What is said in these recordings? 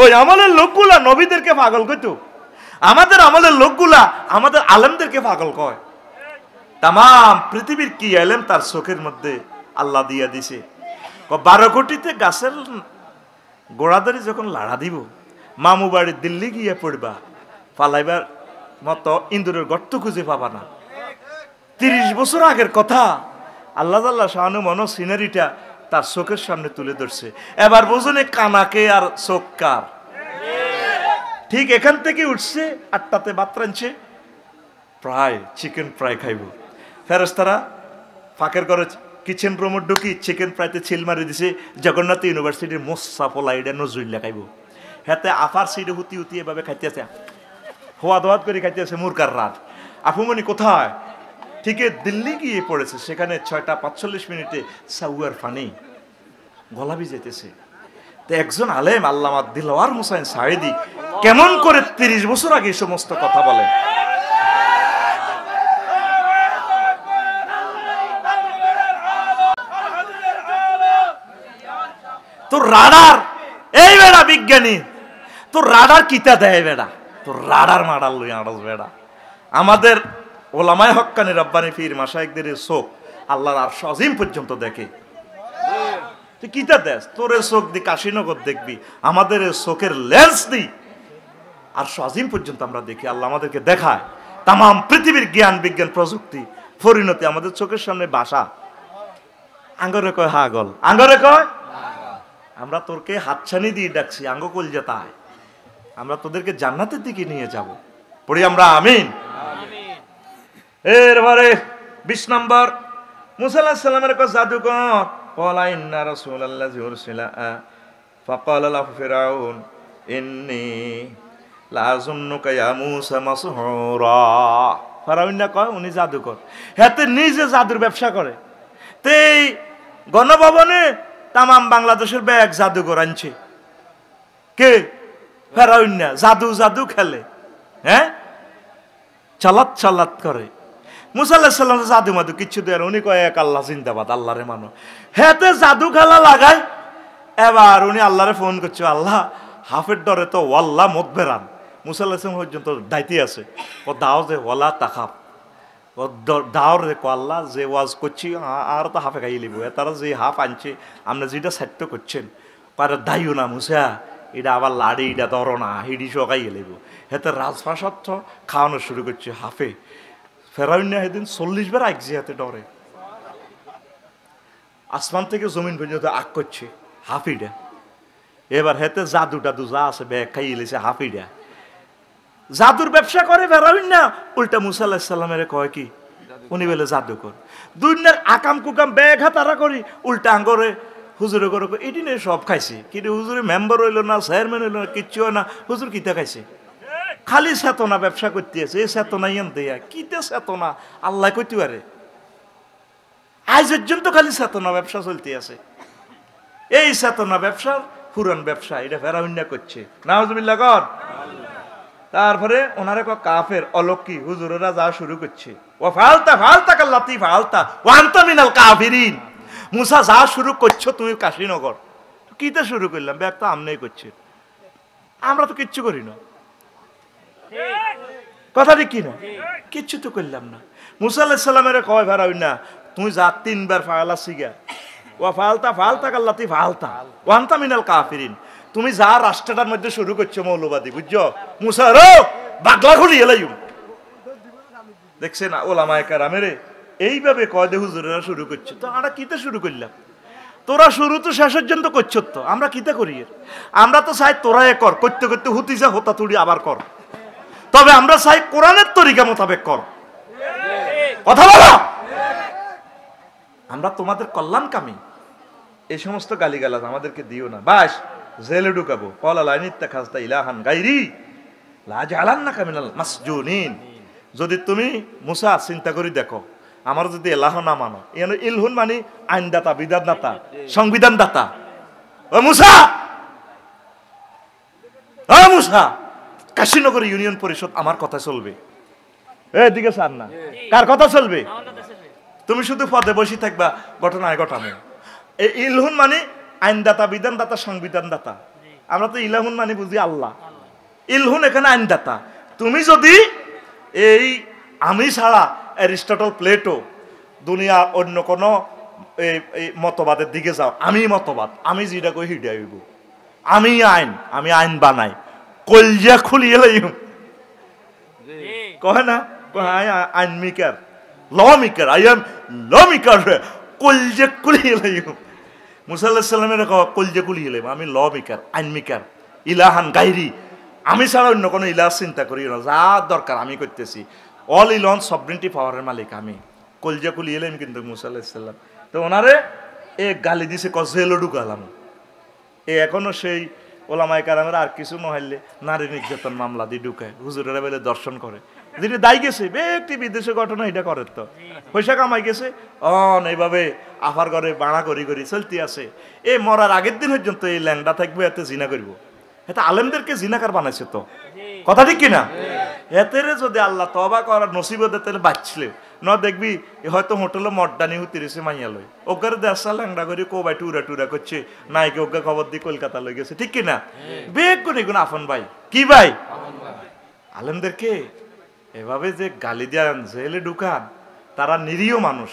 ওই আমলের লোকগুলা নবীদেরকে পাগল কইতো, আমাদের আমলের লোকগুলা আমাদের আলেমদেরকে পাগল কয়। তাম পৃথিবীর কি এলেম তার চোখের মধ্যে আল্লাহ দিয়া দিছে। 12 কোটিতে গাছের গোড়াদারি যখন লাড়া দিব, মামু বাড়ি দিল্লি গিয়ে পড়বা, পালাইবার মতো ইন্দুরের গর্ত খুঁজে পাবা না। 30 বছর আগের কথা আল্লাহ তাআলা শানু মনো সিনারিটা তার চোখের সামনে তুলে ধরছে। এবার বোঝনে কানাকে আর চোখ কার। ঠিক এখান থেকে উঠছে, 8টাতে ভাত রাঁধছে, প্রায় চিকেন ফ্রাই খাইব। ফেরেশতারা ফাঁকের ঘরে কিচেন রুমে ঢুকি চিকেন ফ্রাইতে ছিল মারি দিছে। জগন্নাথ ইউনিভার্সিটির মোসা পোলা এটা নজরুল্লাহ খাইব। হাতে আফার সিডে হুতি হুতি এভাবে খাইতে আছে, হওয়া দোয়াত করে খাইতে আছে মুরকার রাত। আফুমনি কোথায়? ঠিক দিল্লি গিয়ে পড়েছে, সেখানে 6টা 45 সাউয়ার ফানি গলা ভিজাইতেছে। তো একজন আলেম আল্লামা দিলওয়ার হোসেন সাঈদী কেমন করে 30 বছর আগে এই সমস্ত কথা বলেন। তোর রাডার এই বেড়া বিজ্ঞানী, তোর রাডার কিতা দেয় বেড়া, তোর রাডার মাডার লই আড়স বেড়া। আমাদের ওলামায়ে হক্কানি রব্বানি পীর মাশায়েখদের চোখ আল্লাহর আরশ আজিম পর্যন্ত দেখে। তুই কিতা দেশ? তোর চোখ দি কাশীনগর দেখবি, আমাদের চোখের লেন্স দি আরশ আজিম পর্যন্ত আমরা দেখি। আল্লাহ আমাদেরকে দেখায় তাম পৃথিবীর জ্ঞান বিজ্ঞান প্রযুক্তি পরিণতি আমাদের চোখের সামনে বাসা। আঙ্গরে কয় হাগল, আঙ্গরে কয় আমরা তোরকে হাতছানি দিয়ে ডাকছি, আঙ্গ কলজাতায় আমরা তোদেরকে জান্নাতের দিকে নিয়ে যাব। পড়ি আমরা আমিন। এরপরে 20 নম্বর মুসা আলাইহিস সালামের কাছে জাদুকর ক্বালা ইন্না রাসূলাল্লাহি উরসিলা ফাকালা লাহু ফিরাউন ইন্নী লাযুন্নুকা ইয়া মূসা মাসহুরা। ফিরাউন কয় উনি জাদুকর, হাতে নিজে জাদুর ব্যবসা করে। তেই গণভবনে তাম বাংলাদেশের ব্যাগ জাদুকর আনছে কে? ফেরাউন না। জাদু জাদু খেলে, হ্যাঁ চালাত চালাত করে। মুসা আলাইহিস সালাম জাদু মাদু কিচ্ছু দেয় না, উনি কয় এক আল্লাহ জিন্দাবাদ, আল্লাহরে মানো। হেতে জাদু খেলা লাগায়। এবার উনি আল্লাহরে ফোন করছে, আল্লাহ হাফের ডরে তো ওয়াল্লাহ মত বেরান। মুসা আলাইহিস সালাম পর্যন্ত দায়িত্বে আছে, ও দাও যে ওয়ালা তাখাব, ও দাও রে আল্লাহ যে ওয়াজ করছি আর তো হাফে খাই লিব, তারা যে হাফ আনছে আপনি যেটা সাহিত্য করছেন পারে দায়ও না মুসা, এটা আবার লাড়ি এটা ধরো না, হিডি সকাই লিব। হেতে রাজপ্রাসাদ খাওয়ানো শুরু করছে হাফে। ফেরাউন সেদিন 40 বার আঁকছে, হাতে ডরে আসমান থেকে জমিন পর্যন্ত আঁক করছে হাফিডা। এবার হেতে জাদু টাদু যা আছে ব্যাগ খাইয়ে লেছে হাফিডা। জাদুর ব্যবসা করে ফেরাউন না, উল্টা মুসা আলাইহিস সালামের কয় কি উনি বলে জাদুকর। দুনিয়ার আকাম কুকাম ব্যাগ হাতারা করি, উল্টা আঙ্গরে হুজুরে করে এটি নিয়ে সব খাইছে। কিন্তু হুজুরে মেম্বার হইল না, চেয়ারম্যান হইল না, কিচ্ছু হয় না, হুজুর কিতা খাইছে? খালি চেতনা ব্যবসা করতে আছে। এই চেতনা ইয়ান দেয়া কিতে চেতনা আল্লাহ কইতে পারে। আজ পর্যন্ত খালি চেতনা ব্যবসা চলতে আছে। এই চেতনা ব্যবসার পুরান ব্যবসা, এটা ফেরাউন করছে। নাউজুবিল্লাহ কর। তারপরে ওনারে কয় কাফের অলক্ষী হুজুরেরা যা শুরু করছে, ও ফালতা ফালতা কাল্লাতি ফালতা ওয়া আনতা মিনাল কাফিরিন। মুসা যা শুরু করছো তুমি কাশীনগর, কিতে শুরু করলাম? ব্যাগ তো আমনেই করছে, আমরা তো কিচ্ছু করি না। কথা ঠিক কিনা? কিচ্ছু তো করলাম না। মুসা আলাইহিস সালামের কয় ফেরাউন না, তুই যা 3 বার ফালা সিগা ও ফালতা ফালতা কাল্লাতি ফালতা ওয়া আনতা মিনাল কাফিরিন। তুমি যা রাষ্ট্রটার মধ্যে শুরু করছো মৌলবাদী, বুঝছো? মুসা রো বাগলা খুলি এলাইম। দেখছেন ওলামায়ে কেরামের এইভাবে কয় দে হুজুরেরা শুরু করছে, তো আমরা কিতে শুরু করলাম? তোরা শুরু তো শেষ পর্যন্ত করছো, তো আমরা কিতে করি? আমরা তো চাই তোরা এ কর, করতে করতে হুতি যা হতা তুড়ি আবার কর। তবে আমরা চাই কোরআনের তরিকা মোতাবেক কর। কথা বলো, আমরা তোমাদের কল্যাণকামী। এই সমস্ত গালিগালাজ আমাদেরকে দিও না, বাস জেলে ঢুকাবো। ক্বালা লা ইত্তাখাযতা ইলাহান গায়রি লা জাআলান্নাকা মিনাল মাসজুনিন। যদি তুমি মুসা চিন্তা করে দেখো, আমার যদি এলাহ না মানো, এন ইলহুন মানে আইনদাতা, বিধানদাতা, সংবিধানদাতা। ও মুসা, ও মুসা, কাশীনগর ইউনিয়ন পরিষদ আমার কথা চলবে। এদিকে স্যার না, কার কথা চলবে? তুমি শুধু পদে বসে থাকবা, ঘটনায় ঘটানো। এই ইলহুন মানে আইনদাতা, বিধানদাতা, সংবিধানদাতা। আমরা তো ইলাহুন মানে বুঝি আল্লাহ। ইলহুন এখানে আইনদাতা। তুমি যদি এই আমি ছাড়া অ্যারিস্টটল, প্লেটো, দুনিয়ার অন্য কোনো এই মতবাদের দিকে যাও, আমি মতবাদ, আমি যেটা কই হিডা হইব, আমি আইন বানাই, কলজা খুলিয়ে লাইম কহে না, আইন maker, law maker, I am law maker, কলজা খুলিয়ে লাইম। মুসা আলাইহিস সালামের কলজা খুলিয়ে লাইম, আমি ল মেকার, আইন মেকার, ইলাহান গাইরি, আমি ছাড়া অন্য কোনো ইলাহ চিন্তা করি না, যা দরকার আমি করতেছি, অল ইলন সবরিনটি পাওয়ারের মালিক আমি, কলজা খুলিয়ে লাইম। কিন্তু মুসা আলাইহিস সালাম তো ওনারে এ গালি দিছে, জেলও ঢুকালাম। এ এখনো সেই ওলামায়ে কেরামের আর কিছু নহাইলে নারী নির্যাতন মামলা দিয়ে ঢুকায়, হুজুরেরা বলে দর্শন করে, যেটি দায়ী গেছে ব্যক্তি বিদেশে ঘটনা, এটা করে তো পয়সা কামাই গেছে, এইভাবে আফার করে বাড়া করি করি চলতে আছে। এ মরার আগের দিন পর্যন্ত এই ল্যাংডা থাকবে, এতে জিনা করবো। এটা আলেমদেরকে জিনাকার বানাইছে তো, কথা ঠিক কিনা? এতে যদি আল্লাহ তবা করার নসিবত তাহলে বাঁচছিল ন, দেখবি হয়তো হোটেলে মড্ডানি হুতিরেছে মাইয়ালয়, ওগার দেশা ল্যাংডা করে কোবাই টুরা টুরা করছে, নাইকে ওকে খবর দিয়ে কলকাতা লই গেছে, ঠিক কিনা? বেগ কোন এগুলো আফন ভাই, কি ভাই? আলেমদেরকে এভাবে যে গালি দেন, জেলে ঢুকান, তারা নিরীহ মানুষ।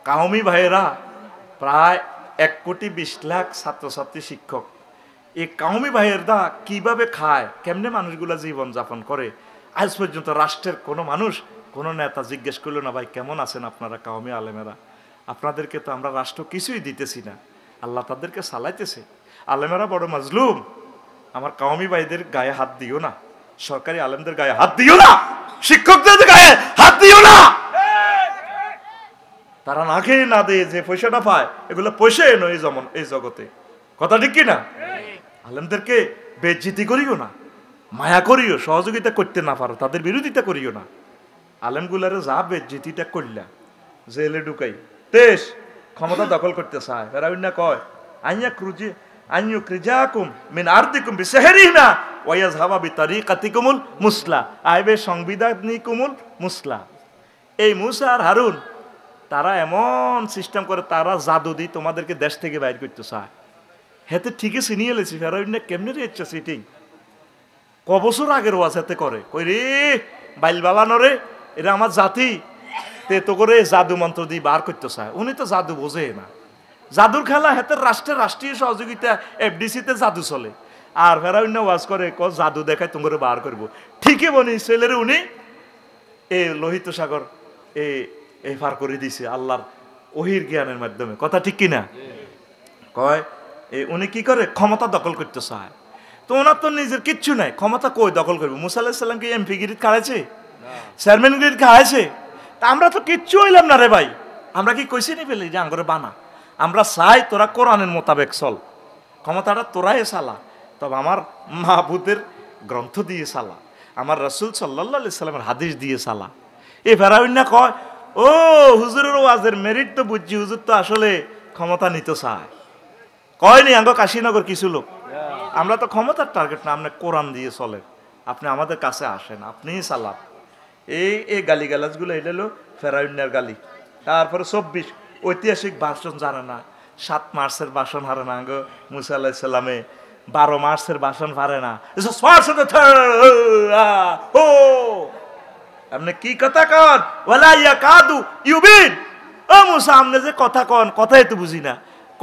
কাউমি ভাইয়েরা প্রায় 1,20,00,000 ছাত্রছাত্রী, শিক্ষক, এই কাউমি ভাইয়েররা কিভাবে খায়, কেমনে মানুষগুলা জীবন যাপন করে, আজ পর্যন্ত রাষ্ট্রের কোনো মানুষ, কোনো নেতা জিজ্ঞেস করলো না, ভাই কেমন আছেন আপনারা কাউমি আলেমেরা? আপনাদেরকে তো আমরা রাষ্ট্র কিছুই দিতেছি না, আল্লাহ তাদেরকে চালাইতেছে। আলেমেরা বড় মাজলুম, আমার কাউমি ভাইদের গায়ে হাত দিও না, সরকারি আলেমদের গায়ে হাত দিও না, শিক্ষকদের গায়ে হাত দিও না। তারা না খেয়ে না দিয়ে যে পয়সাটা পায়, এগুলো পয়সা এনো এই জগতে, কথা ঠিক কিনা? আলেমদেরকে বেজ্জিতি করিও না, মায়া করিও, সহযোগিতা করতে না পারো তাদের বিরোধিতা করিও না। আলেমগুলারে যা বেজ্জিতিটা করলা, জেলে ঢুকাই, দেশ ক্ষমতা দখল করতে চায়, ফেরাউন্না কয় আইয়া ক্রুজি আইয়ু ক্রিজাকুম মিন আরদিকুম বিসাহরিনা ওয়ায়াযহাবা বিতারিকাতিকুমুল মুসলা, আইবে সংবিধানিকুমুল মুসলা। এই মুসা আর হারুন তারা এমন সিস্টেম করে, তারা জাদু দিয়ে তোমাদেরকে দেশ থেকে বাইর করতে চায়। হেতে ঠিকই চিনিয়ে লেছি, ফেরাউন্না কেমনে রেচ্ছে সিটিং, ক বছর আগের ওয়াজ হাতে করে, কই রে বাইল বালানো রে, এটা আমার জাতি, তে তো করে জাদু মন্ত্র দিয়ে বার করতে চায়। উনি তো জাদু বোঝে না, জাদুর খেলা হেতে রাষ্ট্রীয় সহযোগিতা, এফডিসিতে জাদু চলে, আর ফেরাউন্না ওয়াজ করে জাদু দেখায় তোমাকে বার করবো। ঠিকই বনি ছেলের উনি এ লোহিত সাগর এ পার করে দিছে আল্লাহর ওহির জ্ঞানের মাধ্যমে, কথা ঠিক কিনা? কয় উনি কি করে, ক্ষমতা দখল করতে চায়। তো ওনার তো নিজের কিচ্ছু নাই, ক্ষমতা কই দখল করবে? মুসা আলাইহিস সালাম কি এমপি গিরিত খাড়াইছে, চেয়ারম্যান গিরিত খাড়াইছে? তা আমরা তো কিচ্ছু হইলাম না রে ভাই, আমরা কি কইছি নি ফেলি যে আঙ্গরে বানা, আমরা চাই তোরা কোরআনের মোতাবেক চল, ক্ষমতাটা তোরাই চালা, তবে আমার মাহবুদের গ্রন্থ দিয়ে চালা, আমার রাসূল সাল্লাল্লাহু আলাইহি সাল্লামের হাদিস দিয়ে চালা। এই ফেরাউন্না কয় ও হুজুরের ওয়াজের মেরিট তো বুঝছি, হুজুর তো আসলে ক্ষমতা নিতে চায়। কয়নি আঙ্গ কাশীনগর কিছু লোক, আমরা তো ক্ষমতার টার্গেট না, আপনি কোরআন দিয়ে চলেন, আপনি আমাদের কাছে আসেন, আপনিই চালান। এই গালিগালাজগুলো এটা হলো ফেরাউন্নার গালি। তারপরে 24 ঐতিহাসিক ভাষণ জানে না, 7 মার্চের ভাষণ হারে না গো মুসা আলাইহিস সালামে, 12 মার্চের ভাষণ পারে না, আপনি কি কথা কন, ওয়ালা ইয়াকাদু ইউবিন, ও মুসা আপনি যে কথা কন, কথাই তো বুঝি না,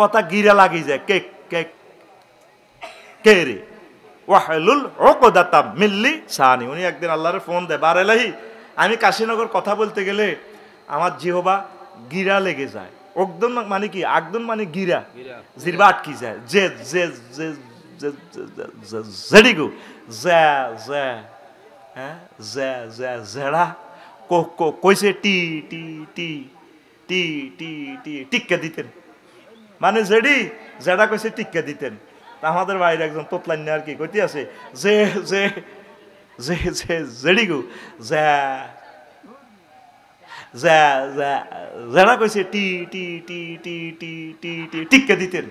কথা গিরা লাগি যায়, কেক কেক কে রে, ওয়াহলুল উকদাতাম মিন লিসানি। উনি একদিন আল্লাহরে ফোন দেয়, বার এলাহি আমি কাশীনগর কথা বলতে গেলে আমার জিহবা গিরা লেগে যায়। একদম মানে কি, একদম মানে গিরা, জিরবা আটকি যায়, যে যে যে জেডিগু জে জে হ্যাঁ জে জে জেড়া কইছে টি টি টি টি টি টি টিক্কা দিতেন, মানে জেডি জেডা কইছে টিক্কা দিতেন। আমাদের বাইরে একজন তোতলান আর কি কইতে আছে, যে যে যে যে জেডিগু জে জে জে জেডা কইছে টি টি টি টি টি টি টি টিক্কা দিতেন।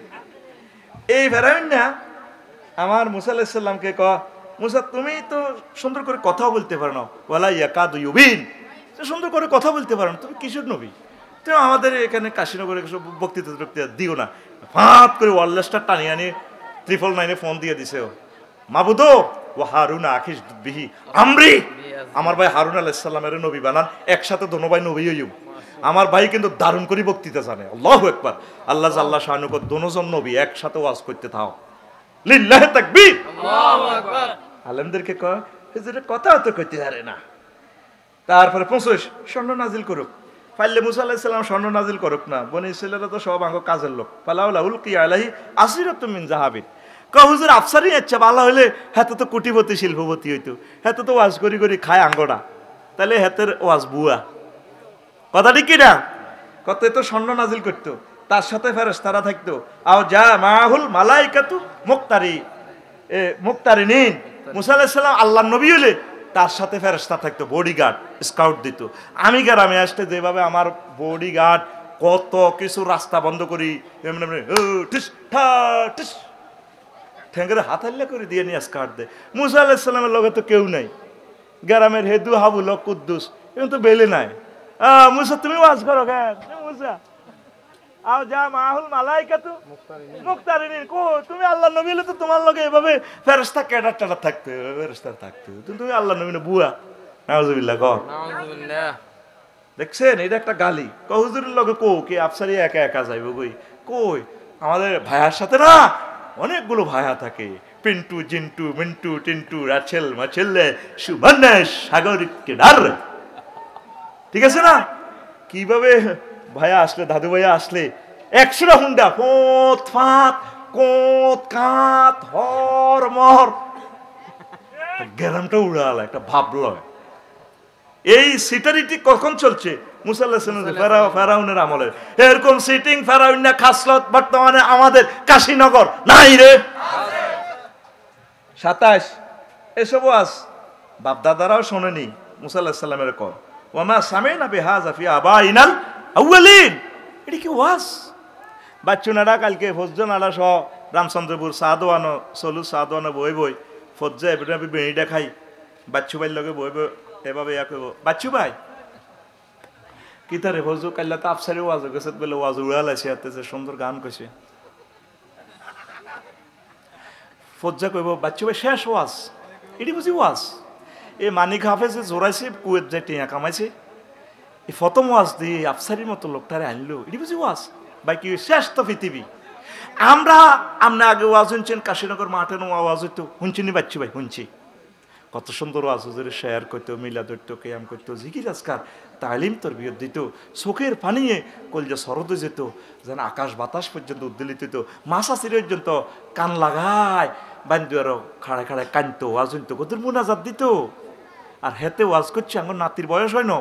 এই ফেরাউন্না আমার মুসা আলাইহিস সালামকে কয়, মুসা তুমি তো সুন্দর করে কথা বলতে পারো না, ওয়ালা ইয়াকাদু ইউবিন, সুন্দর করে কথা বলতে পারো না, তুমি কিশোর নবী, তুমি আমাদের এখানে কাশীনগরে বক্তৃতা দিও না। ফাঁত করে ওয়ারলেসটা টানিয়ে আনি 999 ফোন দিয়ে দিছে ও মাবুদো ও হারুন আখিস বিহি আমরি আমার ভাই হারুন আলাইহিস সালামের নবী বানান একসাথে দোনো ভাই নবী হইম আমার ভাই কিন্তু দারুণ করে বক্তৃতা জানে আল্লাহু আকবার আল্লাহ জাল্লা শানু কো দোনোজন নবী একসাথে ওয়াজ করতে থাও লিল্লাহি তাকবীর আল্লাহু আকবার আলেমদেরকে কয় হুজুর কথা তো কইতে পারে না তারপরে 25 স্বর্ণ নাজিল করুক পাইলে মুসা আলাইহিস সালাম স্বর্ণ নাজিল করুক না বনি ইসরাইলেরা তো সব আঙ্গ কাজের লোক ফালাউলা উলকি আলাইহি আসিরাতুম মিন যাহাবিন কয় হুজুর আফসারি আচ্ছা ভালো হইলে হাতে তো কোটিপতি শিল্পপতি হইতো হাতে তো ওয়াজ করি করি খায় আঙ্গটা তাহলে হাতের ওয়াজ বুয়া কথা ঠিক কি না কত তো স্বর্ণ নাজিল করতো তার সাথে ফেরেশতারা থাকতো আও যা মাহুল মালাইকাতু মুক্তারিনিন মুসা আলাইহিস সালাম আল্লাহর নবী হলে তার সাথে ফেরেশতা থাকতো বডিগার্ড স্কাউট দিত আমি গ্রামে আসতে যেভাবে আমার বডিগার্ড কত কিছু রাস্তা বন্ধ করি এমনি টিস ঠা টিস ঠেঙ্গরে হাত হাল্লা করে দিয়ে নিয়ে স্কাউট দেয় মুসা আলাইহিস সালামের লগে তো কেউ নাই গ্রামের হেদু হাবুল কুদ্দুস এমন তো বেলে নাই মুসা তুমি ওয়াজ করো কেন মুসা আও যা মাহুল মালাইকাতু মুক্তারিনিন কো তুমি আল্লাহর নবী হলে তো তোমার লগে এভাবে ফেরেশতা ক্যাডার টাডার থাকতে ফেরেশতা থাকতে তুমি আল্লাহর নবী না বুয়া নাউজুবিল্লাহ কও নাউজুবিল্লাহ দেখছেন এটা একটা গালি কও হুজুরের লগে কো কি আফসারি একা একা যাইবো কই আমাদের ভাইয়ার সাথে না অনেকগুলো ভাইয়া থাকে পিন্টু জিন্টু মিন্টু টিন্টু রাছেল মাছেলে সুমানেশ সাগরিক কেডার ঠিক আছে না কিভাবে ভাইয়া আসলে দাদু ভাইয়া আসলে 100টা হুন্ডা কোত ফাত কোত কাত হর মর গ্রামটা উড়াল একটা ভাবল এই সিটারিটি কখন চলছে মুসা আলাইহিস সালাম ফেরাউনের আমলে এরকম সিটিং ফেরাউন খাসলত বর্তমানে আমাদের কাশীনগর নাই রে 27 এসব ওয়াজ বাপ দাদারাও শোনেনি মুসা আলাইহিস সালামের কর ওমা সামিনা বিহাযা ফি আবাইনাল আউয়ালিন এটা কি ওয়াজ বাচ্চুনারা কালকে ফজজনারা সহ রামচন্দ্রপুর সাদওয়ানো সলু সাদওয়ানো বই ফজজা এভাবে বেড়িটা খাই বাচ্চু ভাইয়ের লগে বই এভাবে ইয়া করবো বাচ্চু ভাই কি তারে ফজু কাল্লা তো আফসারি ওয়াজ গেছে বলে ওয়াজ উড়ালাইছে হাতে যে সুন্দর গান কইছে ফজজা কইব বাচ্চু ভাই শেষ ওয়াজ এটি বুঝি ওয়াজ এ মানিক হাফেজে জোরাইছে কুয়েত যে টিয়া কামাইছে এই প্রথম ওয়াজ দিয়ে আফসারির মতো লোকটারে আনলো এটি বুঝি ওয়াজ বাকি শেষ তো পৃথিবী আমরা আগে ওয়াজ শুনছেন কাশীনগর মাঠে ওয়াজ হইতো শুনছিনি বাচ্চু ভাই শুনছি কত সুন্দর ওয়াজ হুজুরে শেয়ার করতো মিলাদ হইতো কেয়াম করতো জিকির আজকার তালিম তরবিয়ত দিত চোখের পানিয়ে কলজা শরদ যেত যেন আকাশ বাতাস পর্যন্ত উদ্দোলিত হইতো মাছা চিরে পর্যন্ত কান লাগায় বান্ধু আরো খাড়ায় খাড়ায় কানতো ওয়াজ শুনতো কত মুনাজাত দিত আর হেতে ওয়াজ করছে আমার নাতির বয়স হয় না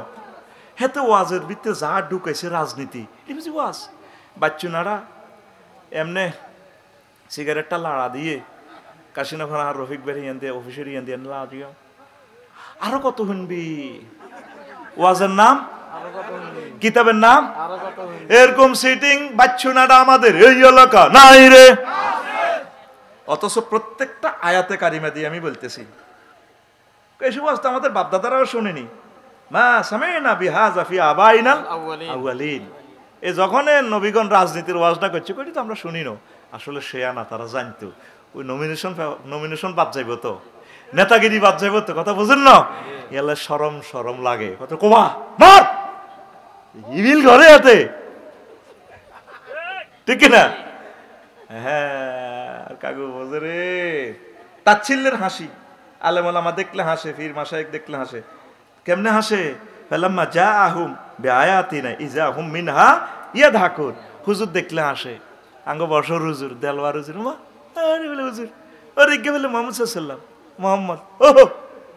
হেতে ওয়াজের ভিতরে যা ঢুকাইছে রাজনীতি এই বুঝি ওয়াজ বাচ্চু নাড়া এমনে সিগারেটটা লাড়া দিয়ে কাশীনগর আর রফিক বের ইয়ান দিয়ে অফিসের ইয়ান দিয়ে লাড়া দিও আরো কত শুনবি ওয়াজের নাম কিতাবের নাম এরকম সিটিং বাচ্চু নাড়া আমাদের এই এলাকা নাই রে অথচ প্রত্যেকটা আয়াতে কারিমা দিয়ে আমি বলতেছি এইসব ওয়াজ তো আমাদের বাপদাদারাও শুনেনি মা সামিনা বিহাযা ফি আবাইনাল আউয়ালিন এ যখন নবীগণ রাজনীতির ওয়াজটা করছে কইটি তো আমরা শুনিনো আসলে শেয়া না তারা জানতো ওই নমিনেশন বাদ যাইব তো নেতাগিরি বাদ যাইব তো কথা বুঝেন না এলে শরম লাগে কত কোমা মার ইবিল ঘরে হাতে ঠিক না হ্যাঁ কাকু বোঝে রে তাচ্ছিল্যের হাসি আলেম ওলামা দেখলে হাসে ফির মাশায়েখ দেখলে হাসে কেমনে হাসে ফালাম্মা জাআহুম বিআয়াতিনা ইজাহুম মিনহা ইয়াদহাকুন হুজুর দেখলে হাসে আঙ্গ বর্ষর হুজুর দেলওয়ার হুজুর মা আরে বলে হুজুর আরে কে বলে মুহাম্মদ সাল্লাল্লাহু আলাইহি ওয়াসাল্লাম মুহাম্মদ ও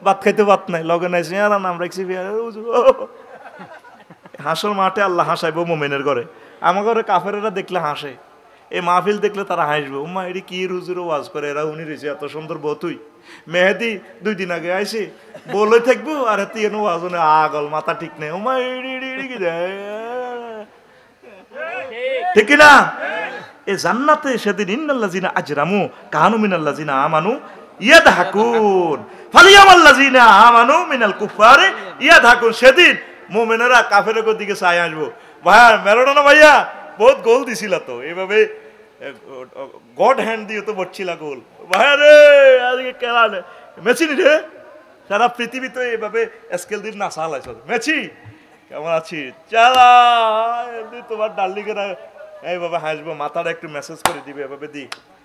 ভাত খাইতে ভাত নাই লগে নাই সিয়ারা নাম রাখছি হুজুর হাসর মাঠে আল্লাহ হাসাইবো মুমিনের ঘরে আমার ঘরে কাফেরেরা দেখলে হাসে এই মাহফিল দেখলে তারা হাসবে উম্মা এটি কি হুজুর ওয়াজ করে এরা উনি রয়েছে এত সুন্দর বতুই মেহেদি 2 দিন আগে আইসি বলে থাকবো আর এত এনো ওয়াজনে আগল মাথা ঠিক নেই উম্মা ঠিক না এ জান্নাতে সেদিন ইন্নাল্লাযিনা আজরামু কানু মিনাল্লাযিনা আমানু ইয়াদহাকুন ফালিয়ামাল্লাযিনা আমানু মিনাল কুফারি ইয়াদহাকুন সেদিন মুমিনেরা কাফেরের দিকে চাই আসবো ভাই মেরোনা ভাইয়া বহুত গোল দিছিল তো এইভাবে গড হ্যান্ড দিয়ে তো বলছিলা গোল ভাই রে আজকে খেলা মেসি রে সারা পৃথিবী তো এইভাবে স্কেল দিন না চালাইছ মেসি কেমন আছি চালা তোমার ডার্লিংয়েরা এইভাবে হাসবো মাথাটা একটু মেসেজ করে দিবে এভাবে দি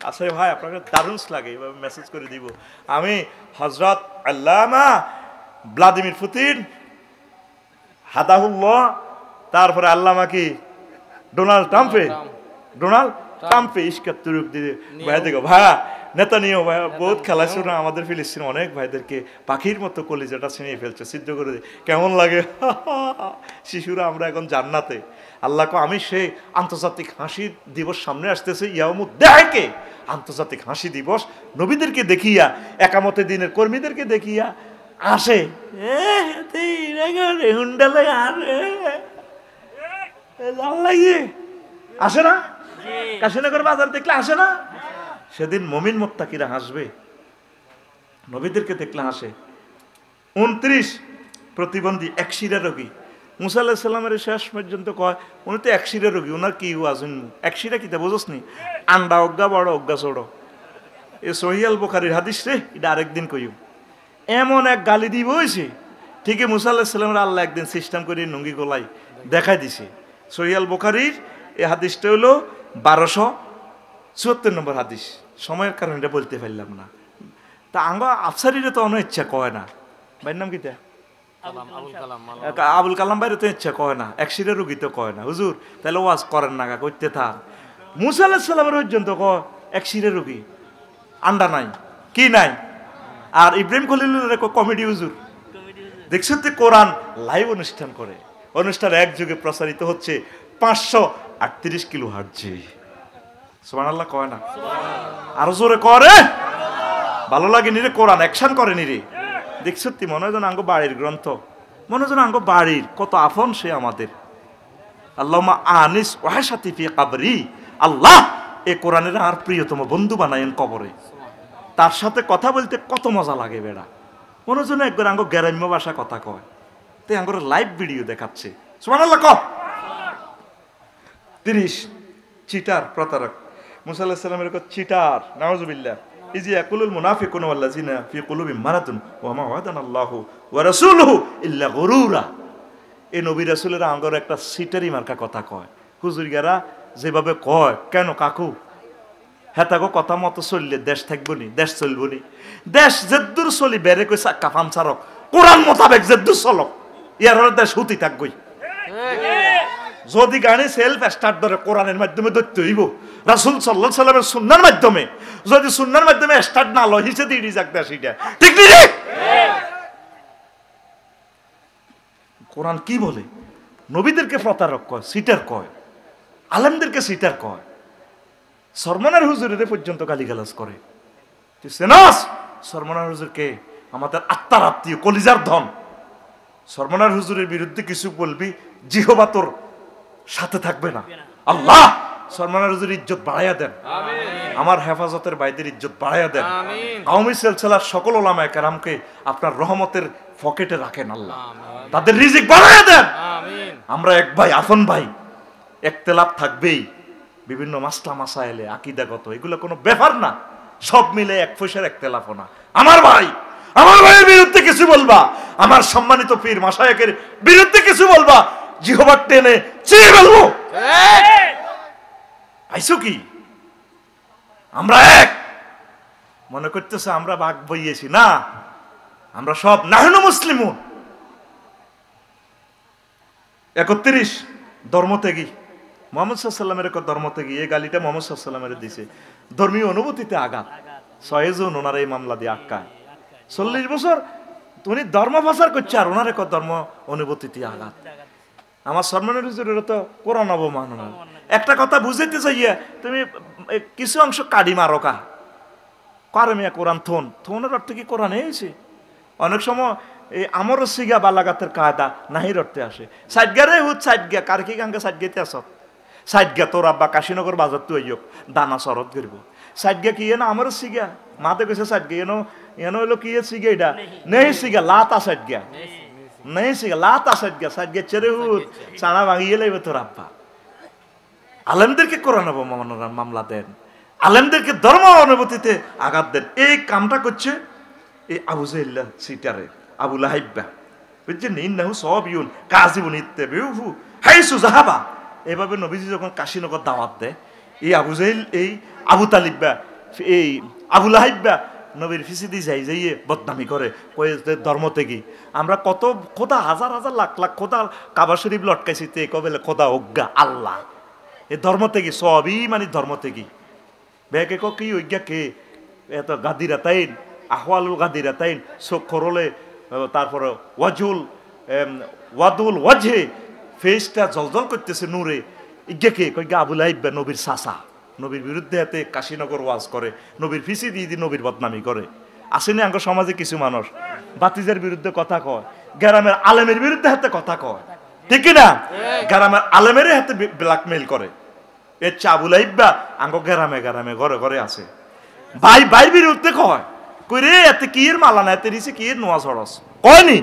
আসলে ভাই আপনাকে দারুণ লাগে এইভাবে মেসেজ করে দিব আমি হজরত আল্লামা ভ্লাদিমির পুতিন হাদাহুল্লাহ তারপরে আল্লামা কি ডোনাল্ড ট্রাম্পে ইস্কাত তুরুক দিয়ে ভাই দেখো ভাইয়া নেতা নিয়েও ভাইয়া বহুত খেলাইছো না আমাদের ফিলিস্তিন অনেক ভাইদেরকে পাখির মতো কলিজাটা ছিনিয়ে ফেলছে সিদ্ধ করে দিয়ে কেমন লাগে শিশুরা আমরা এখন জান্নাতে আল্লাহকে আমি সেই আন্তর্জাতিক হাসি দিবস সামনে আসতেছে ইয়ামুদ্দেহকে আন্তর্জাতিক হাসি দিবস নবীদেরকে দেখিয়া একামতে দিনের কর্মীদেরকে দেখিয়া আসে আসে না কাশীনগর বাজার দেখলে আসে না সেদিন মুমিন মুত্তাকিরা হাসবে নবীদেরকে দেখলে হাসে 29 প্রতিবন্ধী একশিরা রোগী মুসা আলাইহিস সালামের শেষ পর্যন্ত কয় উনি তো একশিরা রোগী ওনার কি আজুন একশিরা কিতা বুঝোস নি আন্ডা অজ্ঞা বড় অজ্ঞা ছোট এ সহিহ আল বুখারীর হাদিস রে এটা আরেকদিন কইও এমন এক গালি দিব হয়েছে ঠিকই মুসা আলাইহিস সালামের আল্লাহ একদিন সিস্টেম করে নুঙ্গি গোলাই দেখাই দিছে সহিহ আল বুখারীর এই হাদিসটা হলো 1274 নম্বর হাদিস সময়ের কারণে এটা বলতে পারলাম না তা আঙ্গ আফসারিরে তো অনেক ইচ্ছা কয় না ভাইয়ের নাম কিতা আবুল কালাম বাইরে তো ইচ্ছা কয় না একশিরে রুগী তো কয় না হুজুর তাহলে ওয়াজ করেন না করতে থাক মুসা আলাইহিস সালামের পর্যন্ত কয় একশিরে রুগী আন্ডা নাই কি নাই আর ইব্রাহিম খলিলুল্লাহর কমেডি হুজুর দেখছো তো কোরআন লাইভ অনুষ্ঠান করে অনুষ্ঠান এক যুগে প্রচারিত হচ্ছে 538 কিলো হার্টজে সুবহানাল্লাহ কয় না আরো জোরে করে ভালো লাগে নিরে কোরআন অ্যাকশন করে নিরে দেখছো তুই মনে হয় যেন আঙ্গ বাড়ির গ্রন্থ মনে হয় যেন আঙ্গ বাড়ির কত আপন সে আমাদের আল্লাহুম্মা আনিস ওয়াহশাতি ফি কবরি আল্লাহ এই কোরআনের আর প্রিয়তম বন্ধু বানায়েন কবরে তার সাথে কথা বলতে কত মজা লাগে বেড়া মনে হয় যেন একবার আঙ্গ গ্রাম্য ভাষা কথা কয় তাই আঙ্গর লাইভ ভিডিও দেখাচ্ছে সুবহানাল্লাহ কও 30 চিটার প্রতারক মুসা আলাইহিস সালামের কো চিটার নাউজুবিল্লাহ ইজি ইয়াকুলুল মুনাফিকুনা ওয়াল্লাযিনা ফি কুলুবিহিম মারাদুন ওয়া মা ওয়াদানাল্লাহু ওয়া রাসূলুহু ইল্লা গুরুরা এই নবী রাসূলেরা আঙ্গর একটা সিটারি মার্কা কথা কয় হুজুরিয়ারা যেভাবে কয় কেন কাকু হেতাগো কথা মতো চললে দেশ থাকবো নি দেশ চলবো নি দেশ যেদূর চলি বেড়ে কই চাক্কা ফামসারক কোরআন মোতাবেক যেদূর চলক ইয়ার হলে দেশ হুতি থাকবই যদি গাড়ি সেলফ স্টার্ট ধরে কোরআনের মাধ্যমে ধরতে হইব রাসূল সাল্লাল্লাহু আলাইহি সাল্লামের সুন্নাহর মাধ্যমে যদি সুন্নাহর মাধ্যমে স্টার্ট না লয় হিসে দিই যাক দেশ এটা ঠিক নি রে কোরআন কি বলে নবীদেরকে প্রতারক কয় সিটার কয় আলেমদেরকে সিটার কয় সরমনার হুজুরের পর্যন্ত গালিগালাজ করে তুই সেনাস সরমনার হুজুরকে আমাদের আত্মার আত্মীয় কলিজার ধন সরমনার হুজুরের বিরুদ্ধে কিছু বলবি জিহবা তোর সাথে থাকবে না আল্লাহ সরমনার হুজুর ইজ্জত বাড়াইয়া দেন আমার হেফাজতের ভাইদের ইজ্জত বাড়াইয়া দেন কওমি সিলসিলার সকল উলামায়ে কেরামকে আপনার রহমতের পকেটে রাখেন আল্লাহ তাদের রিজিক বাড়াইয়া দেন আমরা এক ভাই আপন ভাই ইখতিলাফ থাকবেই বিভিন্ন মাসলা মাসায়েলে আকীদাগত এগুলো কোনো ব্যাপার না সব মিলে এক পয়সার ইখতিলাফ না আমার ভাইয়ের বিরুদ্ধে কিছু বলবা আমার সম্মানিত পীর মাশায়েখের বিরুদ্ধে কিছু বলবা জিহবা টেনে চিয়ে ফেলবো আইসো কি আমরা এক মনে করতেছে আমরা ভাগ বইয়েছি না আমরা সব নাহনু মুসলিমুন 31 ধর্মত্যাগী মুহাম্মদ সাল্লাল্লাহু আলাইহি ওয়াসাল্লামের ধর্মত্যাগী এই গালিটা মুহাম্মদ সাল্লাল্লাহু আলাইহি ওয়াসাল্লামের দিছে ধর্মীয় অনুভূতিতে আঘাত 6 জন ওনার এই মামলা দিয়ে আটকায় 40 বছর তুমি ধর্ম প্রচার করছো আর ওনার এক ধর্ম অনুভূতিতে আঘাত আমার সরমনের হুজুরের তো কোরআন অবমাননা একটা কথা বুঝাইতে চাইয়া তুমি কিছু অংশ কাড়ি মারো কারে মিয়া কোরআন থনের অর্থ কি কোরআন হয়েছে অনেক সময় এই আমারও সিগা বালাগাতের কায়দা নাহির অর্থে আসে সাইডগারে হুত সাইডগা কার কি গাঙ্গে সাইডগাইতে আসত সাইডগা তোর আব্বা কাশীনগর বাজার তো আইয়ক দানা শরৎ করব সাইডগা কি না আমারও সিগা মাতে কইছে সাইডগা এনো হলো কি সিগা এটা নেই সিগা লাতা সাইডগা নেই সিগা লাতা সাইডগা সাইডগা চেরে হুত চানা ভাঙিয়ে লাইবে তোর আব্বা আলেমদেরকে কোরআন মামলা দেন আলেমদেরকে ধর্ম অনুভূতিতে আঘাত দেন। এই কামটা করছে এই আবু জাহিল্লা সিটারে, আবু লাহাইব্বা, বুঝছেন? ইন্নাহু সাবিয়ুন কাযিবুন ইত্তাবিউহু হাইসু যাহাবা। এভাবে নবীজি যখন কাশীনগর দাওয়াত দেয়, এই আবু জাহিল, এই আবু তালিব্বা, এই আবু লাহাইব্বা নবীর ফিসিদি যাই যাইয়ে বদনামি করে, কয়ে ধর্ম থেকে আমরা কত খোদা, হাজার হাজার লাখ লাখ খোদা কাবা শরীফ লটকাইছি, তে কবেলে খোদা অজ্ঞা আল্লাহ। এ ধর্ম থেকে সবই মানে ধর্ম থেকে বেকে কি অজ্ঞা কে এত গাদিরা তাইন আহওয়ালুল গাদিরা তাইন চোখ খরলে, তারপরে ওয়াদুল ওয়াজে ফেসটা জলজল করতেছে নূরে, ইজ্ঞা কে কই আবু লাহাইব্বা নবীর চাচা, নবীর বিরুদ্ধে হাতে কাশীনগর ওয়াজ করে, নবীর ফিসি দিয়ে দিয়ে নবীর বদনামি করে। আসেনি আঙ্গ সমাজে কিছু মানুষ বাতিজের বিরুদ্ধে কথা কয়, গ্রামের আলেমের বিরুদ্ধে হাতে কথা কয়, ঠিক না? গ্রামের আলেমের হাতে ব্ল্যাকমেইল করে। এর আবু লাহাইব্বা আঙ্গ গ্রামে গ্রামে ঘরে ঘরে আছে। ভাই ভাই বিরুদ্ধে কয়, কই রে এতে কি এর মালা না, এতে রিসে কি এর নোয়া সরস কয়নি?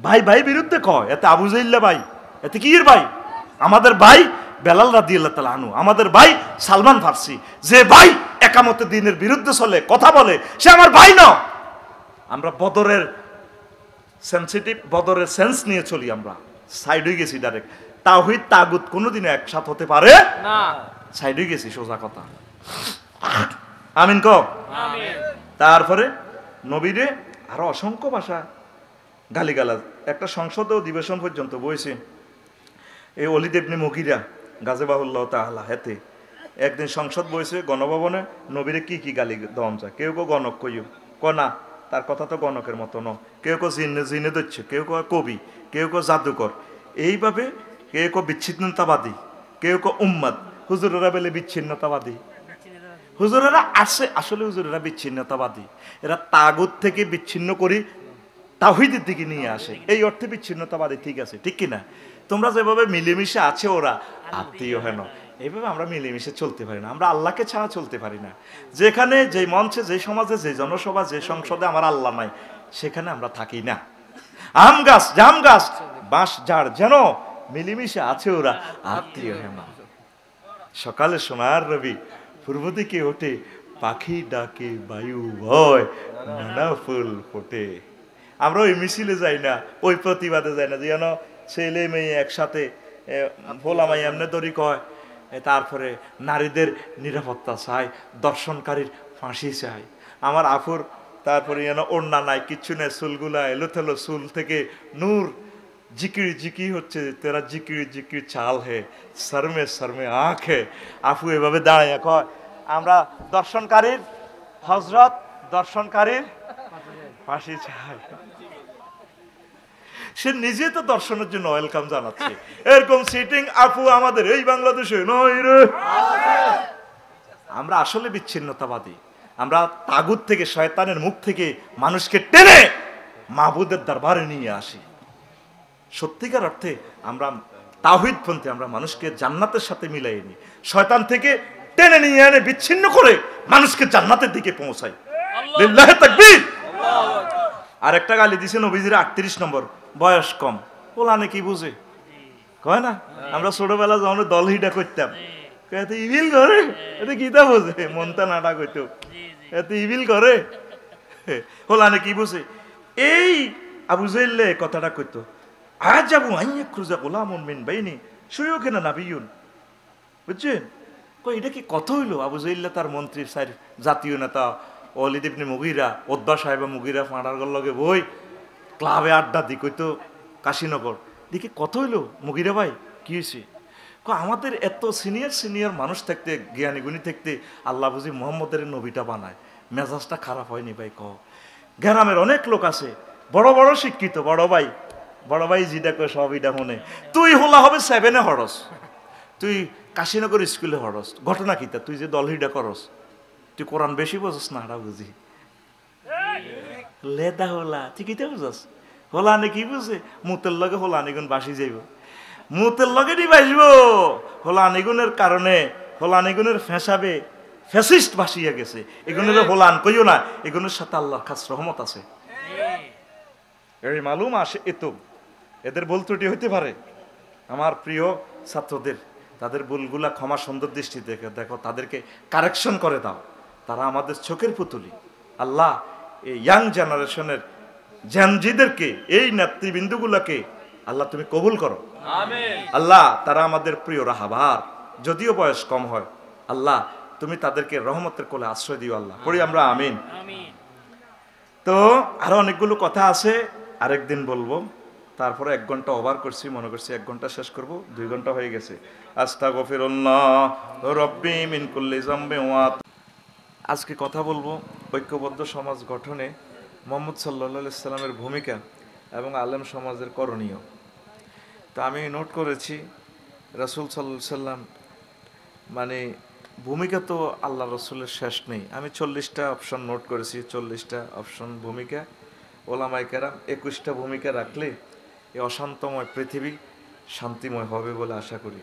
ভাই ভাই বিরুদ্ধে কয়, এতে আবু জাহিল্লা ভাই, এতে কি এর ভাই? আমাদের ভাই বেলাল রাদিয়াল্লাহু তাআলা আনহু, আমাদের ভাই সালমান ফারসি, যে ভাই একামতে দ্বীনের বিরুদ্ধে চলে কথা বলে, সে আমার ভাই না। আমরা বদরের সেনসিটিভ, বদরের সেন্স নিয়ে চলি, আমরা সাইড হয়ে গেছি ডাইরেক্ট। তাওহীদ তাগুত কোনোদিনও একসাথে হতে পারে না, সাইড হয়ে গেছি, সোজা কথা। আমিন কও। আমিন। তারপরে নবীরে আরো অসংখ্য ভাষা গালিগালাজ, একটা সংসদ অধিবেশন পর্যন্ত বইছে। এই ওলীদ ইবনে মুগীরা গাযিবাহুল্লাহ তাআলা হেতে একদিন সংসদ বইছে গণভবনে, নবীরে কি কি গালি দেওয়া যায়। কেউ কেউ গণক কইও, না তার কথা তো গণকের মতো ন, কেউ কেউ জিনে দিচ্ছে, কেউ কেউ কবি, কেউ কেউ জাদুকর, এইভাবে কেউ কেউ বিচ্ছিন্নতাবাদী, কেউ কেউ উম্মাদ। হুজুরেরা বলে বিচ্ছিন্নতাবাদী, হুজুরেরা আসে, আসলে হুজুরেরা বিচ্ছিন্নতাবাদী, এরা তাগুত থেকে বিচ্ছিন্ন করি তাওহীদের দিকে নিয়ে আসে, এই অর্থে বিচ্ছিন্নতাবাদী। ঠিক আছে, ঠিক কিনা? তোমরা যেভাবে মিলেমিশে আছে, ওরা আত্মীয় হেন, এইভাবে আমরা মিলেমিশে চলতে পারি না, আমরা আল্লাহকে ছাড়া চলতে পারি না। যেখানে যে মঞ্চে, যে সমাজে, যে জনসভা, যে সংসদে আমার আল্লাহ নাই, সেখানে আমরা থাকি না। আম গাছ, জাম গাছ, বাঁশ ঝাড় যেন মিলেমিশে আছে, ওরা আত্মীয় হেন। সকালে সোনার রবি পূর্ব দিকে ওঠে, পাখি ডাকে বায়ু ভয়, নানা ফুল ফোটে। আমরা ওই মিছিলে যাই না, ওই প্রতিবাদে যাই না, যেন ছেলে মেয়ে একসাথে ভোলামাই এমনি দড়ি কয়, তারপরে নারীদের নিরাপত্তা চাই, দর্শনকারীর ফাঁসি চাই। আমার আফুর তারপরে যেন ওড়না নাই, কিচ্ছু নেই, চুলগুলা এলোথেলো, চুল থেকে নূর জিকির জিকি হচ্ছে, তেরা জিকির জিকির চাল হে শর্মে শর্মে আঁখ হে। আফু এভাবে দাঁড়ায় কয়, আমরা দর্শনকারীর হজরত, দর্শনকারীর ফাঁসি চাই। সে নিজে তো দর্শনের জন্য ওয়েলকাম জানাচ্ছে। এরকম সিটিং আপু আমাদের এই বাংলাদেশে নয় রে। আমরা আসলে বিচ্ছিন্নতাবাদী, আমরা তাগুত থেকে, শয়তানের মুখ থেকে মানুষকে টেনে মাহবুদের দরবারে নিয়ে আসি। সত্যিকার অর্থে আমরা তাওহীদপন্থী, আমরা মানুষকে জান্নাতের সাথে মিলাই নি, শয়তান থেকে টেনে নিয়ে এনে বিচ্ছিন্ন করে মানুষকে জান্নাতের দিকে পৌঁছাই। লিল্লাহি তাকবীর। আর একটা গালি দিছে নবীজির 38 নম্বর, বয়স কম, ওলানে কি বুঝে কয় না। আমরা ছোটবেলা যখন দল হিটা করতাম, এত ইভিল করে, এটা গীতা বোঝে, মনটা নাটা কইত, এত ইভিল করে, ওলানে কি বুঝে। এই আবু জাহিল কথাটা কইতো, আজ যাবো আইয়া খুঁজা গোলামুন মিন বাইনি শুয়েও কেনা নাবিয়ুন, বুঝছেন? কই এটা কি কথা হইলো? আবু জাহিল তার মন্ত্রীর সাইড জাতীয় নেতা ওলীদ ইবনে মুগীরা, ওতবা সাহেব মুগীরা ফাঁড়ার লগে বই ক্লাবে আড্ডা দি, কইতো কাশীনগর, দেখি কত হইলো মুগীরা ভাই কি হয়েছে? আমাদের এত সিনিয়র সিনিয়র মানুষ থাকতে, জ্ঞানী গুণী থাকতে, আল্লাহ বুঝি মোহাম্মদের নবীটা বানায়, মেজাজটা খারাপ হয়নি ভাই? গ্রামের অনেক লোক আছে, বড় বড় শিক্ষিত, বড় ভাই যেটা কয় সব এটা মনে। তুই হলা হবে 7-এ হরস, তুই কাশীনগর স্কুলে হরস, ঘটনা কিতা? তুই যে দল হিডা করস, তুই কোরআন বেশি বোঝস না, হারা বুঝি লেদা হলা, তুই কিতা বুঝস? হোলানে কি বুঝে? মুতের লগে হোলানিগুন বাসি যাইব, মুতের লগে নি বাসব, হোলানিগুনের কারণে, হোলানিগুনের ফেঁসাবে ফ্যাসিস্ট বাসিয়া গেছে। এগুনের হোলান কইও না, এগুনের সাথে আল্লাহর খাস রহমত আছে। এই মালুম আসে এত, এদের বল ত্রুটি হইতে পারে। আমার প্রিয় ছাত্রদের তাদের ভুলগুলা ক্ষমা সুন্দর দৃষ্টিতে দেখো, তাদেরকে কারেকশন করে দাও। তারা আমাদের চোখের পুতুলি। আল্লাহ এই ইয়াং জেনারেশনের জেনজিদেরকে, এই নেতৃবৃন্দগুলোকে আল্লাহ তুমি কবুল করো। আল্লাহ তারা আমাদের প্রিয় রাহাবার, যদিও বয়স কম হয়, আল্লাহ তুমি তাদেরকে রহমতের কোলে আশ্রয় দিও। আল্লাহ পড়ি আমরা আমিন। তো আরো অনেকগুলো কথা আছে, আরেকদিন বলবো। তারপরে 1 ঘন্টা ওভার করছি, মনে করছি 1 ঘন্টা শেষ করব, 2 ঘন্টা হয়ে গেছে। আস্তাগফিরুল্লাহ রব্বি মিন কুল্লি যামবি ওয়া। আজকে কথা বলবো ঐক্যবদ্ধ সমাজ গঠনে মুহাম্মদ সাল্লাল্লাহু আলাইহি সাল্লামের ভূমিকা এবং আলেম সমাজের করণীয়। তো আমি নোট করেছি রাসূল সাল্লাল্লাহু আলাইহি সাল্লাম মানে ভূমিকা তো আল্লাহ রসুলের শেষ নেই। আমি 40টা অপশন নোট করেছি, 40টা অপশন ভূমিকা। ওলামায়ে কেরাম 21টা ভূমিকা রাখলে এই অশান্তময় পৃথিবী শান্তিময় হবে বলে আশা করি।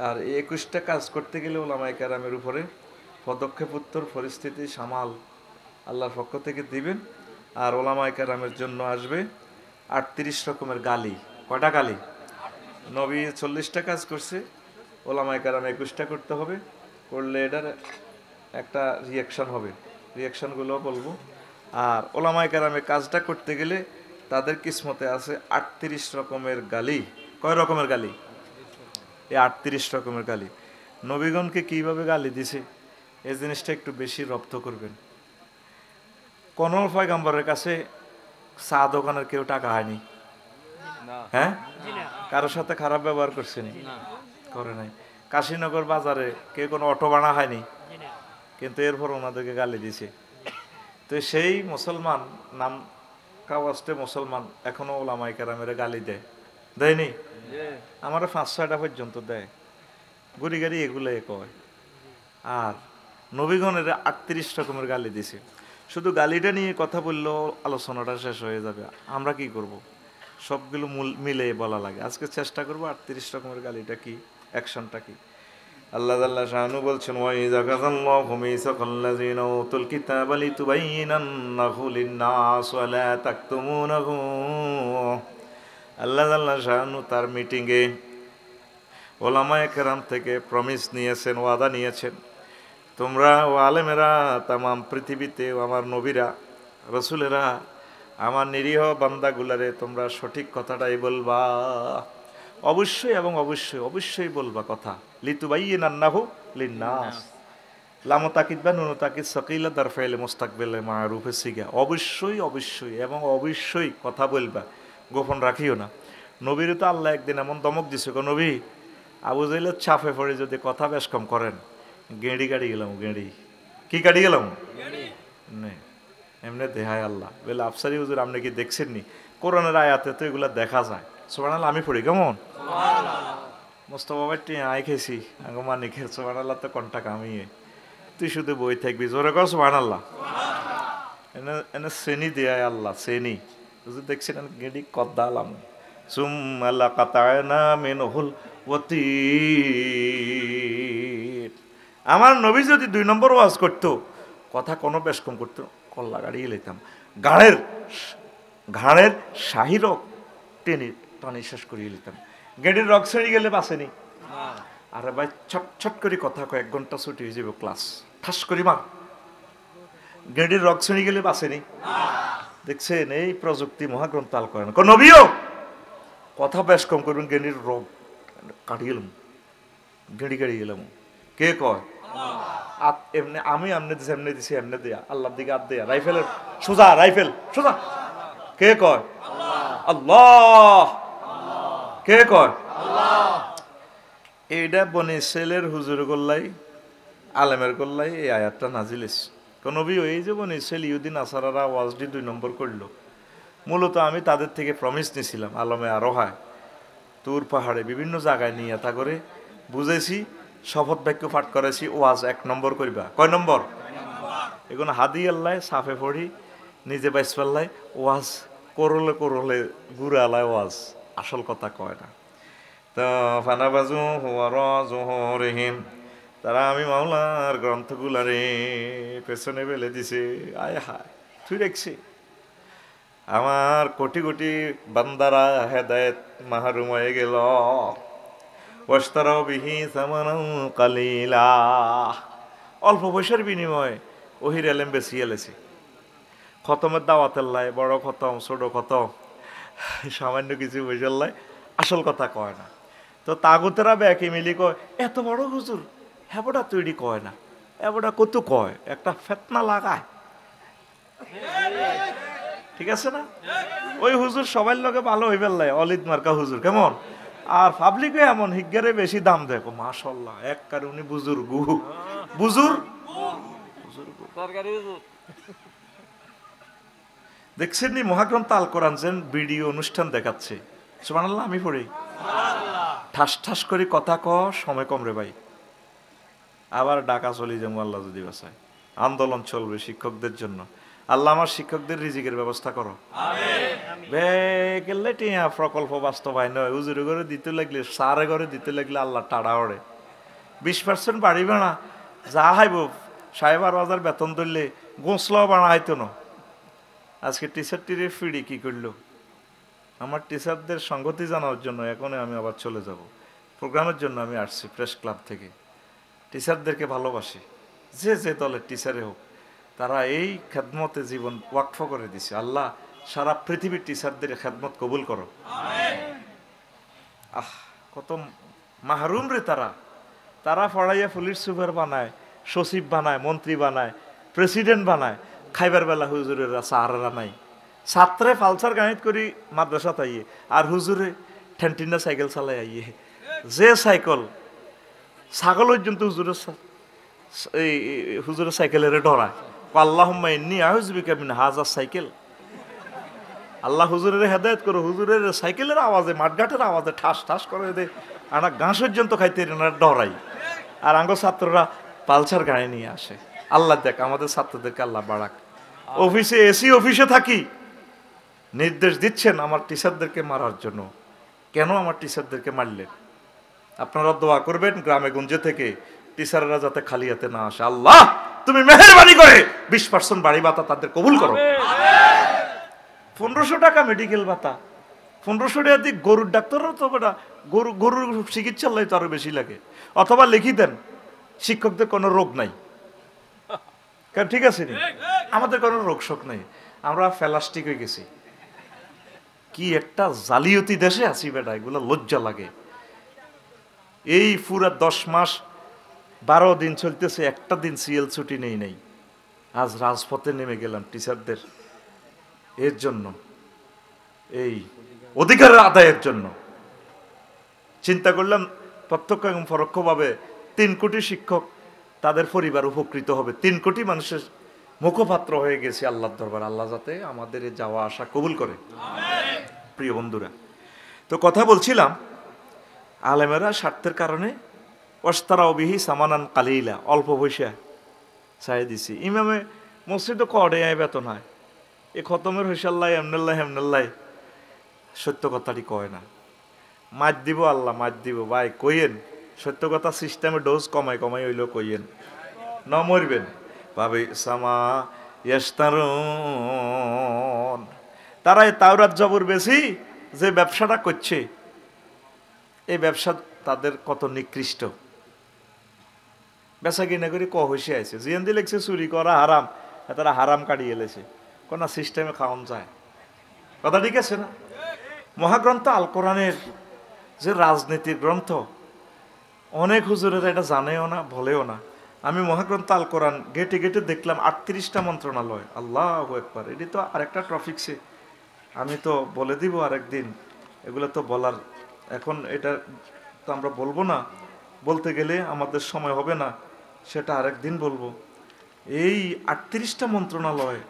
আর এই 21টা কাজ করতে গেলে ওলামায়ে কেরামের উপরে পদক্ষেপ উত্তর পরিস্থিতি সামাল আল্লাহর পক্ষ থেকে দিবেন। আর ওলামায়ে কেরামের জন্য আসবে 38 রকমের গালি। কয়টা গালি? নবী 40টা কাজ করছে, ওলামায়ে কেরাম 21টা করতে হবে। করলে এটার একটা রিয়াকশন হবে, রিয়াকশনগুলো বলবো। আর ওলামায়ে কেরামে কাজটা করতে গেলে তাদের কিসমতে আছে 38 রকমের গালি। কয় রকমের গালি? এই 38 রকমের গালি। নবীগণকে কিভাবে গালি দিছে এই জিনিসটা একটু বেশি রপ্ত করবেন। কোন পয়গম্বরের কাছে চা দোকানের কেউ টাকা হয়নি? হ্যাঁ, কারোর সাথে খারাপ ব্যবহার করছেনি? করে নাই। কাশীনগর বাজারে কেউ কোনো অটো বানা হয়নি, কিন্তু এরপর ওনাদেরকে গালি দিছে। তো সেই মুসলমান নাম কাওয়াস্তে মুসলমান এখনো ওলামায়ে কেরামের গালি দেয়নি? আমার 5-6টা পর্যন্ত দেয়, গুড়ি গাড়ি এগুলো কয়। আর নবীগণের 38 রকমের গালি দিছে। শুধু গালিটা নিয়ে কথা বললেও আলোচনাটা শেষ হয়ে যাবে। আমরা কি করব? সবগুলো মিলে বলা লাগে। আজকে চেষ্টা করবো 38 রকমের গালিটা কি, অ্যাকশনটা কি। আল্লাহ তাআলা শানু বলছেন, ওয়া ইযা কাযাল্লাহু মিসাকাল্লাযিনা উতুল কিতাবা লিতুবাইয়িনান্নাহু লিন-নাস ওয়া লা তাকতুমুনাহু। আল্লাহ তাআলা শানু তার মিটিংয়ে ওলামায়ে কেরাম থেকে প্রমিস নিয়েছেন, ওয়াদা নিয়েছেন, তোমরা ও আলেমেরা তামাম পৃথিবীতে আমার নবীরা রাসূলেরা আমার নিরীহ বান্দাগুলারে তোমরা সঠিক কথাটাই বলবা। অবশ্যই এবং অবশ্যই অবশ্যই বলবা কথা। লিতুবাইয়িনান্নাহু লিন-নাস, লাম তাকিদ বা নুন তাকিদ সাকিলা দারফাইলে মুস্তাকবিলে মারুফে সিগা। অবশ্যই অবশ্যই এবং অবশ্যই কথা বলবা, গোপন রাখিও না। নবীরে তো আল্লাহ একদিন এমন দমক দিছে, নবী আবু জাহেলের চাপে পড়ে যদি কথা বেশ কম করেন, গেঁড়ি কাটি গেলাম। গেঁড়ি কি কাটি গেলাম? এমনি দেহায় আল্লাহ বলে, আফসারি হুজুর আপনি কি দেখছেননি? কোরআনের আয়াতে তো এগুলা দেখা যায়। সুবহানাল্লাহ আমি পড়ি কেমন? মোস্তফা ভাই টিয়া আই খেয়েছি আগে মানি খেয়ে। সুবহানাল্লাহ তো কোনটা কামিয়ে, তুই শুধু বই থাকবি, জোরে কর সুবহানাল্লাহ। এনে এনে শ্রেণী দেয় আল্লাহ, শ্রেণী। হুজুর দেখছেন গেঁড়ি কদ্দালাম সুম্মা লাকাতানা মিনহুল ওয়াতির। আমার নবী যদি 2 নম্বর ওয়াজ করতো, কথা কোনো বেশ কম করতো, কল্লা গাড়িয়ে লেতাম, ঘাড়ের শাহিরক টেনে টানি শেষ করিয়ে নিতাম। গেড়ির রক ছেড়ে গেলে বাসেনি। আরে ভাই ছট ছট করে কথা কয়, 1 ঘন্টা ছুটি হয়ে যাবে ক্লাস, ঠাস করি মা। গেড়ির রক ছেড়ে গেলে বাসেনি। দেখছেন এই প্রযুক্তি মহাগ্রন্থ আল করেন। নবীও কথা বেশ কম করবেন, গেড়ির রক কাটি গেলাম, গেড়ি কাটি গেলাম। কে কয়? এমনি আমি এমনি দিছি, এমনি দিছি, এমনি দেয়া আল্লাহর দিকে হাত দেয়া, রাইফেলের সোজা, রাইফেল সোজা। কে কয়? আল্লাহ। কে কয়? এইটা বনি ইসরাইলের হুজুর গোল্লাই, আলেমের গোল্লাই এই আয়াতটা নাজিলিস। নবী এই যে বনি ইসরাইল ইহুদি নাসারারা ওয়াজডি 2 নম্বর করলো, মূলত আমি তাদের থেকে প্রমিস নিয়েছিলাম আলমে আরোহায়, তুর পাহাড়ে বিভিন্ন জায়গায় নিয়ে তা করে বুঝেছি, শপথ বাক্য পাঠ করেছি, ওয়াজ 1 নম্বর করিবা। কয় নম্বর? এখন হাদি আল্লাহ সাফে পড়ি, নিজে বাইস পাল্লাই ওয়াজ করলে করলে গুড়া আলায় ওয়াজ, আসল কথা কয় না। তো ফানাবাজু হুয়ারহিম, তারা আমি মাওলার গ্রন্থগুলারে পেছনে ফেলে দিছে। আয় হায়, তুই দেখছি আমার কোটি কোটি বান্দারা হেদায়েত মাহরুম হয়ে গেল। ওয়াশতারাউ বিহি সামানান কালিলা, অল্প পয়সার বিনিময়ে ওহির এলেম বেশি এলেছে। খতমের দাওয়াতের লাই, বড় খতম ছোট খতম, সামান্য কিছু পয়সার লাই আসল কথা কয় না। তো তাগুতেরা ব্যাকে মিলি কয় এত বড় হুজুর, হ্যাবটা তৈরি কয় না, এবারটা কত কয়, একটা ফেতনা লাগায়, ঠিক আছে না? ওই হুজুর সবাই লগে ভালো হইবে লাই, অলিদ মার্কা হুজুর কেমন, আর পাবলিকে এমন হিজ্ঞারে বেশি দাম দেখো, মাশাআল্লাহ এক কার উনি বুজুর্গ, বুজুর্গ দেখছেন নি মহাগ্রন্থ আল কোরআন যেন ভিডিও অনুষ্ঠান দেখাচ্ছে, সুবহানাল্লাহ আমি পড়ি ঠাস ঠাস করে কথা ক, সময় কম রে ভাই, আবার ডাকা চলে যাবো আল্লাহ যদি বাঁচায়। আন্দোলন চলবে শিক্ষকদের জন্য, আল্লাহ আমার শিক্ষকদের রিজিকের ব্যবস্থা করো। বেগেলে টিয়া প্রকল্প বাস্তবায়ন হয়, হুজুরে করে দিতে লাগলে, সারে করে দিতে লাগলে আল্লাহ টাড়া ওড়ে। 20% বাড়িবে না, যা হাইব 12,500 বেতন ধরলে গোসলাও বানা হইতো না। আজকে টিচারটিরে ফিরি কি করলো, আমার টিচারদের সংগতি জানার জন্য এখন আমি আবার চলে যাব প্রোগ্রামের জন্য, আমি আসছি প্রেস ক্লাব থেকে। টিচারদেরকে ভালোবাসি, যে যে দলের টিচারে হোক, তারা এই খেদমতে জীবন ওয়াকফ করে দিছে। আল্লাহ সারা পৃথিবীর টিচারদের খেদমত কবুল করো। আহ কত মাহরুম রে তারা, তারা পড়াইয়া পুলিশ সুপার বানায়, সচিব বানায়, মন্ত্রী বানায়, প্রেসিডেন্ট বানায়, খাইবার বেলা হুজুরেরা সাহারা নাই, ছাত্রে ফালসার গাড়িত করি মাদ্রাসা তাইয়ে, আর হুজুরে ঠেন্টিনা সাইকেল চালাই আইয়ে, যে সাইকেল ছাগল পর্যন্ত হুজুরের সাইকেলের ডরায়। আল্লাহুম্মা ইন্নী আউযু বিকা মিন হাযা সাইকেল, আল্লাহ হুজুরের হেদায়েত করো, হুজুরের সাইকেলের আওয়াজে, মাঠঘাটের আওয়াজে ঠাস ঠাস করে দে, আনা ঘাস পর্যন্ত খাইতে ডরাই, আর আঙ্গ ছাত্ররা পালসার গাড়ি নিয়ে আসে। আল্লাহ দেখ আমাদের ছাত্রদেরকে আল্লাহ বাড়াক। অফিসে এসি অফিসে থাকি, নির্দেশ দিচ্ছেন আমার টিচারদেরকে মারার জন্য, কেন আমার টিচারদেরকে মারলেন? আপনারা দোয়া করবেন গ্রামে গঞ্জে থেকে টিচাররা যাতে খালি হাতে না আসে। আল্লাহ তুমি মেহেরবানি করে 20% বাড়ি ভাতা তাদের কবুল করো। 1500 টাকা মেডিকেল ভাতা, 1500 টাকা দিয়ে গরুর ডাক্তারও তো বেটা গরুর চিকিৎসার লাই তো আরো বেশি লাগে। অথবা লিখি দেন শিক্ষকদের কোনো রোগ নাই, কারণ ঠিক আছে নি, আমাদের কোনো রোগ শোক নাই, আমরা ফেলাস্টিক হয়ে গেছি। কি একটা জালিয়াতি দেশে আছি বেটা, এগুলো লজ্জা লাগে। এই পুরা 10 মাস 12 দিন চলতেছে, একটা দিন সিএল ছুটি নেই নাই। আজ রাজপথে নেমে গেলাম টিচারদের এর জন্য, এই অধিকারের আদায়ের জন্য। চিন্তা করলাম প্রত্যক্ষ এবং পরোক্ষভাবে 3 কোটি শিক্ষক, তাদের পরিবার উপকৃত হবে, 3 কোটি মানুষের মুখপাত্র হয়ে গেছে আল্লাহর দরবার। আল্লাহ যাতে আমাদের যাওয়া আসা কবুল করে। প্রিয় বন্ধুরা, তো কথা বলছিলাম আলেমেরা স্বার্থের কারণে ওয়াশতারাউ বিহি সামানান কালিলা, অল্প পয়সা চাই দিছি। ইমামে মসজিদে কড়ে বেতন হয়, এ খতমের হইসাল্লাহ এমনাল্লাহ হেমনাল্লাহ সত্য কথাটি কয় না। মাছ দিব আল্লাহ মাছ দিব, ভাই কইয়েন সত্য কথা, সিস্টেমে ডোজ কমাই কমাই হইলেও কইয়েন, ন মরবেন। ভাবে সামা ইয়াস্তারুন, তারা এই তাওরাত জবর বেশি যে ব্যবসাটা করছে, এই ব্যবসা তাদের কত নিকৃষ্ট। বেচা কিনা করে ক হইসে আছে, জিয়ান্দি লেগছে চুরি করা হারাম, তারা হারাম কাটিয়ে এলেছে, কোন সিস্টেমে খাওয়ান যায়। কথা ঠিক আছে না? মহাগ্রন্থ আল কোরআনের যে রাজনীতির গ্রন্থ, অনেক হুজুরেরা এটা জানেও না, বলেও না। আমি মহাগ্রন্থ আল কোরআন গেটে গেটে দেখলাম 38টা মন্ত্রণালয়। আল্লাহু আকবার, এটি তো আরেকটা টপিকসে আমি তো বলে দিব আরেকদিন, এগুলো তো বলার এখন এটা তো আমরা বলবো না, বলতে গেলে আমাদের সময় হবে না, সেটা আরেকদিন বলবো। এই 38টা মন্ত্রণালয়,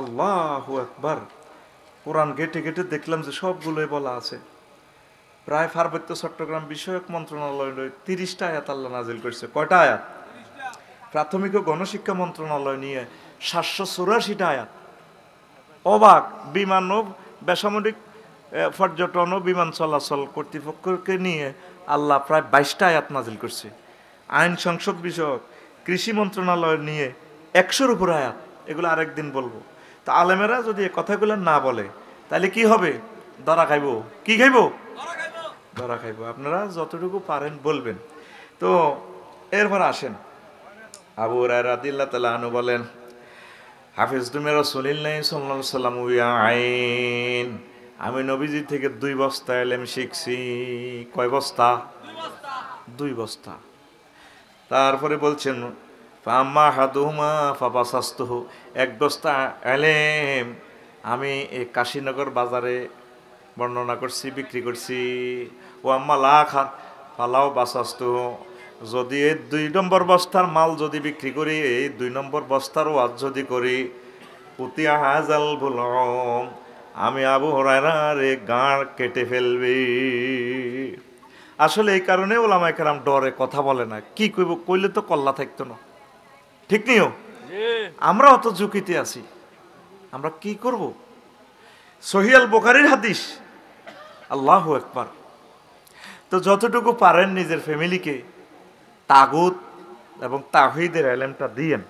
আল্লাহু আকবার, কোরআন গেটে গেটে দেখলাম যে সবগুলোই বলা আছে। প্রায় পার্বত্য চট্টগ্রাম বিষয়ক মন্ত্রণালয় 30টা আয়াত আল্লাহ নাজিল করছে। কয়টা আয়াত? প্রাথমিক ও গণশিক্ষা মন্ত্রণালয় নিয়ে 784টা আয়াত। অবাক, বিমান ও বেসামরিক পর্যটন ও বিমান চলাচল কর্তৃপক্ষকে নিয়ে আল্লাহ প্রায় 22টা আয়াত নাজিল করছে। আইন সংসদ বিষয়ক কৃষি মন্ত্রণালয় নিয়ে 100-র উপর আয়াত। এগুলো আরেকদিন বলবো। তা আলেমেরা যদি এই কথাগুলো না বলে তাহলে কি হবে? ধরা খাইব। কি খাইব? ধরা খাইব। আপনারা যতটুকু পারেন বলবেন। তো এরপর আসেন, আবু হুরায়রা রাদিয়াল্লাহু তাআলা আনহু বলেন, হাফিজতু মির রাসূলিল্লাহি সাল্লাল্লাহু আলাইহি ওয়াসাল্লাম আইন, আমি নবীজি থেকে 2 বস্তা ইলম শিখছি। কয় বস্তা? 2 বস্তা। তারপরে বলছেন, ফাম্মা হাদুমা ফাবাসাস্তুহু, 1 বস্তা ইলম আমি এই কাশীনগর বাজারে বর্ণনা করছি, বিক্রি করছি। ও আম্মা লাখা ফালাও বাসাস্তুহু, যদি এই 2 নম্বর বস্তার মাল যদি বিক্রি করি, এই 2 নম্বর বস্তার ওয়াজ যদি করি, উতিয়া হাজাল বুলম, আমি আবু হুরায়রার গাঁড় কেটে ফেলবি। আসলে এই কারণে ওলামায়ে কেরাম ডরে কথা বলে না। কি কইব, কইলে তো কল্লা থাকতো না, ঠিক নিও। আমরা অত ঝুঁকিতে আছি, আমরা কি করব? সহিহ আল বুখারীর হাদিস, আল্লাহু আকবার। তো যতটুকু পারেন নিজের ফ্যামিলিকে তাগুত এবং তাওহীদের ইলমটা দিয়েন,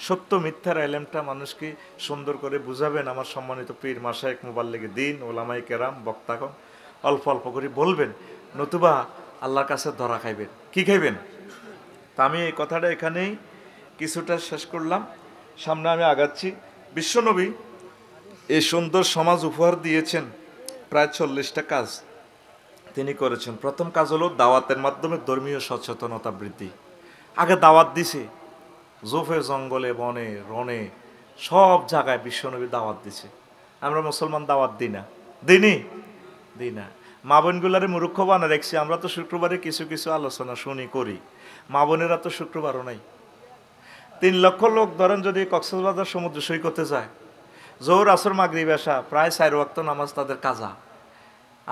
সত্য মিথ্যার ইলমটা মানুষকে সুন্দর করে বুঝাবেন। আমার সম্মানিত পীর মাশায়েখ মুবাল্লিগে দ্বীন ওলামায়ে কেরাম বক্তাগণ অল্প অল্প করে বলবেন, নতুবা আল্লাহর কাছে ধরা খাইবেন। কি খাইবেন? তা আমি এই কথাটা এখানেই কিছুটা শেষ করলাম, সামনে আমি আগাচ্ছি। বিশ্বনবী এই সুন্দর সমাজ উপহার দিয়েছেন, প্রায় 40টা কাজ তিনি করেছেন। প্রথম কাজ হলো দাওয়াতের মাধ্যমে ধর্মীয় সচেতনতা বৃদ্ধি। আগে দাওয়াত দিছে, জোফে জঙ্গলে বনে রনে সব জায়গায় বিশ্বনবী দাওয়াত দিছে। আমরা মুসলমান দাওয়াত দিই না, দিই না। মা বোনগুলারে মূর্খ বানা রাখছি। আমরা তো শুক্রবারে কিছু কিছু আলোচনা শুনি করি, মা বোনেরা তো শুক্রবারও নাই। 3 লক্ষ লোক ধরেন যদি কক্সবাজার সমুদ্র সৈকতে যায়, জোহর আসর মাগরিব এশা প্রায় 4 ওয়াক্ত নামাজ তাদের কাজা।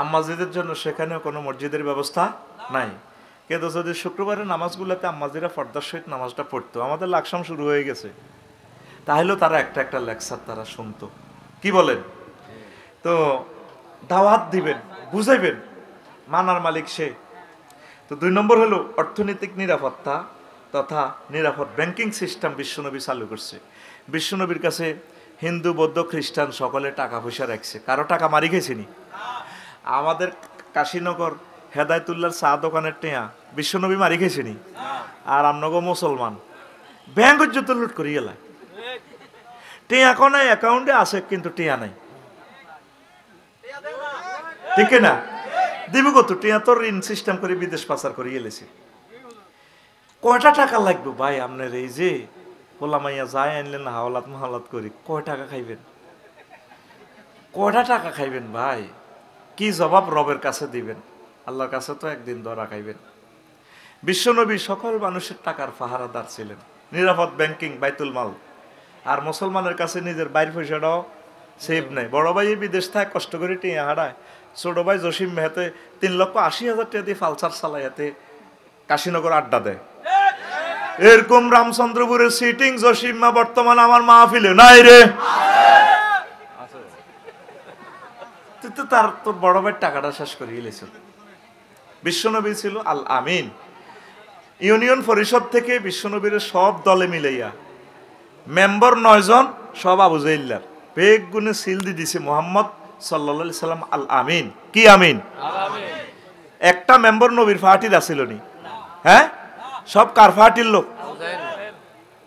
আম্মাজিদের জন্য সেখানেও কোনো মসজিদের ব্যবস্থা নাই। কিন্তু যদি শুক্রবারের নামাজগুলোতে আম্মাজিরা পর্দার সহিত নামাজটা পড়তো, আমাদের লাকসাম শুরু হয়ে গেছে, তাহলেও তারা একটা লেকচার তারা শুনতো। কি বলেন? তো দাওয়াত দিবেন, বুঝাইবেন, মানার মালিক সে। তো 2 নম্বর হলো অর্থনৈতিক নিরাপত্তা তথা নিরাপদ ব্যাংকিং সিস্টেম বিশ্বনবী চালু করছে। বিশ্বনবীর কাছে হিন্দু বৌদ্ধ খ্রিস্টান সকলে টাকা পয়সা রাখছে, কারো টাকা মারি খেয়েছিনি। আমাদের কাশীনগর হেদায়তুল্লাহর চা দোকানের টেয়া বিশ্বনবী মারি খেয়েছিনি। আর আমনগো মুসলমান ব্যাংক যত লুট করি গেলা, টেয়া কোনায় অ্যাকাউন্টে আছে কিন্তু টেয়া নাই, ঠিক না? দিব কত টেয়া? তোর ঋণ সিস্টেম করে বিদেশ পাচার করে গেলেছি। কয়টা টাকা লাগবে ভাই আপনার এই যে পোলামাইয়া যায় আনলেন হাওলাত মহালাত করি, কয় টাকা খাইবেন? কয়টা টাকা খাইবেন ভাই? কি জবাব রবের কাছে দিবেন? আল্লাহর কাছে তো একদিন ধরা খাইবেন। বিশ্বনবী সকল মানুষের টাকার পাহারাদার ছিলেন, নিরাপদ ব্যাংকিং বাইতুল মাল। আর মুসলমানের কাছে নিজের বাইর পয়সাটাও সেভ নেই। বড় ভাই বিদেশ থাকে কষ্ট করে টিয়া হারায়, ছোট ভাই জসিম মেহাতে 3,80,000 টাকা দিয়ে ফালসার চালাইয়াতে কাশীনগর আড্ডা দেয়। এরকম রামচন্দ্রপুরের সিটিং জসিমা বর্তমান আমার মাহফিলে নাই রে। তার তোর বড় ভাই টাকাটা শেষ করে গেলেছিল। বিশ্বনবী ছিল আল আমিন। ইউনিয়ন পরিষদ থেকে বিশ্বনবীর সব দলে মিলাইয়া মেম্বার 9 জন, সব আবু জাইল্লার বেগ গুনে সিল দিয়ে দিছে মোহাম্মদ সাল্লাল্লাহু আলাইহি সাল্লাম আল আমিন। কি আমিন? একটা মেম্বার নবীর পার্টির আছিল নি? হ্যাঁ, সব কার পার্টির লোক?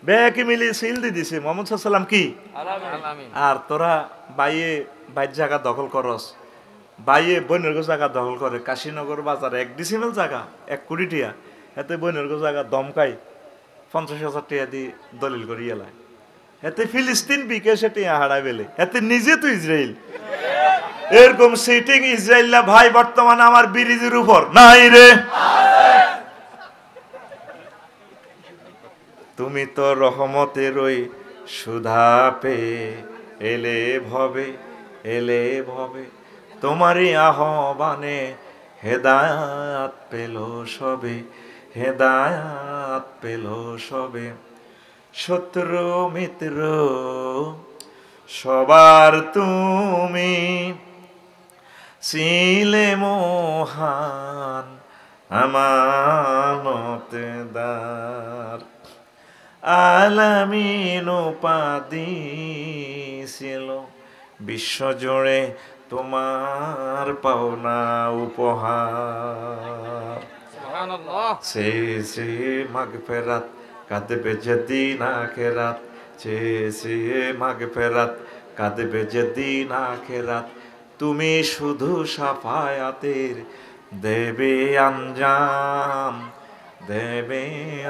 বেকি মিলি সিল দিয়ে দিছে মোহাম্মদ সাল্লাল্লাহু আলাইহি সাল্লাম কি আমিন। আর তোরা বাইয়ে বাইর জায়গা দখল করস, বাইয়ে বৈনর্গ জায়গা দখল করে। কাশীনগর বাজারে 1 ডিসিমেল জায়গা 1 কোটি টিয়া, এতে বৈনর্গ জায়গা দমকাই 50,000 টাকা দিয়ে দলিল করি এলায়। এতে ফিলিস্তিন বিকেশে টিয়া হারাই বেলে, এতে নিজে তো ইসরায়েল। এরকম সিটিং ইসরায়েলরা ভাই বর্তমানে আমার ব্রিজের উপর নাই রে। তুমি তো রহমতের ওই সুধা পেয়ে এলে ভবে, তোমারই আহ্বানে হেদায়াত পেল সবে, শত্রু মিত্র সবার তুমি ছিলে মহান আমানতদার, আলামিন উপাধি ছিল বিশ্বজুড়ে তোমার পাওনা উপহার। সুবহানাল্লাহ। সে মাগফিরাত কাঁদবে যেদিন আখিরাত, সে মাগফিরাত কাঁদবে যেদিন আখিরাত, তুমি শুধু সাফায়াতের দেবে আঞ্জাম, দেবে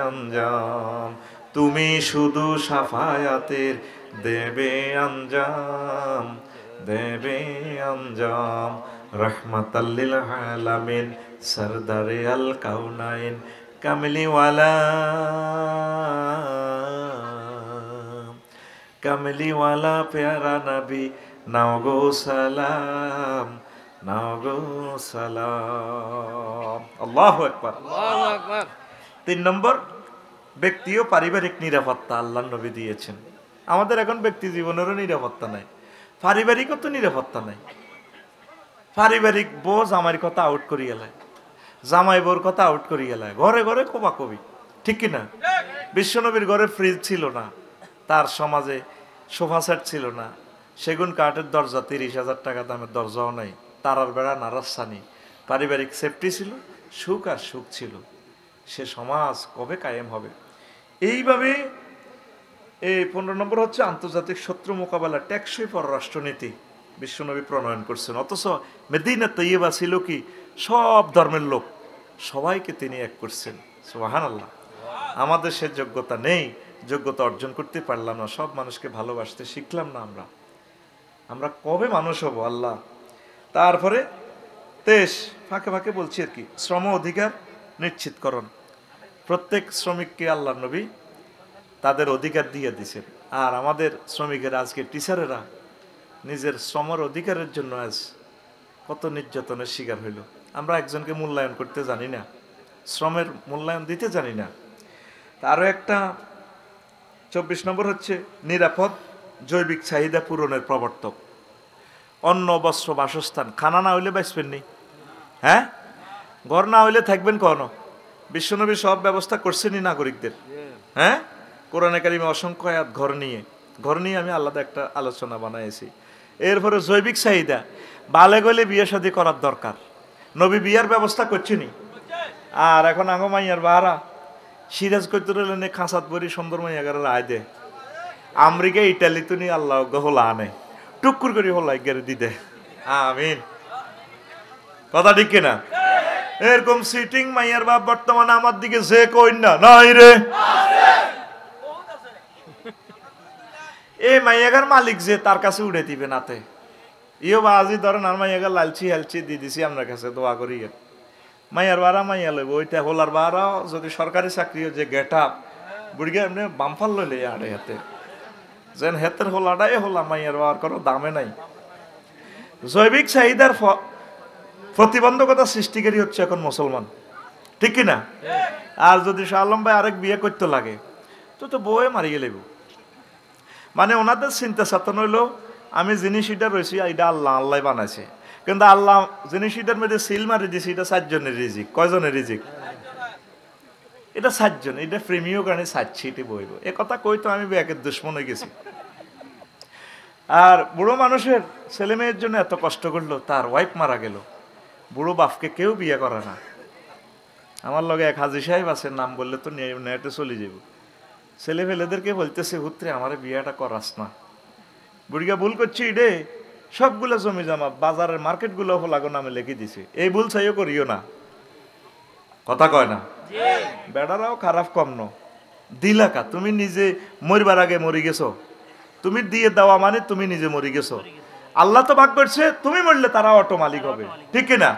আঞ্জাম, তুমি শুধু সাফায়াতের দেবে আঞ্জাম, দেবে আঞ্জাম। রহমাতাল লিল আলামিন সরদারে আল কাউনাইন কামলিওয়ালা, কামলিওয়ালা প্যারা নবী নাও গো সালাম, নাও গো সালাম। আল্লাহু আকবার। আল্লাহু আকবার। 3 নম্বর, ব্যক্তি ও পারিবারিক নিরাপত্তা আল্লাহর নবী দিয়েছেন। আমাদের এখন ব্যক্তি জীবনেরও নিরাপত্তা নাই, পারিবারিকও তো নিরাপত্তা নাই। পারিবারিক বউ জামাইয়ের কথা আউট করি গেলায়, জামাই বউর কথা আউট করি গেলায়, ঘরে ঘরে কোবাকবি, ঠিক কিনা? বিশ্বনবীর ঘরে ফ্রিজ ছিল না, তার সমাজে সোফা সেট ছিল না, সেগুন কাঠের দরজা 30,000 টাকা দামের দরজাও নাই, তারার বেড়া নারাসানি, পারিবারিক সেফটি ছিল, সুখ আর সুখ ছিল। সে সমাজ কবে কায়েম হবে? এইভাবে এই 15 নম্বর হচ্ছে আন্তর্জাতিক শত্রু মোকাবেলা টেকসই পররাষ্ট্রনীতি বিশ্বনবী প্রণয়ন করছেন। অথচ মদিনা তৈয়বা ছিল কি সব ধর্মের লোক, সবাইকে তিনি এক করছেন। সুবহানাল্লাহ। আমাদের সে যোগ্যতা নেই, যোগ্যতা অর্জন করতে পারলাম না, সব মানুষকে ভালোবাসতে শিখলাম না। আমরা কবে মানুষ হব আল্লাহ? তারপরে 23 ফাঁকে ফাঁকে বলছি আর কি, শ্রম অধিকার নিশ্চিতকরণ। প্রত্যেক শ্রমিককে আল্লাহ নবী তাদের অধিকার দিয়ে দিছেন। আর আমাদের শ্রমিকেরা আজকে টিচারেরা নিজের শ্রমের অধিকারের জন্য আজ কত নির্যাতনের শিকার হইল। আমরা একজনকে মূল্যায়ন করতে জানি না, শ্রমের মূল্যায়ন দিতে জানি না। আরও একটা 24 নম্বর হচ্ছে নিরাপদ জৈবিক চাহিদা পূরণের প্রবর্তক। অন্ন, বস্ত্র, বাসস্থান, খানা না হইলে বাঁচবেন নি, হ্যাঁ? ঘর না হইলে থাকবেন কখনো? বিশ্বনবী সব ব্যবস্থা করছেনই নাগরিকদের, হ্যাঁ? কোরআনে কারিমে অসংখ্য আয়াত ঘর নিয়ে আমি আলাদা একটা আলোচনা বানাইছি। এরপরে জৈবিক চাহিদা, বালে গলে বিয়ে শাদী করার দরকার, নবী বিয়ার ব্যবস্থা করছেনি। আর এখন আঙ্গ মাইয়ার বাহারা সিরাজ করতে রইলেন খাঁচাত বরি সুন্দর মাইয়াগারের রায় দে, আমেরিকা ইটালি তো নি আল্লাহ হোলা আনে, টুকুর করি হোলাই গেরে দিদে। আমিন, কথা ঠিক কিনা? এরকম সিটিং মাইয়ার বাপ বর্তমানে আমার দিকে যে কই না নাই রে, এই মাইয়াগার মালিক যে তার কাছে উড়ে দিবে নাতে ইও বাজি ধরেন আর মাইয়াগার লালচি হালচি দিয়ে দিছি আপনার কাছে দোয়া করি। মাইয়ার বাড়া মাইয়া লইব, ওইটা হোলার বাড়াও যদি সরকারি চাকরিও যে গেট আপ বুড়িয়া এমনি বামফাল লইলে আড়ে হাতে যেন হেতের হোলাটাই হোলা, মাইয়ার বাড়ার কোনো দামে নাই। জৈবিক চাহিদার প্রতিবন্ধকতা সৃষ্টিকারী হচ্ছে এখন মুসলমান, ঠিক কিনা? আর যদি শাহ আলম ভাই আরেক বিয়ে করতে লাগে তো বউয়ে মারিয়ে লেব। মানে ওনাদের চিন্তা চেতন হইলো আমি জিনিস এটা রয়েছি, এটা আল্লাহ আল্লাহ বানাইছে, কিন্তু আল্লাহ জিনিস এটার মধ্যে সিল মারি দিয়েছে, এটা 7 জনের রিজিক। কয়জনের রিজিক? এটা 7 জন, এটা প্রেমীয় কারণে 7 ছিটে বইব। এ কথা কই তো আমি ব্যাগের দুশ্মন হয়ে গেছি। আর বুড়ো মানুষের ছেলে মেয়ের জন্য এত কষ্ট করলো, তার ওয়াইফ মারা গেল, বুড়ো বাপকে কেউ বিয়ে করে না। আমার লগে এক হাজি সাহেব আছে, নাম বললে তো নেটে চলে যাব। ছেলে ফেলেদেরকে বলতেছে হুত্রে আমার বিয়েটা করাস না। বুড়িয়া ভুল করছি রে, সবগুলো জমি জমা বাজারের মার্কেটগুলো হলাগো নামে লিখে দিছে, এই ভুল চাইও করিও না। কথা কয় না? বেড়ারাও খারাপ কম ন দিলাকা, তুমি নিজে মরবার আগে মরি গেছো, তুমি দিয়ে দেওয়া মানে তুমি নিজে মরি গেছো। আল্লাহ তো ভাগ করছে, তুমি মরলে তারা অটো মালিক হবে, ঠিক কিনা?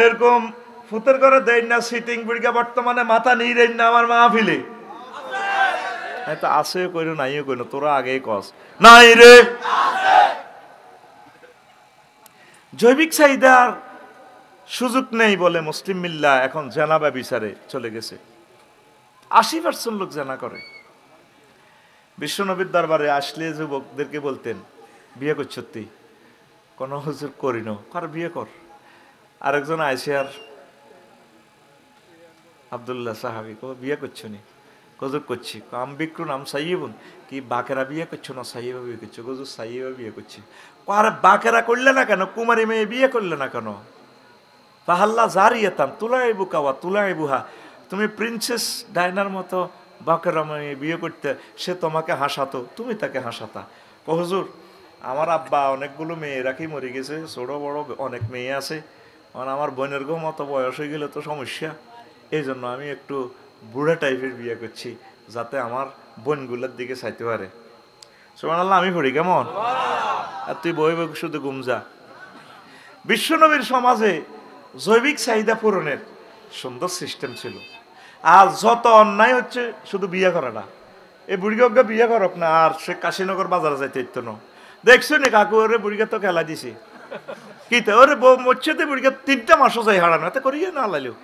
এরকম ফুতের করে দেয় না সিটিং বুড়িয়া বর্তমানে মাথা নিয়ে দেয় না আমার মাহফিলে। তো আছে কইরো নাইও কইনো, তোরা আগেই কস নাই রে। জৈবিক চাহিদার সুযোগ নেই বলে মুসলিম মিল্লা এখন জানাবা বিচারে চলে গেছে। 80% লোক জানা করে। বিশ্বনবীর দরবারে আসলে যুবকদেরকে বলতেন বিয়ে করছো তুই? কোনো হুজুর করি না, কার বিয়ে কর। আরেকজন আইসে আর আব্দুল্লাহ সাহাবি বিয়ে করছো নি? গজব করছি আমি বিক্রু নাম সাইবুন কি বাকেরা বিয়ে করছো না সাইবা বিয়ে করছো গজব সাইবা বিয়ে করছি আর বাকেরা করলে না কেন কুমারী মেয়ে বিয়ে করলে না কেন পাহাল্লা জারিয়াতাম তুলাই বুকাওয়া তুলাই বুহা তুমি প্রিন্সেস ডায়নার মতো বাকেরা মেয়ে বিয়ে করতে সে তোমাকে হাসাতো তুমি তাকে হাসাতা হুজুর আমার আব্বা অনেকগুলো মেয়ে রাখি মরে গেছে ছোট বড় অনেক মেয়ে আছে আমার বোনের গো মতো বয়স হয়ে গেলে তো সমস্যা এই জন্য আমি একটু বুড়া টাইপের বিয়ে করছি যাতে আমার বোনগুলোর দিকে চাইতে পারে সুবহানাল্লাহ আমি পড়ি কেমন আর তুই বই বই শুধু গুমজা বিশ্বনবীর সমাজে জৈবিক চাহিদা পূরণের সুন্দর সিস্টেম ছিল আর যত অন্যায় হচ্ছে শুধু বিয়ে করাটা এই বুড়িকে বিয়ে করক না আর সে কাশীনগর বাজারে যাইতে ইত্য না দেখছো নি কাকু ওরে বুড়িকে তো খেলা দিছি কি তো ওরে মরছে বুড়িকে 3টা মাসও যাই হারানো এতে করিয়ে না লাইলেও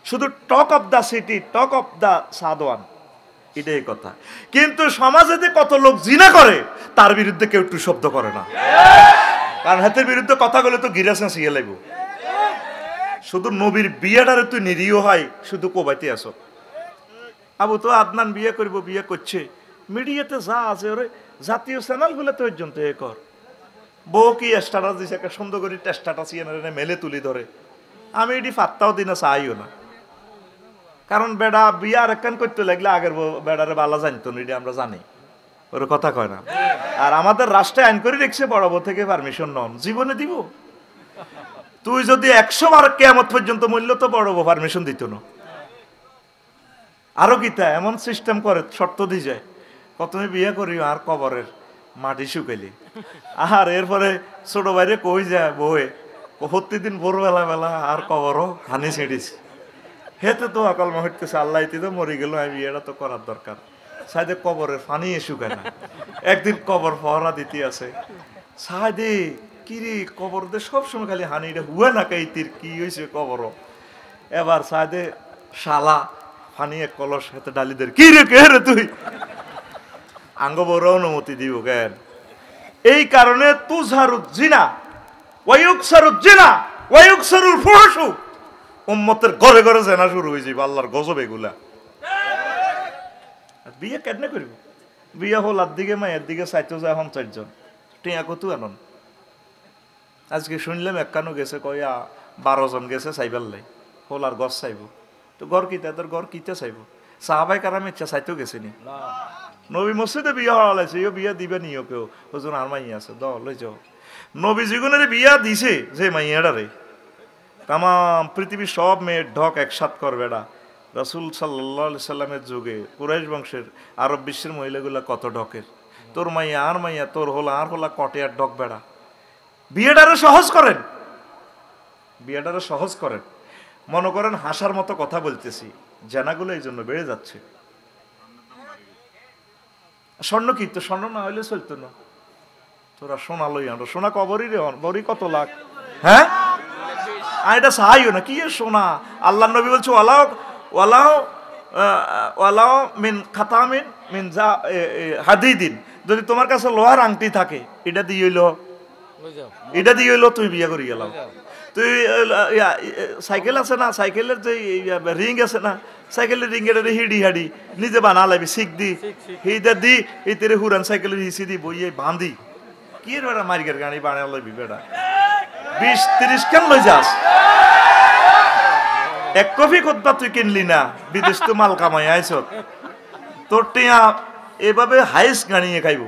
শুধু talk of the city talk of the সাদওয়ান এটাই কথা কিন্তু সমাজে যে কত লোক জিনা করে তার বিরুদ্ধে কেউ একটু শব্দ করে না কারণ হাতের বিরুদ্ধে কথা বলে তো গিরাস সিয়ে লাগবো শুধু নবীর বিয়েটারে তুই নিরীহ হয় শুধু কোবাইতে আসো আবু তো আদনান বিয়ে করব বিয়ে করছে মিডিয়াতে যা আছে ওরে জাতীয় চ্যানেলগুলো তো পর্যন্ত এ কর বউ কি স্ট্যাটাস দিছে একটা সুন্দর করে স্ট্যাটাস ইয়ে মেলে তুলি ধরে আমি এটি ফাত্তাও দিনা চাইও না কারণ বেড়া বিয়ে আর একখান করতে লাগলে আগের বেড়ারে বালা জানতো না এটি আমরা জানি ওর কথা কয় না আর আমাদের রাষ্ট্রে আইন করে রেখেছে বড় বউ থেকে পারমিশন নন জীবনে দিব তুই যদি 100 বার কিয়ামত পর্যন্ত মূল্য তো বড় বউ পারমিশন দিত না আরো কিতা এমন সিস্টেম করে শর্ত দিয়ে যায় প্রথমে বিয়ে করিও আর কবরের মাটি শুকাইলি আর এরপরে ছোট বাইরে কই যায় বউয়ে প্রতিদিন ভোরবেলা বেলা আর কবরও হানি ছেড়িস হেতে তো অকাল মহিতেছে আল্লাহ তো মরে গেল আমি বিয়েটা তো করার দরকার সাইদে কবরের পানি শুকায় না একদিন কবর পহরা দিতে আছে সাইদে কিরে কবর দে সবসময় খালি হানি রে হুয়া না কাইতির কি হয়েছে কবর এবার সাইদে শালা পানি এক কলস হাতে ডালিদের কি রে কে রে তুই আঙ্গ বড় অনুমতি দিব কেন এই কারণে তুজহারুজ জিনা ওয়ায়ুকসারুজ জিনা ওয়ায়ুকসারুল ফুহশু উম্মতের ঘরে ঘরে জেনা শুরু হয়ে যাবে আল্লাহর গজব এগুলা বিয়ে কেমনে করব বিয়ে হল আর দিকে মায়ের দিকে চাইতো যায় এখন 4 জন টিয়া কত আনন আজকে শুনলাম একখানো গেছে কয়া 12 জন গেছে চাইবার লাই হল আর গছ চাইব তো ঘর কিতা তোর ঘর কিতা চাইব সাহাবাই কারাম ইচ্ছা চাইতেও গেছেনি নবী মসজিদে বিয়ে হওয়ালাইছে ইও বিয়ে দিবে নিও কেউ হুজুর আর মাইয়া আছে দ লই যাও নবী জীবনের বিয়া দিছে যে মাইয়াডারে তাম পৃথিবীর সব মেয়ের ঢক একসাথ করবে না রাসূল সাল্লাল্লাহু আলাইহি সাল্লামের যুগে কুরাইশ বংশের আরব বিশ্বের মহিলাগুলা কত ঢকের তোর মাইয়া আর মাইয়া তোর হলা আর হলা কটে আর ঢক বেড়া বিয়েটারে সহজ করেন বিয়েটারে সহজ করেন মনে করেন হাসার মতো কথা বলতেছি জানাগুলো এই জন্য বেড়ে যাচ্ছে স্বর্ণ কি তো স্বর্ণ না হইলে চলতো না তোরা সোনা লই আনো সোনা কবরই রে বড়ি কত লাখ হ্যাঁ আর এটা সাহায্য না কি সোনা আল্লাহ নবী বলছে ওয়ালাও ওয়ালাও ওয়ালাও মিন খাতামিন মিন হাদিদিন যদি তোমার কাছে লোহার আংটি থাকে এটা দিয়ে হইলো তুই বিয়ে করি গেলাম তুই সাইকেল আছে না সাইকেলের যে রিং আছে না সাইকেলের রিং এর হিডি হাডি নিজে বানা লাবি শিখ দি হিদা দি এই তেরে হুরান সাইকেলের হিসি দি বইয়ে বাঁধি কি এর বেড়া মার্গের গাড়ি বানা লইবি বেড়া 20-30 কেন লই যাস এক কফি খুতবা তুই কিনলি না বিদেশ তো মাল কামাই আইছ তোর টিয়া এভাবে হাইস গাড়িয়ে খাইব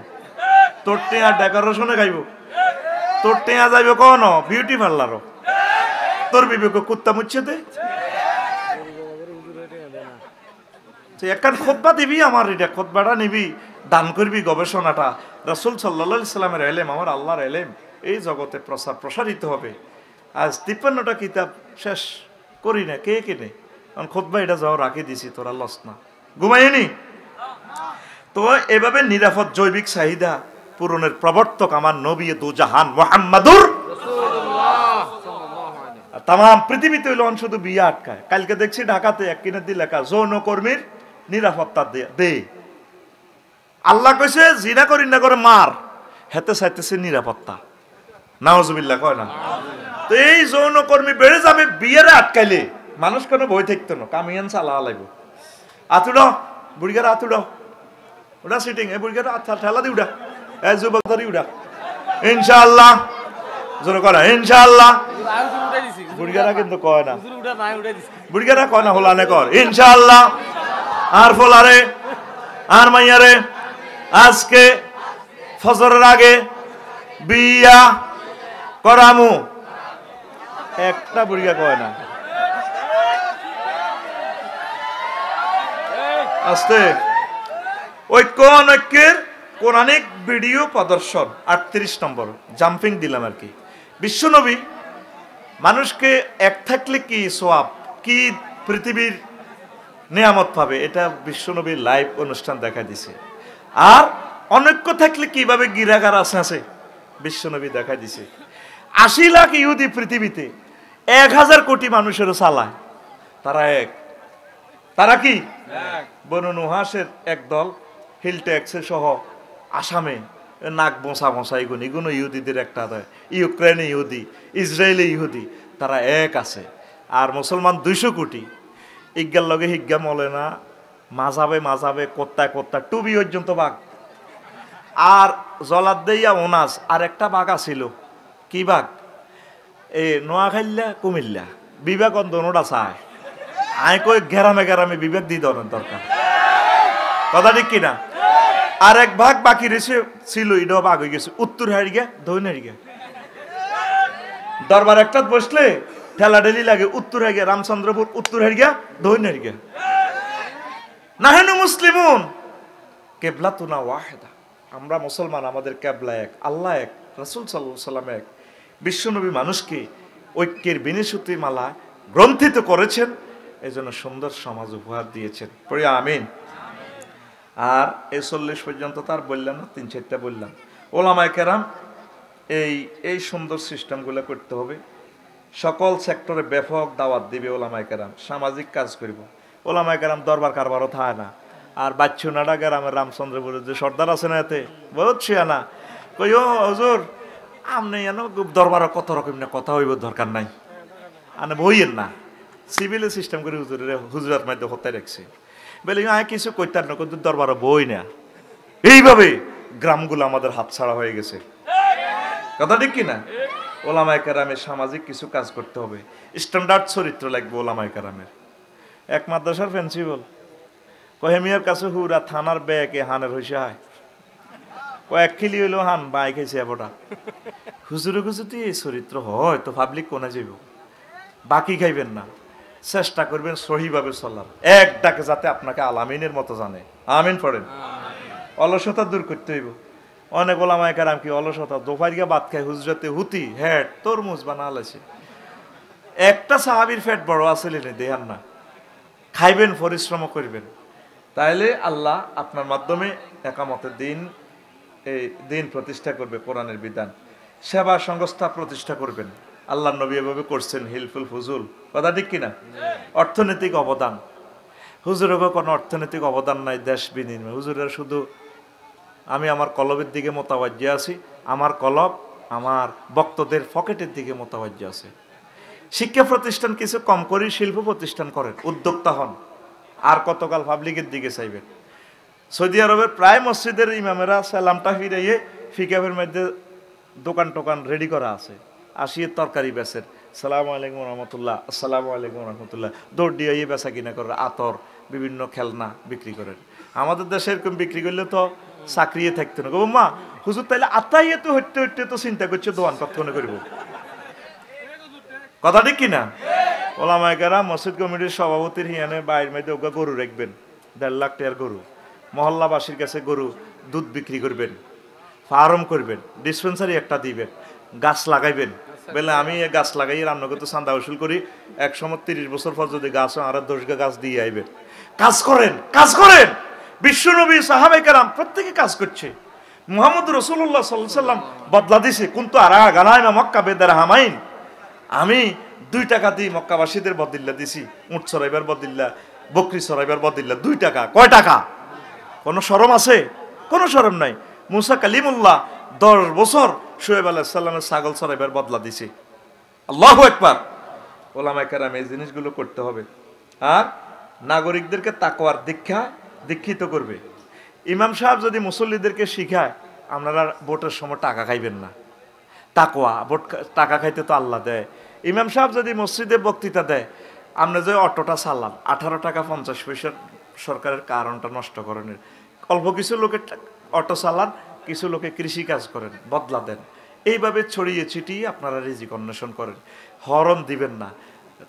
তোর টিয়া ডেকোরেশনে খাইব তোর টিয়া যাইবে কোন বিউটি পার্লারও তোর বিবেক কুত্তা মুচ্ছে দে একখান খুতবা দিবি আমার এটা খুতবাটা নিবি দান করবি গবেষণাটা রাসূল সাল্লাল্লাহু আলাইহি সাল্লামের ইলম আমার আল্লাহর ইলম এই জগতে প্রসারিত হবে আজ 53টা কিতাব শেষ করি না কে কেনে কারণ খুতবা এটা যাও রাখি দিছি তোরা লস না ঘুমাইনি তো এভাবে নিরাপদ জৈবিক চাহিদা পূরণের প্রবর্তক আমার নবী দুজাহান মুহাম্মাদুর তাম পৃথিবীতে হইল শুধু বিয়ে আটকায় কালকে দেখছি ঢাকাতে এক কিনে দিয়ে লেখা যৌনকর্মীর নিরাপত্তা দে আল্লাহ কইছে জিনা করি না করে মার হেতে চাইতেছে নিরাপত্তা নাউজুবিল্লাহ কয় না তো এই যৌনকর্মী বেড়ে যাবে বিয়েরে আটকাইলে মানুষ কোনো বই থাকতো না কামিয়ান চালা লাগবে আতুড়ো বুড়িগার আতুড়ো ওটা সিটিং এ বুড়িগার ঠেলা দি উড়া এ যুবক ধরি উড়া ইনশাআল্লাহ জোরে করা ইনশাআল্লাহ বুড়িগারা কিন্তু কয় না বুড়িগারা কয় না হলানে কর ইনশাআল্লাহ আর ফলারে আর মাইয়ারে আজকে ফজরের আগে বিয়া করামু একটা বুড়িগা কয় না আস্তে ঐক্য অনৈক্যের কোরআনিক ভিডিও প্রদর্শন 38 নম্বর জাম্পিং দিলাম আর কি বিশ্বনবী মানুষকে এক থাকলে কি সওয়াব কি পৃথিবীর নিয়ামত পাবে এটা বিশ্বনবীর লাইভ অনুষ্ঠান দেখা দিছে আর অনৈক্য থাকলে কিভাবে গিরাগার আছে বিশ্বনবী দেখা দিছে 80 লাখ ইহুদি পৃথিবীতে 1000 কোটি মানুষেরও চালায় তারা কি বনু নুহাসের একদল হিল ট্যাক্সে সহ আসামে নাক বসা এগুলো ইহুদিদের একটা ইউক্রেনে ইহুদি ইসরায়েলি ইহুদি তারা এক আছে আর মুসলমান 200 কোটি ইজ্ঞার লগে হিজ্ঞা মলে না মাঝাবে কোত্তা টুবি পর্যন্ত বাঘ আর জলাদ দেইয়া ওনাস আর একটা বাঘ আছিল কি বাঘ এ নোয়াখাইল্লা কুমিল্লা বিবেক অন্দনটা চায় আই কই গ্রামে বিবেক দিয়ে দেওয়ার দরকার কথা ঠিক কিনা আর এক ভাগ বাকি রয়েছে ছিল এটাও ভাগ হয়ে গেছে উত্তর হারিয়ে দক্ষিণ হারিয়ে দরবার একটা বসলে ঠেলাঠেলি লাগে উত্তর হারিয়ে রামচন্দ্রপুর উত্তর হারিয়ে দক্ষিণ হারিয়ে নাহেনু মুসলিমুন কিবলাতুনা ওয়াহিদা আমরা মুসলমান আমাদের কিবলা এক আল্লাহ এক রাসূল সাল্লাল্লাহু আলাইহি ওয়াসাল্লাম এক বিশ্বনবী মানুষকে ঐক্যের বিনিসূতি মালা গ্রন্থিত করেছেন এজন্য সুন্দর সমাজ উপহার দিয়েছেন পড়ি আমিন আর এই 40 পর্যন্ত তার বললাম না 3-4টা বললাম ওলামায়ে কেরাম এই সুন্দর সিস্টেমগুলো করতে হবে সকল সেক্টরে ব্যাপক দাওয়াত দিবে ওলামায়ে কেরাম সামাজিক কাজ করব ওলামায়ে কেরাম দরবার কারবারও থাকে না আর বাচ্চুনাডা গ্রামের রামচন্দ্রপুরের যে সর্দার আছে না এতে বহুত ছিয়ানা কই ও হুজুর আমনে জানো দরবার কত রকম না কথা হইব দরকার নাই আনে বইয়েন না সিভিল সিস্টেম করে হুজুরের মধ্যে হতে রাখছে বলে কিছু কইতার না কিন্তু দরবার বই না এইভাবে গ্রামগুলো আমাদের হাতছাড়া হয়ে গেছে কথা ঠিক কিনা ওলামায়ে কেরামের সামাজিক কিছু কাজ করতে হবে স্ট্যান্ডার্ড চরিত্র লাগবে ওলামায়ে কেরামের এক মাদ্রাসার প্রিন্সিপাল কহেমিয়ার কাছে হুরা থানার ব্যাগে হানের হইছে হয় কয়েক খিলি হইলো হান বাই খাইছে এবটা হুজুরে খুঁজুতে এই চরিত্র হয় তো পাবলিক কোনে যাইব বাকি খাইবেন না চেষ্টা করবেন সহিভাবে চলার এক ডাকে যাতে আপনাকে আলামিনের মতো জানে আমিন পড়েন অলসতা দূর করতে হইব অনেক ওলামায়ে কেরাম কি অলসতা দোপার গিয়ে ভাত খায় হুজরাতে হুতি হেড তরমুজ বানা আলাইছে একটা সাহাবীর পেট বড় আসলে দেহান না খাইবেন পরিশ্রম করবেন তাইলে আল্লাহ আপনার মাধ্যমে একামতের দিন প্রতিষ্ঠা করবে কোরআনের বিধান সেবা সংস্থা প্রতিষ্ঠা করবেন আল্লাহ নবী এভাবে করছেন হিলফুল ফুজুল কথা ঠিক কিনা অর্থনৈতিক অবদান হুজুরের কোনো অর্থনৈতিক অবদান নাই দেশ বিনিময়ে হুজুরের শুধু আমি আমার কলবের দিকে মোতাবাজ্য আছি আমার কলব আমার বক্তদের পকেটের দিকে মোতাবাজ্য আছে শিক্ষা প্রতিষ্ঠান কিছু কম করে শিল্প প্রতিষ্ঠান করেন উদ্যোক্তা হন আর কতকাল পাবলিকের দিকে চাইবেন সৌদি আরবের প্রায় মসজিদের ইমামেরা সালামটা ফিরাইয়ে ফিকাফের মধ্যে দোকান টোকান রেডি করা আছে আসিয়ে তরকারি বেচের সালামু আলাইকুম রহমতুল্লাহ আসসালামু আলাইকুম রহমতুল্লাহ দৌড় দিয়ে বেচা কিনা করে আতর বিভিন্ন খেলনা বিক্রি করেন আমাদের দেশে এরকম বিক্রি করলে তো চাকরিয়ে থাকতো না গো মা হুজুর তাইলে আতাইয়ে তো হইতে তো চিন্তা করছে দোয়ান কতক্ষণে করবো কথা ঠিক কিনা ওলামায়ে কেরাম মসজিদ কমিটির সভাপতির হিয়ানে বাইরের মধ্যে ওগা গরু রাখবেন 1.5 লাখ টাকার গরু মহল্লাবাসীর কাছে গরু দুধ বিক্রি করবেন ফার্ম করবেন ডিসপেন্সারি একটা দিবেন গাছ লাগাইবেন বলে আমি গাছ লাগাই রান্না করতে চাঁদা উসুল করি 130 বছর পর যদি গাছ আর 10 গাছ দিয়ে আইবেন কাজ করেন বিশ্বনবী সাহাবায়ে কেরাম প্রত্যেকে কাজ করছে মুহাম্মদ রাসূলুল্লাহ সাল্লাল্লাহু আলাইহি ওয়াসাল্লাম বদলা দিয়েছে কুনতু আরা গানাইমা মক্কা বেদারহামাইন আমি 2 টাকা দিয়ে মক্কাবাসীদের বদলা দিছি উট চড়াইবার বদলা বকরি চড়াইবার বদলা 2 টাকা কয় টাকা কোনো শরম আছে কোনো শরম নাই মুসা কালিমুল্লাহ 10 বছর শুয়েব আলাইহিস সালামের ছাগল চড়াইবার বদলা দিছে আল্লাহু আকবার ওলামায়ে কেরাম এই জিনিসগুলো করতে হবে আর নাগরিকদেরকে তাকওয়ার দীক্ষিত করবে। ইমাম সাহেব যদি মুসল্লিদেরকে শিখায় আপনারা ভোটের সময় টাকা খাইবেন না, তাকওয়া, ভোট টাকা খাইতে তো আল্লাহ দেয়। ইমাম সাহেব যদি মসজিদে বক্তৃতা দেয়, আপনি যে অটোটা চালান 18 টাকা 50 পয়সা সরকারের কারণটা নষ্ট করেন, অল্প কিছু লোকে অটো চালান, কিছু লোকে কৃষি কাজ করেন, বদলা দেন, এইভাবে ছড়িয়ে ছিটিয়ে আপনারা রিজিক অন্বেষণ করেন। হরন দিবেন না,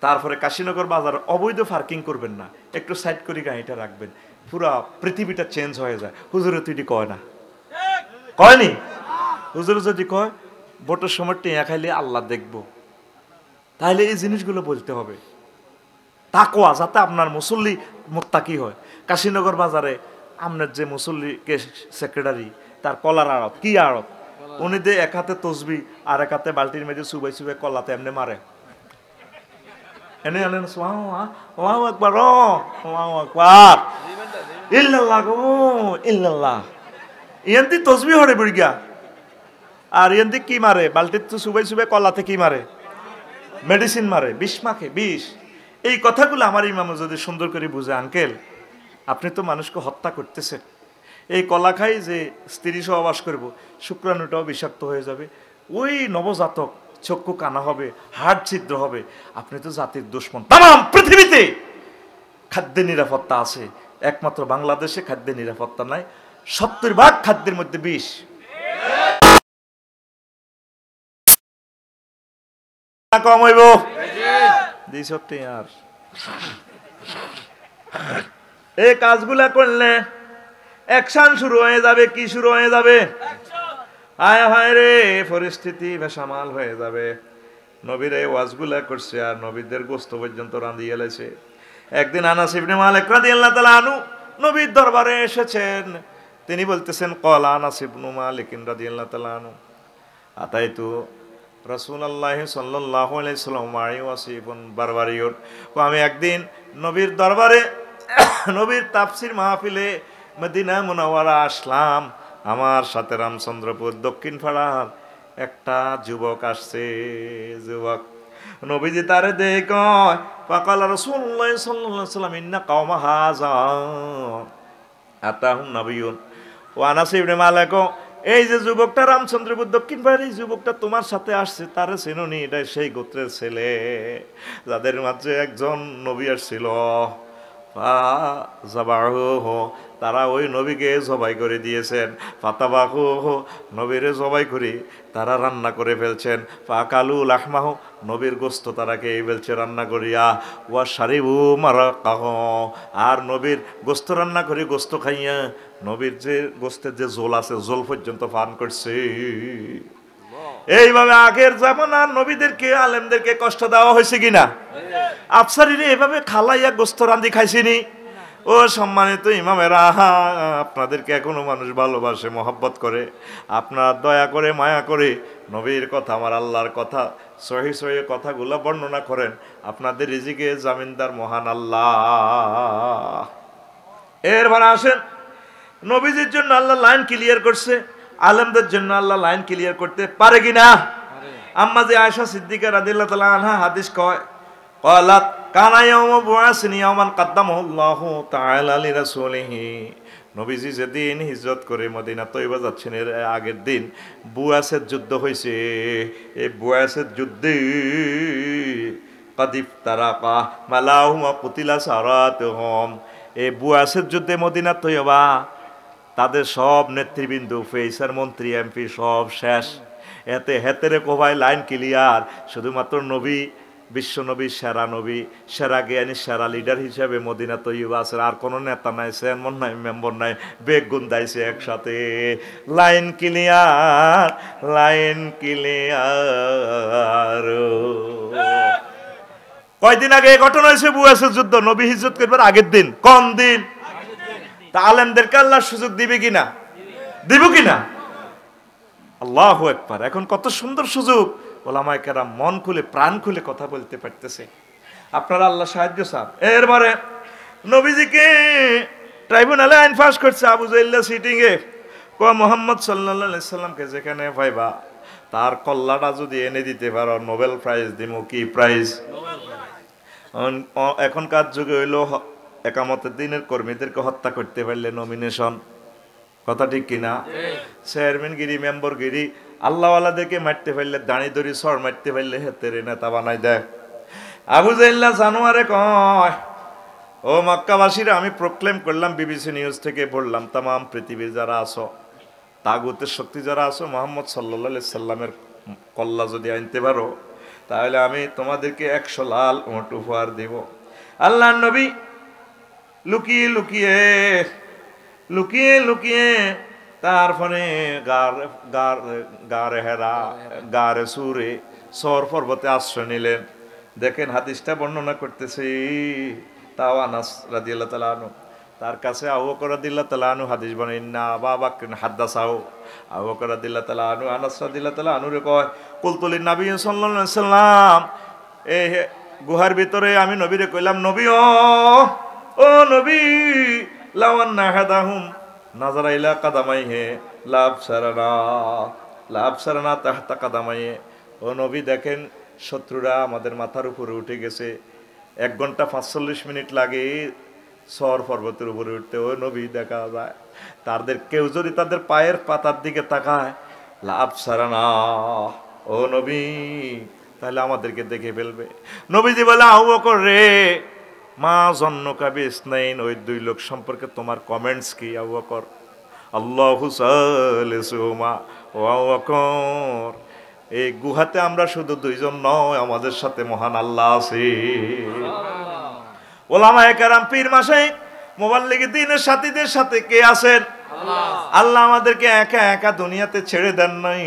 তারপরে কাশীনগর বাজার অবৈধ পার্কিং করবেন না, একটু সাইড করে গাড়িটা রাখবেন, পুরা পৃথিবীটা চেঞ্জ হয়ে যায়। হুজুরে তুই কয় না, কয়নি? হুজুরে যদি কয় ভোটের সময় টেঁয়া খাইলে আল্লাহ দেখবো, তাহলে এই জিনিসগুলো বলতে হবে। তাকওয়া, যাতে আপনার মুসল্লি মুত্তাকি হয়। কাশীনগর বাজারে আপনার যে মুসল্লিকে সেক্রেটারি, তার কলার আড়ত, কি আড়ত, উনি দিয়ে এক হাতে তসবি আর এক হাতে বালতির মেঝে চুবাই চুবাই কলাতে এমনি মারে, এনে আনেন আল্লাহু আকবার, আল্লাহু আকবার, ইল্লাল্লাহ গো ইল্লাল্লাহ, ইয়ান্তি তসবি হরে বুড়িয়া, আর ইয়ান্তি কি মারে, বালতির তো চুবাই চুবাই কলাতে কি মারে, মেডিসিন মারে, বিষ মাখে, বিষ। এই কথাগুলো আমার ইমাম যদি সুন্দর করে বুঝে, আঙ্কেল আপনি তো মানুষকে হত্যা করতেছেন, এই কলা খাই যে স্ত্রী সহবাস করবো, শুক্রাণুটাও বিষাক্ত হয়ে যাবে, ওই নবজাতক চক্ষু কানা হবে, হাড় ছিদ্র হবে, আপনি তো জাতির দুশ্মন। তাম পৃথিবীতে খাদ্যের নিরাপত্তা আছে, একমাত্র বাংলাদেশে খাদ্যের নিরাপত্তা নাই। 70% খাদ্যের মধ্যে বিষ। কম হইব আর এই কাজগুলা করলে অ্যাকশন শুরু হয়ে যাবে। কি শুরু হয়ে যাবে? হায় হায় রে, পরিস্থিতি বেসামাল হয়ে যাবে। নবীর এই ওয়াজগুলা করছে আর নবীদের গোস্ত পর্যন্ত রাঁধিয়ে এলেছে। একদিন আনাস ইবনে মালিক রাদিয়াল্লাহু তাআলা আনহু নবীর দরবারে এসেছেন। তিনি বলতেছেন, ক্বালা আনাস ইবনে মালিক রাদিয়াল্লাহু তাআলা আনহু আতাইতু রাসূলুল্লাহ সাল্লাল্লাহু আলাইহি ওয়াসাল্লাম মাই ওয়াসিফুন বারবারিয়ুন। আমি একদিন নবীর দরবারে নবীর তাফসীর মাহফিলে মদিনা মুনাওয়ারা আসলাম। আমার সাথে রামচন্দ্রপুর দক্ষিণ পাড়ার একটা যুবক আসছে। যুবক নবীজি তারে দেখে ফাকালা রাসূলুল্লাহ সাল্লাল্লাহু আলাইহি ওয়াসাল্লাম ইন্না কওমা হাযা আতাহুম নবিয়ুন ওয়া আনাস ইবনে মালিক, এই যে যুবকটা রামচন্দ্রপুর দক্ষিণ পাড়ার এই যুবকটা তোমার সাথে আসছে, তারে চেনোনি? এটা সেই গোত্রের ছেলে যাদের মাঝে একজন নবী আসছিল। তারা ওই নবীকে জবাই করে দিয়েছেন। ফাতাবাহু, নবীরে জবাই করে তারা রান্না করে ফেলছেন। ফাকালু লাহমাহ, নবীর গোস্ত তারা খেয়ে ফেলছে রান্না করিয়া। ওয়া শারিবু মারাকাহ, আর নবীর গোস্ত রান্না করে গোস্ত খাইয়া নবীর যে গোস্তের যে ঝোল আছে, ঝোল পর্যন্ত পান করছে। এইভাবে আগের জামানার নবীদেরকে, আলেমদেরকে কষ্ট দেওয়া হয়েছে কিনা? আফসারিরে এভাবে খালাইয়া গোস্ত রান্ধি খাইছিনি? ও সম্মানিত ইমামেরা, আপনাদেরকে এখনো মানুষ ভালোবাসে, মহব্বত করে। আপনারা দয়া করে, মায়া করে নবীর কথা, আমার আল্লাহর কথা, সহি সহি কথাগুলো বর্ণনা করেন। আপনাদের রিজিকে জামিনদার মহান আল্লাহ। এরপর আসেন, নবীজির জন্য আল্লাহ লাইন ক্লিয়ার করছে, আলেমদের জন্য আল্লাহ লাইন ক্লিয়ার করতে পারে কিনা? আম্মা যে আয়েশা সিদ্দিকা রাদিয়াল্লাহু তাআলা আনহা হাদিস কয়, ক্বালাত কানা ইয়াউমু বুআসনি ইয়াওমান কাদ্দামাহুল্লাহু তাআলা লিরাসূলিহি। নবীজি যেদিন হিজরত করে মদিনা তয়বা যাচ্ছেন, এর আগের দিন বুআসের যুদ্ধ হয়েছে। এই বুআসের যুদ্ধে কাদিফ তারাকা মালাহুম কুতিলা সারাতুহুম, এই বুআসের যুদ্ধে মদিনা তয়বা তাদের সব নেতৃবৃন্দ, ফেইসার, মন্ত্রী, এমপি সব শেষ। এতে হেতেরে কোভায় লাইন ক্লিয়ার। শুধুমাত্র নবী, বিশ্ব নবী, সেরা নবী, সেরা জ্ঞানী, সেরা লিডার হিসেবে মদিনা তৈবা আছে। আর কোনো নেতা নাই, চেয়ারম্যান নাই, মেম্বার নাই, বেগুন দাইছে একসাথে। Line clear, line clear. কয়দিন আগে এই ঘটনা হয়েছে, বুয়াসের যুদ্ধ। নবী হিজরত করবার আগের দিন। কোন দিন? তা আলেমদেরকে আল্লাহ সুযোগ দিবে কিনা? দিব কিনা? আল্লাহু আকবার। এখন কত সুন্দর সুযোগ, ওলামায়ে কেরাম মন খুলে, প্রাণ খুলে কথা বলতে পারতেছে। আপনারা আল্লাহ সাহায্য চান। এরপরে নবীজিকে ট্রাইব্যুনালে আইন পাস করছে আবু জাইল্লা সিটিং এ। মুহাম্মদ সাল্লাল্লাহু আলাইহি সাল্লামকে যেখানে পাইবা তার কল্লাটা যদি এনে দিতে পারো, নোবেল প্রাইজ দিব। কি প্রাইজ? এখনকার যুগে হইল একামতের দিনের কর্মীদেরকে হত্যা করতে পারলে নমিনেশন, কথা ঠিক কিনা? চেয়ারম্যানগিরি, মেম্বরগিরি, আল্লাহওয়ালাদেরকে মারতে পারলে, দাঁড়ি দড়ি সর মারতে পারলে হেতের নেতা বানাই দেয়। আবু জাইল্লা জানোয়ারে কয়, ও মক্কাবাসীরা, আমি প্রক্লেম করলাম, বিবিসি নিউজ থেকে বললাম, তাম পৃথিবীর যারা আছো, তাগুতের শক্তি যারা আছো, মোহাম্মদ সাল্লাল্লাহু আলাইহি সাল্লামের কল্লা যদি আনতে পারো, তাহলে আমি তোমাদেরকে 100 লাল উট উপহার দিব। আল্লাহর নবী লুকিয়ে লুকিয়ে লুকিয়ে লুকিয়ে তারপরে গারে হেরা, গারে সুরে, সর পর্বতে আশ্রয় নিলেন। দেখেন হাদিসটা বর্ণনা করতেছি, তাও আনাস রাদিয়াল্লাহু তাআলা আনহু, তার কাছে আবু বকর রাদিয়াল্লাহু তাআলা আনহু হাদিস বলেন, না আবু বকর হাদাসাও। আবু বকর রাদিয়াল্লাহু তাআলা আনহু আনাস রাদিয়াল্লাহু তাআলা আনহু রে কয়, কুলতুলিন নবী সাল্লাল্লাহু আলাইহি সাল্লাম, এই গুহার ভিতরে আমি নবীরে কইলাম, নবী ও নবী, লাওয়ান্না হাদাহুম নাজারা ইলা কাদামাইহি লাভ সারানা তাহতা কাদামাইহি। ও নবী দেখেন, শত্রুরা আমাদের মাথার উপরে উঠে গেছে, 1 ঘন্টা 45 মিনিট লাগে সর পর্বতের উপরে উঠতে। ও নবী দেখা যায় তাদের কেউ যদি তাদের পায়ের পাতার দিকে তাকায়, লাভ সারানা, ও নবী, তাহলে আমাদেরকে দেখে ফেলবে। নবীজি বলে, আবু বকর রে, মা জন্নকা বিসনাইন, ওই 2 লোক সম্পর্কে তোমার কমেন্টস কি? আবু বকর, আল্লাহু সালিসুহুমা, ও আবু বকর, এই গুহাতে আমরা শুধু 2 জন নয়, আমাদের সাথে মহান আল্লাহ আছে। ওলামায়ে কেরাম, পীর মাশায়েখ, মুবাল্লিগি দ্বীনের সাথীদের সাথে কে আছেন? আল্লাহ আমাদেরকে একা একা দুনিয়াতে ছেড়ে দেন নাই।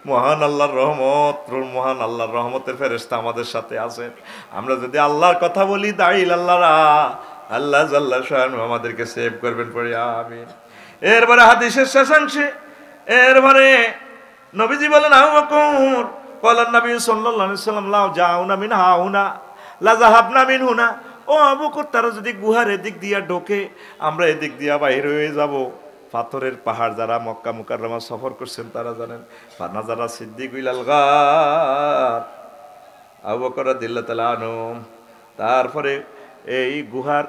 মহান আল্লাহর রহমত, মহান আল্লাহর রহমতের ফেরেশতা আমাদের সাথে আছেন। আমরা যদি আল্লাহর কথা বলি, দাঁড়িয়ে আল্লাহ জাল্লা শানহু আমাদেরকে সেভ করবেন, পড়ি আমিন। এরপরে হাদিসের শেষাংশে এরপরে নবীজি বলেন, আবু বকর, ক্বালান নবী সাল্লাল্লাহু আলাইহি ওয়াসাল্লাম, লাউ জাউনা মিন হাউনা লা যাহাবনা মিন হুনা। ও আবু বকর, তারা যদি গুহার এদিক দিয়া ঢোকে, আমরা এদিক দিয়া বাইরে হয়ে যাব। পাথরের পাহাড়, যারা মক্কা মুকাররমা সফর করছেন তারা জানেন। ফানাজারা সিদ্দিক ইলাল গার, আবু বকর রাদিয়াল্লাহু তাআলা আনহু তারপরে এই গুহার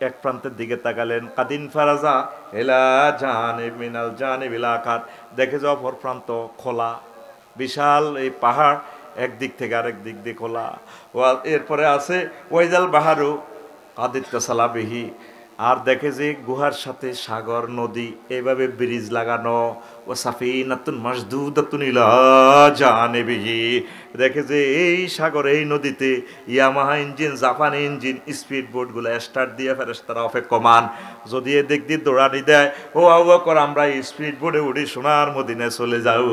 এক প্রান্তের দিকে তাকালেন। কাদিন ফারাজা ইলা জানিব মিনাল জানিবিল আখার, দেখে যে অপর প্রান্ত খোলা, বিশাল এই পাহাড় একদিক থেকে আরেক দিক দিয়ে খোলা। এরপরে আছে ওয়াইজাল বাহারু কাদিত্তা সালাবিহি, আর দেখে যে গুহার সাথে সাগর, নদী, এইভাবে ব্রিজ লাগানো। ও সাফিনাতুন মাসদুদাতুন ইলা জানিবিহি, দেখে যে এই সাগর, এই নদীতে ইয়ামাহা ইঞ্জিন, জাপানি ইঞ্জিন, স্পিড বোটগুলো স্টার্ট দিয়ে ফেরেশতারা অপেক্ষমান। যদি এদিক দিয়ে দৌড়ানি দেয়, ও আবু বকর, আমরা এই স্পিড বোটে উঠে সোনার মদিনায় চলে যাও।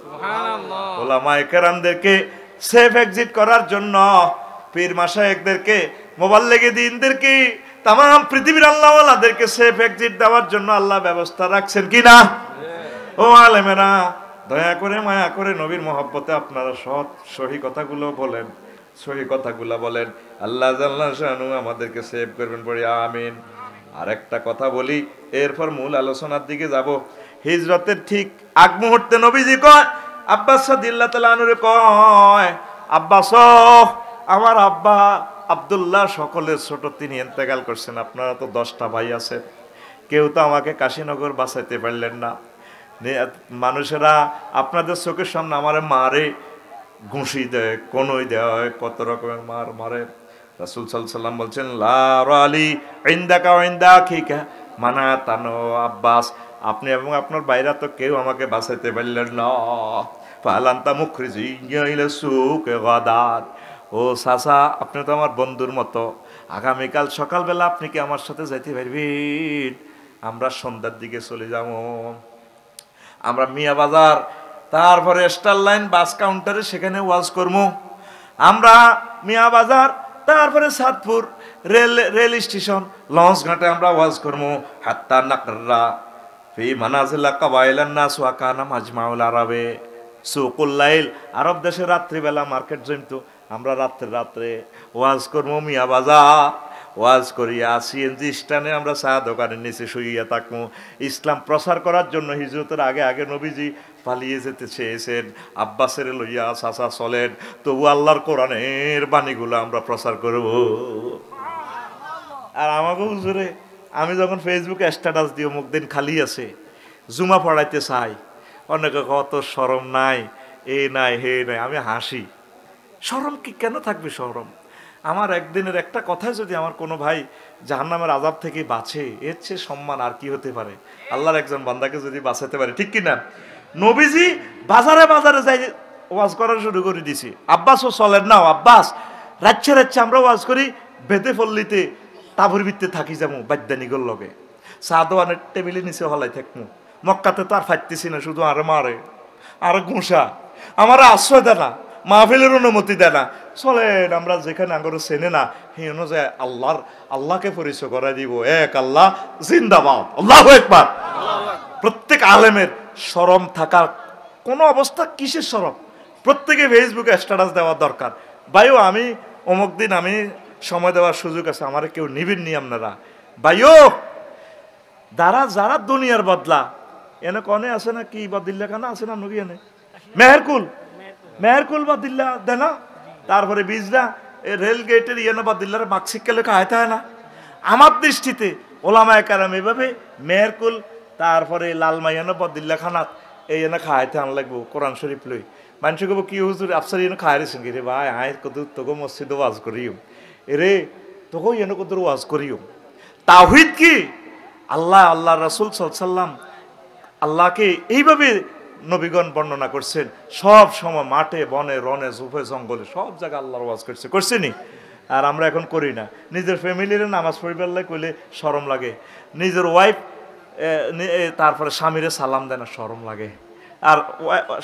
সুবহানাল্লাহ। ওলামায়ে কেরামদেরকে সেফ এক্সিট করার জন্য, পীর মাশায়েখদেরকে, মুবাল্লিগি দ্বীনদেরকে, তাম পৃথিবীর আল্লাহওয়ালাদেরকে সেফ এক্সিট দেওয়ার জন্য আল্লাহ ব্যবস্থা রাখছেন কিনা? ও আলেমেরা, দয়া করে মায়া করে নবীর মহব্বতে আপনারা সহি কথাগুলো বলেন, সহি কথাগুলো বলেন। আল্লাহ জাল্লা শানহু আমাদেরকে সেভ করবেন, পড়ি আমিন। আর একটা কথা বলি, এরপর মূল আলোচনার দিকে যাব। হিজরতের ঠিক আগ মুহূর্তে নবীজি কয়, আব্বাস রাদিয়াল্লাহু তাআলা আনহু কয়, আব্বাস, আমার আব্বা আব্দুল্লাহ সকলের ছোট, তিনি ইন্তেকাল করছেন। আপনারা তো 10টা ভাই আছেন, কেউ তো আমাকে কাশীনগর বাঁচাইতে পারলেন না। মানুষেরা আপনাদের চোখের সামনে আমারে মারে, ঘুষি দেয়, কনই দেয়, কত রকমের মারে। রাসূল সাল্লাল্লাহু আলাইহি ওয়াসাল্লাম বলছেন, লা রালি ইনদাকা ওয়া ইনদা আখিকা মানাতানো, আব্বাস, আপনি এবং আপনার ভাইরা তো কেউ আমাকে বাঁচাইতে পারলেন না। ফালান্তা মুখরিজিয়া ইলা সুকে গাদাত, ও চাচা, আপনি তো আমার বন্ধুর মতো, আগামীকাল সকালবেলা আপনি কি আমার সাথে যাইতে পারবেন? আমরা সন্ধ্যার দিকে চলে যাব। আমরা মিয়া বাজার, তারপরে স্টার লাইন বাস কাউন্টারে, সেখানে ওয়াজ করবো। আমরা মিয়া বাজার, তারপরে সাদপুর রেল স্টেশন, লঞ্চ ঘাটে আমরা ওয়াজ করবো। হাত্তা নাকরা ফি মানাজিলা কাবাইলান নাস ওয়া কানা মাজমাউল আরাবে সুকুল লাইল, আরব দেশে রাত্রিবেলা মার্কেট জমতো, আমরা রাত্রে ওয়াজ করবো মিয়া বাজার। ওয়াজ করিয়া সিএনজি স্ট্যান্ডে আমরা চা দোকানের নিচে শুইয়া থাকবো। ইসলাম প্রচার করার জন্য হিজরতের আগে আগে নবীজি পালিয়ে যেতে চেয়েছেন। আব্বাসের লইয়া চাচা চলেন, তবু আল্লাহর কোরআনের বাণীগুলো আমরা প্রচার করব। আর আমাকে হুজুরে আমি যখন ফেসবুকে স্ট্যাটাস দিই অমুক দিন খালি আছে, জুমা পড়াইতে চাই, অনেকে কত শরম নাই, এ নাই হে নাই, আমি হাসি। শরম কি কেন থাকবে শরম? আমার একদিনের একটা কথায় যদি আমার কোনো ভাই জাহান্নামের আযাব থেকে বাঁচে, এর চেয়ে সম্মান আর কি হতে পারে? আল্লাহর একজন বান্দাকে যদি বাঁচাতে পারে, ঠিক কিনা? নবীজি বাজারে বাজারে যাই ওয়াজ করা শুরু করে দিছি। আব্বাসও চলেন না, আব্বাস রাচ্ছে রাচ্ছে আমরা ওয়াজ করি, বেতে পল্লীতে তাবুর ভিত্তে থাকি যাবো বাদ্যানিগর লগে, চা দোয়ানের টেবিলের নিচে হলাই থাকবো। মক্কাতে তো আর ফাইতেছি না, শুধু আরে মারে আর ঘুষা, আমার আশ্রয় দেয় না, মাহফিলের অনুমতি দেয় না। চলেন আমরা যেখানে আঙ্গর চেনে না সেই অনুযায়ী আল্লাহকে পরিচয় করাই দিব, এক আল্লাহ জিন্দাবাদ, আল্লাহু আকবার। প্রত্যেক আলেমের শরম থাকার কোনো অবস্থা, কিসের শরম? প্রত্যেকে ফেসবুকে স্ট্যাটাস দেওয়া দরকার। ভাইও আমি অমুক দিন আমি সময় দেওয়ার সুযোগ আছে, আমার কেউ নিবেন নি আপনারা। ভাইও যারা দুনিয়ার বদলা এনে কনে আছে না, কি বদিল্লা কানা আছে না নবী এনে মেহেরকুল বদিল্লা দেয় না, তারপরে বিজরা রেল গেটের ইয়েনে বদিল্লার মাক্সিকালে খাইতে হয় না। আমার দৃষ্টিতে ওলামায়ে কেরাম এভাবে মেহেরকুল তারপরে লালমাইয়ানো বদিল্লা খানাত এই এনে খাইতে আন লাগবো কোরআন শরীফ লই। মানুষ কব কি হুজুর আফসার ইয়ে খাই রেছেন কি রে ভাই, আয় কত তোকে মসজিদে ওয়াজ করিও এরে, তোকেও এনে কত ওয়াজ করিও। তাওহীদ কি? আল্লাহ রাসূল সাল্লাল্লাহু আলাইহি ওয়াসাল্লাম আল্লাহকে এইভাবে নবীগণ বর্ণনা করছেন, সব সময় মাঠে বনে রনে জুফে জঙ্গলে সব জায়গায় আল্লাহর ওয়াজ করছেনি। আর আমরা এখন করি না। নিজের ফ্যামিলির নামাজ পড়িবার লাগে কইলে শরম লাগে, নিজের ওয়াইফ তারপরে স্বামীরে সালাম দেয় না, শরম লাগে। আর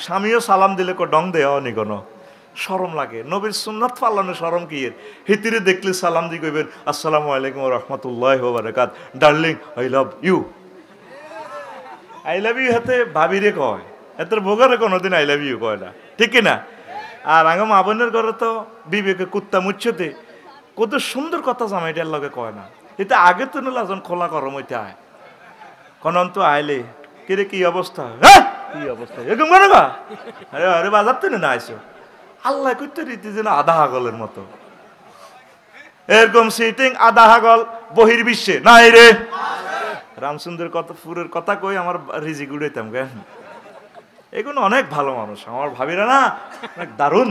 স্বামীও সালাম দিলে ডং দেয় অনিগণ, শরম লাগে। নবীর সুন্নাত পালনে শরম কি এর? হিতিরে দেখলে সালাম দিয়ে কইবেন আসসালামু আলাইকুম ওয়া রাহমাতুল্লাহি ওয়া বারাকাত, darling I love you. I love you হাতে ভাবিরে কয়, এত ভোগারে কোনোদিন আই লাভ ইউ কয় না, ঠিক কিনা? আর আগে মা বোনের ঘরে তো বিবেকে কুত্তা মুচ্ছতে কত সুন্দর কথা জামাইটার লগে কয় না। এটা আগে তো লাজন খোলা করম হইতে আয় কনন তো আইলে কিরে কি অবস্থা, হ্যাঁ কি অবস্থা এরকম কেন গা, আরে আরে বাজার তো না আইসো। আল্লাহ করতে রীতি যেন আধা হাগলের মতো, এরকম সিটিং আধা হাগল বহির্বিশ্বে নাই রে। রামচন্দ্রের কথা ফুরের কথা কই আমার রিজিক উড়াইতাম কেন। এগুলো অনেক ভালো মানুষ আমার ভাবিরা না, অনেক দারুণ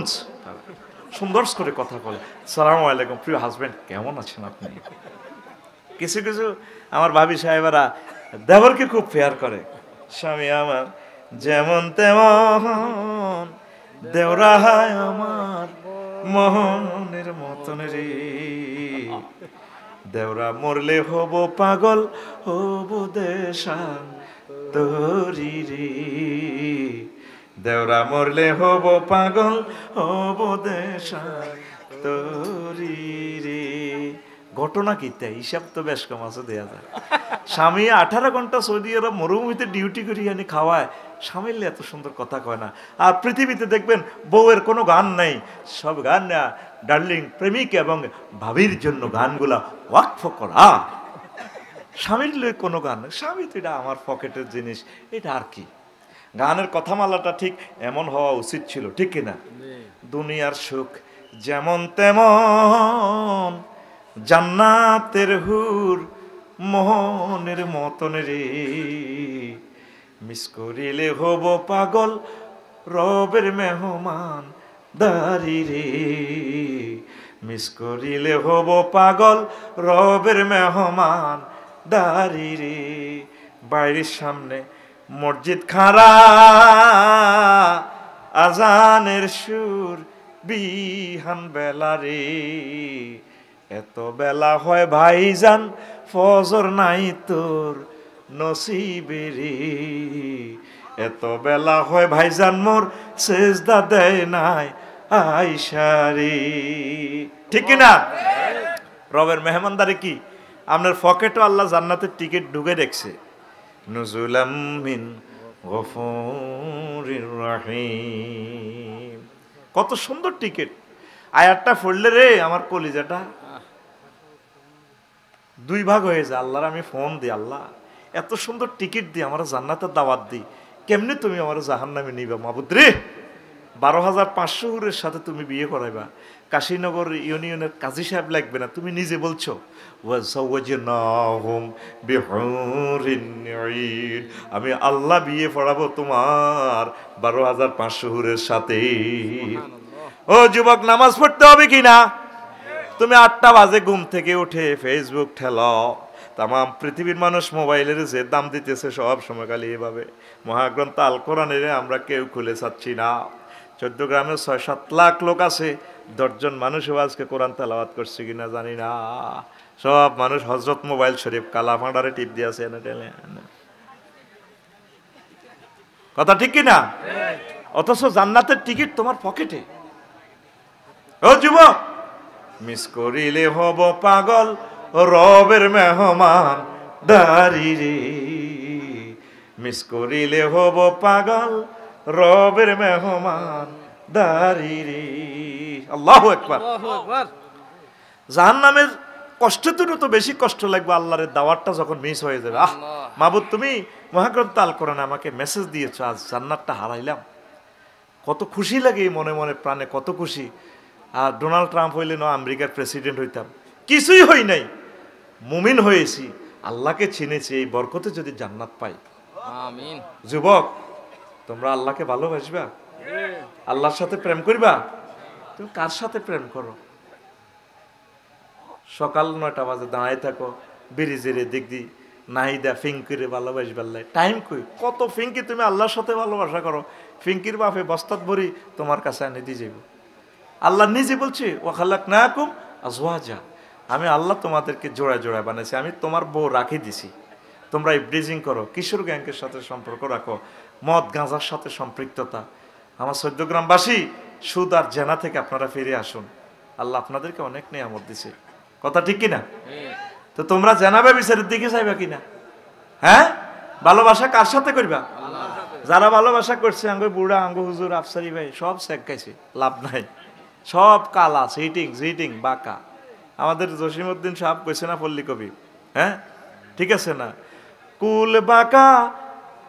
সুন্দর করে কথা বলে। সালাম আলাইকুম প্রিয় হাজবেন্ড, কেমন আছেন আপনি? কিছু কিছু আমার ভাবি সাহেবেরা দেবরকে খুব ফেয়ার করে। স্বামী আমার যেমন তেমন, দেওরা হায় আমার মোহনের মতন রে, দেওরা মরলে হব পাগল হব দেশান তোরি রে, দেওরা মরলে হব পাগল হব দেশান তোরি রে। ঘটনা কি তাই? হিসাব তো বেশ কম আছে, দেয়া যায়। স্বামী 18 ঘন্টা সৌদি আরব মরুভূমিতে ডিউটি করি আনি খাওয়ায়, স্বামীর এত সুন্দর কথা কয় না। আর পৃথিবীতে দেখবেন বউয়ের কোনো গান নাই, সব গান না ডার্লিং প্রেমিক এবং ভাবির জন্য গানগুলা ওয়াকফ করা। স্বামীর লয়ে কোনো গান নেই, স্বামী তো এটা আমার পকেটের জিনিস, এটা আর কি। গানের কথামালাটা ঠিক এমন হওয়া উচিত ছিল, ঠিক কিনা? দুনিয়ার সুখ যেমন তেমন, জান্নাতের হুর মোহনের মতন রে, মিস করিলে হব পাগল রবের মেহমান দারি রে, মিস করিলে হব পাগল রবের মেহমান দারি রে। বাইরের সামনে মসজিদ খাড়া, আজানের সুর বিহান বেলা রে, এত বেলা হয় ভাইজান ফজর নাই তোর নসিবে রে, এত বেলা হয় ভাইজান মোর সেজদা দেয় নাই আইসা রে, ঠিক কিনা? রবের মেহমানদারি কি? আপনার পকেটও আল্লাহ জান্নাতের টিকিট ঢুকে দেখছে, নুজুলাম মিন গফুরির রহিম। কত সুন্দর টিকিট! আয়াতটা পড়লে রে আমার কলিজাটা 2 ভাগ হয়ে যায়। আল্লাহর আমি ফোন দিই, আল্লাহ এত সুন্দর টিকিট দিই, আমার জান্নাতের দাওয়াত দিই, কেমনি তুমি আমার জাহান্নামে নিবা মাবুদ রে? 12,500 হুরের সাথে তুমি বিয়ে করাইবা, কাশীনগর ইউনিয়নের কাজী সাহেব লাগবে না, তুমি নিজে বলছো ওয়াজাওয়াজনাহুম বিহুরিন ঈন, আমি আল্লাহ বিয়ে পড়াবো তোমার 12,500 হুরের সাথে। ও যুবক, নামাজ পড়তে হবে কিনা? তুমি 8টা বাজে ঘুম থেকে উঠে ফেসবুক ঠেলাও, তাম পৃথিবীর মানুষ মোবাইলের যে দাম দিতেছে সব সময় খালি এভাবে। মহাগ্রন্থ আল কোরআনের আমরা কেউ খুলে চাচ্ছি না। 14 গ্রামে 6-7 লাখ লোক আছে, 10 জন মানুষও আজকে কোরআন তেলাওয়াত করছে কিনা জানি না। সব মানুষ হজরত মোবাইল শরীফ কালা ফাঁড়ারে টিপ দিয়েছে। কথা ঠিক কিনা? অথচ জান্নাতের টিকিট তোমার পকেটে। ও যুবক, মিস করিলে হব পাগল রবের মেহমান দারি রে, মিস করিলে হব পাগল রবের মেহমান দারি রে। আল্লাহু আকবার। জাহান্নামের কষ্ট তো বেশি কষ্ট লাগবে আল্লাহর দাওয়াতটা যখন মিস হয়ে যাবে। আহ মাবুদ, তুমি মহাগ্রন্থ আল কোরআনে আমাকে মেসেজ দিয়েছো, আজ জান্নাতটা হারাইলাম, কত খুশি লাগে মনে মনে প্রাণে, কত খুশি। আর ডোনাল্ড ট্রাম্প হইলে না আমেরিকার প্রেসিডেন্ট হইতাম, কিছুই হই নাই, মুমিন হয়েছি, আল্লাহকে চিনেছি, এই বরকতে যদি জান্নাত পাই। আমিন। যুবক, তোমরা আল্লাহকে ভালোবাসবা, আল্লাহর সাথে প্রেম করবা। তুমি কার সাথে প্রেম করো? সকাল 9টা বাজে দাঁড়ায় থাকো ব্রিজের দিক দিয়ে, নাহিদা ফিঙ্কিরে ভালোবাসবার লাই টাইম কই, কত ফিঙ্কি তুমি আল্লাহর সাথে ভালোবাসা করো। ফিঙ্কির বাপে বস্তাত ভরি তোমার কাছে আনি দিয়ে যাবো। আল্লাহ নিজে বলছে ওয়াখালাকনাকুম আজওয়াজা, আমি আল্লাহ তোমাদেরকে জোড়ায় জোড়ায় বানাইছি, আমি তোমার বউ রাখি দিছি। তোমরা ব্রিজিং করো, কিশোর গ্যাংকের সাথে সম্পর্ক রাখো, মদ গাঁজার সাথে সম্পৃক্ততা। আমার 14 গ্রামবাসী, সুদ আর জেনা থেকে আপনারা ফিরে আসুন, আল্লাহ আপনাদেরকে অনেক নিয়ামত দিছে। কথা ঠিক কিনা? তো তোমরা জেনাবে বিচারের দিকে চাইবা কিনা? হ্যাঁ, ভালোবাসা কার সাথে করবা? যারা ভালোবাসা করছে আঙ্গ বুড়া, আঙ্গ হুজুর, আফসারি ভাই সব শেখ খাইছে, লাভ নাই, সব কালা, সিটিং জিটিং বাঁকা। আমাদের জসিমউদ্দিন সাহেব কইছে না পল্লী কবি, হ্যাঁ ঠিক আছে না, কুল বাঁকা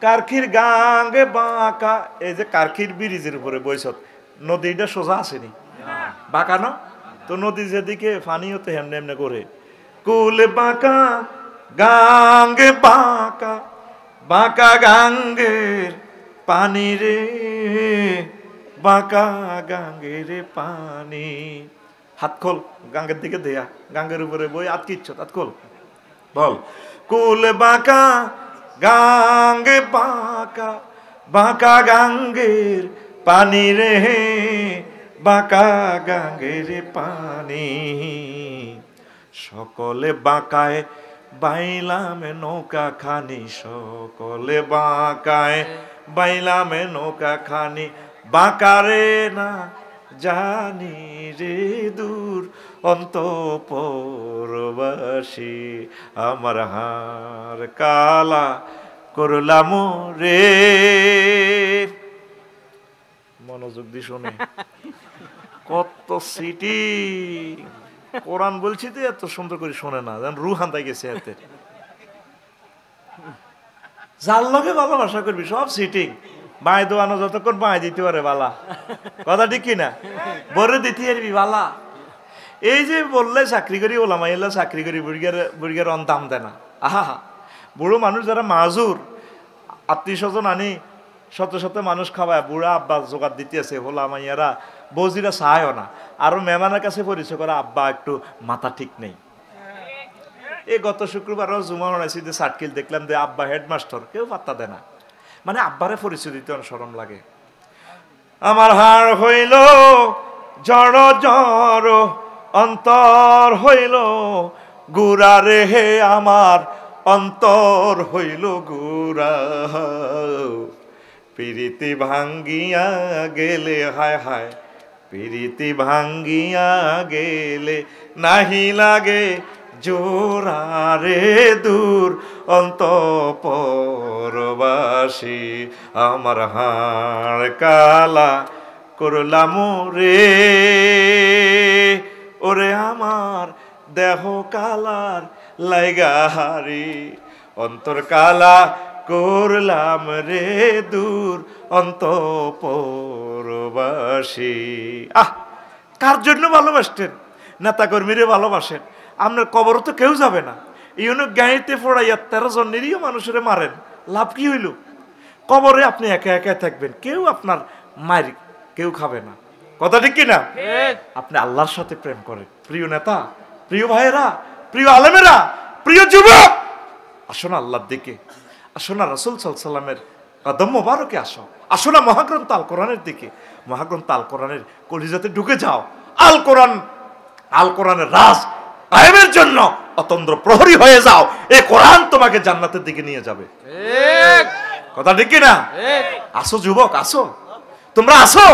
কারখির গাঙ্গে বাঁকা। এই যে কারখির ব্রিজের উপরে বৈশত, নদীটা সোজা আসেনি, বাঁকা না? তো নদী যেদিকে পানি হতে হেমনে হেমনে করে, কুল বাঁকা গাঙ্গে বাঁকা, বাঁকা গাঙ্গের পানি রে, বাঁকা গাঙ্গের পানি। হাত খোল, গাঙ্গের দিকে দেয়া, গাঙ্গের উপরে বই আটকিচ্ছ, হাত খোল, বল কুল বাঁকা গাঙ্গে বাঁকা, বাঁকা গাঙ্গের পানি রে, বাঁকা গাঙ্গের পানি। সকলে বাঁকায় বাইলাম নৌকা খানি, সকলে বাঁকায় বাইলাম নৌকা খানি, বাঁকারে না জানি রে দূর অন্তঃপুরবাসী, আমার হার কালা করলাম রে। মনোযোগ দিয়ে শোনে, কত সিটি কোরআন বলছি তো এত সুন্দর করে শোনে না, যেন রু হান্তাই গেছে এতে। যার লগে ভালোবাসা করবি সব সিটিং, বাঁয় দোয়ানো যতক্ষণ বাঁয় দিতে পারে বালা। কথা ঠিক কিনা? বরে দিতে পারবি বালা। এই যে বললে চাকরি করি ওলামা এলা চাকরি করি, বুড়িগার দাম দেয় না। আহা, বুড়ো মানুষ যারা মাজুর, আত্মীয় স্বজন আনি শত শত মানুষ খাওয়ায়, বুড়া আব্বা জোগাড় দিতে আছে, ওলামাইয়ারা বৌজিরা চায়ও না। আরো মেহমানের কাছে পরিচয় করে, আব্বা একটু মাথা ঠিক নেই। এই গত শুক্রবারও জুমা হয়েছি যে সার্কিল দেখলাম যে আব্বা হেডমাস্টার, কেউ পাত্তা দেয় না, মানে আব্বারে পরিচয় দিতে অনেক শরম লাগে। আমার হাড় হইল জড় জড়, অন্তর হইল গুড়া রে, হে আমার অন্তর হইল গুড়া। প্রীতি ভাঙ্গিয়া গেলে, হায় হায় প্রীতি ভাঙ্গিয়া গেলে, নাহি লাগে জোড়া রে দূর অন্তঃপুরবাসী, আমার হাড় কালা করলাম রে। ওরে আমার দেহ কালার লাইগা হারি, অন্তর কালা করলাম রে দূর অন্তঃপুরবাসী। কার জন্য ভালোবাসতেন? নেতা কর্মীরে ভালোবাসেন, আপনার কবর তো কেউ যাবে না। ইউনো গাঁইতে ফোড়াইয়া 13 জন নিরীহ মানুষের মারেন, লাভ কি হইল? কবরে আপনি একা একা থাকবেন, কেউ আপনার মার কেউ খাবে না। কথা ঠিক কিনা? আপনি আল্লাহর সাথে প্রেম করেন। প্রিয় নেতা, প্রিয় ভাইয়েরা, প্রিয় আলেমেরা, প্রিয় যুবক, আসো না আল্লাহর দিকে, আসো না রাসূল সাল্লাল্লাহু আলাইহি ওয়াসাল্লামের কদম মোবারকে আসো, আসো না মহাগ্রন্থ আল কোরআনের দিকে, মহাগ্রন্থ আল কোরআনের কলিজাতে ঢুকে যাও। আল কোরআনের রাজ কায়েমের জন্য অতন্দ্র প্রহরী হয়ে যাও। এই কোরআন তোমাকে জান্নাতের দিকে নিয়ে যাবে। কথা ঠিক কিনা? আসো যুবক, আসো, তোমরা আসো,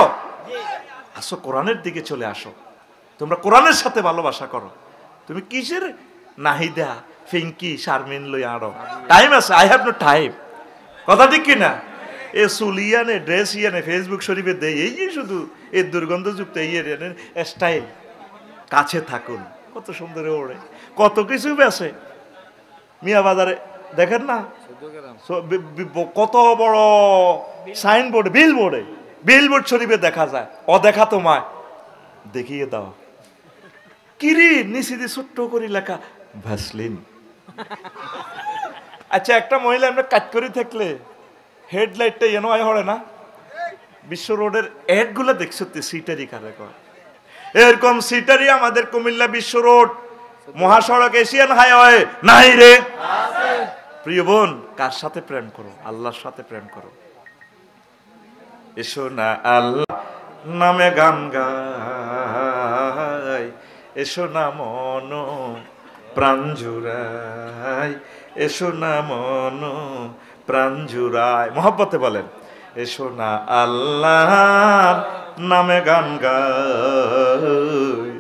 আসো কোরআনের দিকে চলে আসো। তোমরা কোরআনের সাথে ভালোবাসা করো। তুমি কিসের নাহিদা ফিঙ্কি শারমিন লই আরো টাইম আছে? I have no time. কথা ঠিক কিনা? এ সুলিয়ানে ড্রেস ইয়ানে ফেসবুক শরীফে দেয়, এই যে শুধু এই দুর্গন্ধযুক্ত এই স্টাইল। কাছে থাকুন, কত সুন্দর ওড়ে, কত কিছু বেছে মিয়া বাজারে দেখেন না, কত বড় সাইনবোর্ড, বিলবোর্ড শরীফে দেখা যায়। অদেখা তোমায় দেখিয়ে দাও, কিরি নিচে দিয়ে ছোট্ট করে লেখা ভ্যাসলিন। আচ্ছা, একটা মহিলা আমরা কাজ করে থাকলে হেডলাইটটা এনো আয় হরে না? বিশ্ব রোডের এড গুলো দেখছো তো, সিটারি কারে কয়, এরকম সিটারি আমাদের কুমিল্লা বিশ্ব রোড মহাসড়ক এশিয়ান হাইওয়ে নাই রে। প্রিয় বোন, কার সাথে প্রেম করো? আল্লাহর সাথে প্রেম করো। এসো না আল্লাহ নামে গান গাই, এসো না মন প্রাণ জুড়াই, এসো না মন প্রাণ জুড়াই। মহব্বতে বলেন, এসো না আল্লাহর নামে গান গাই,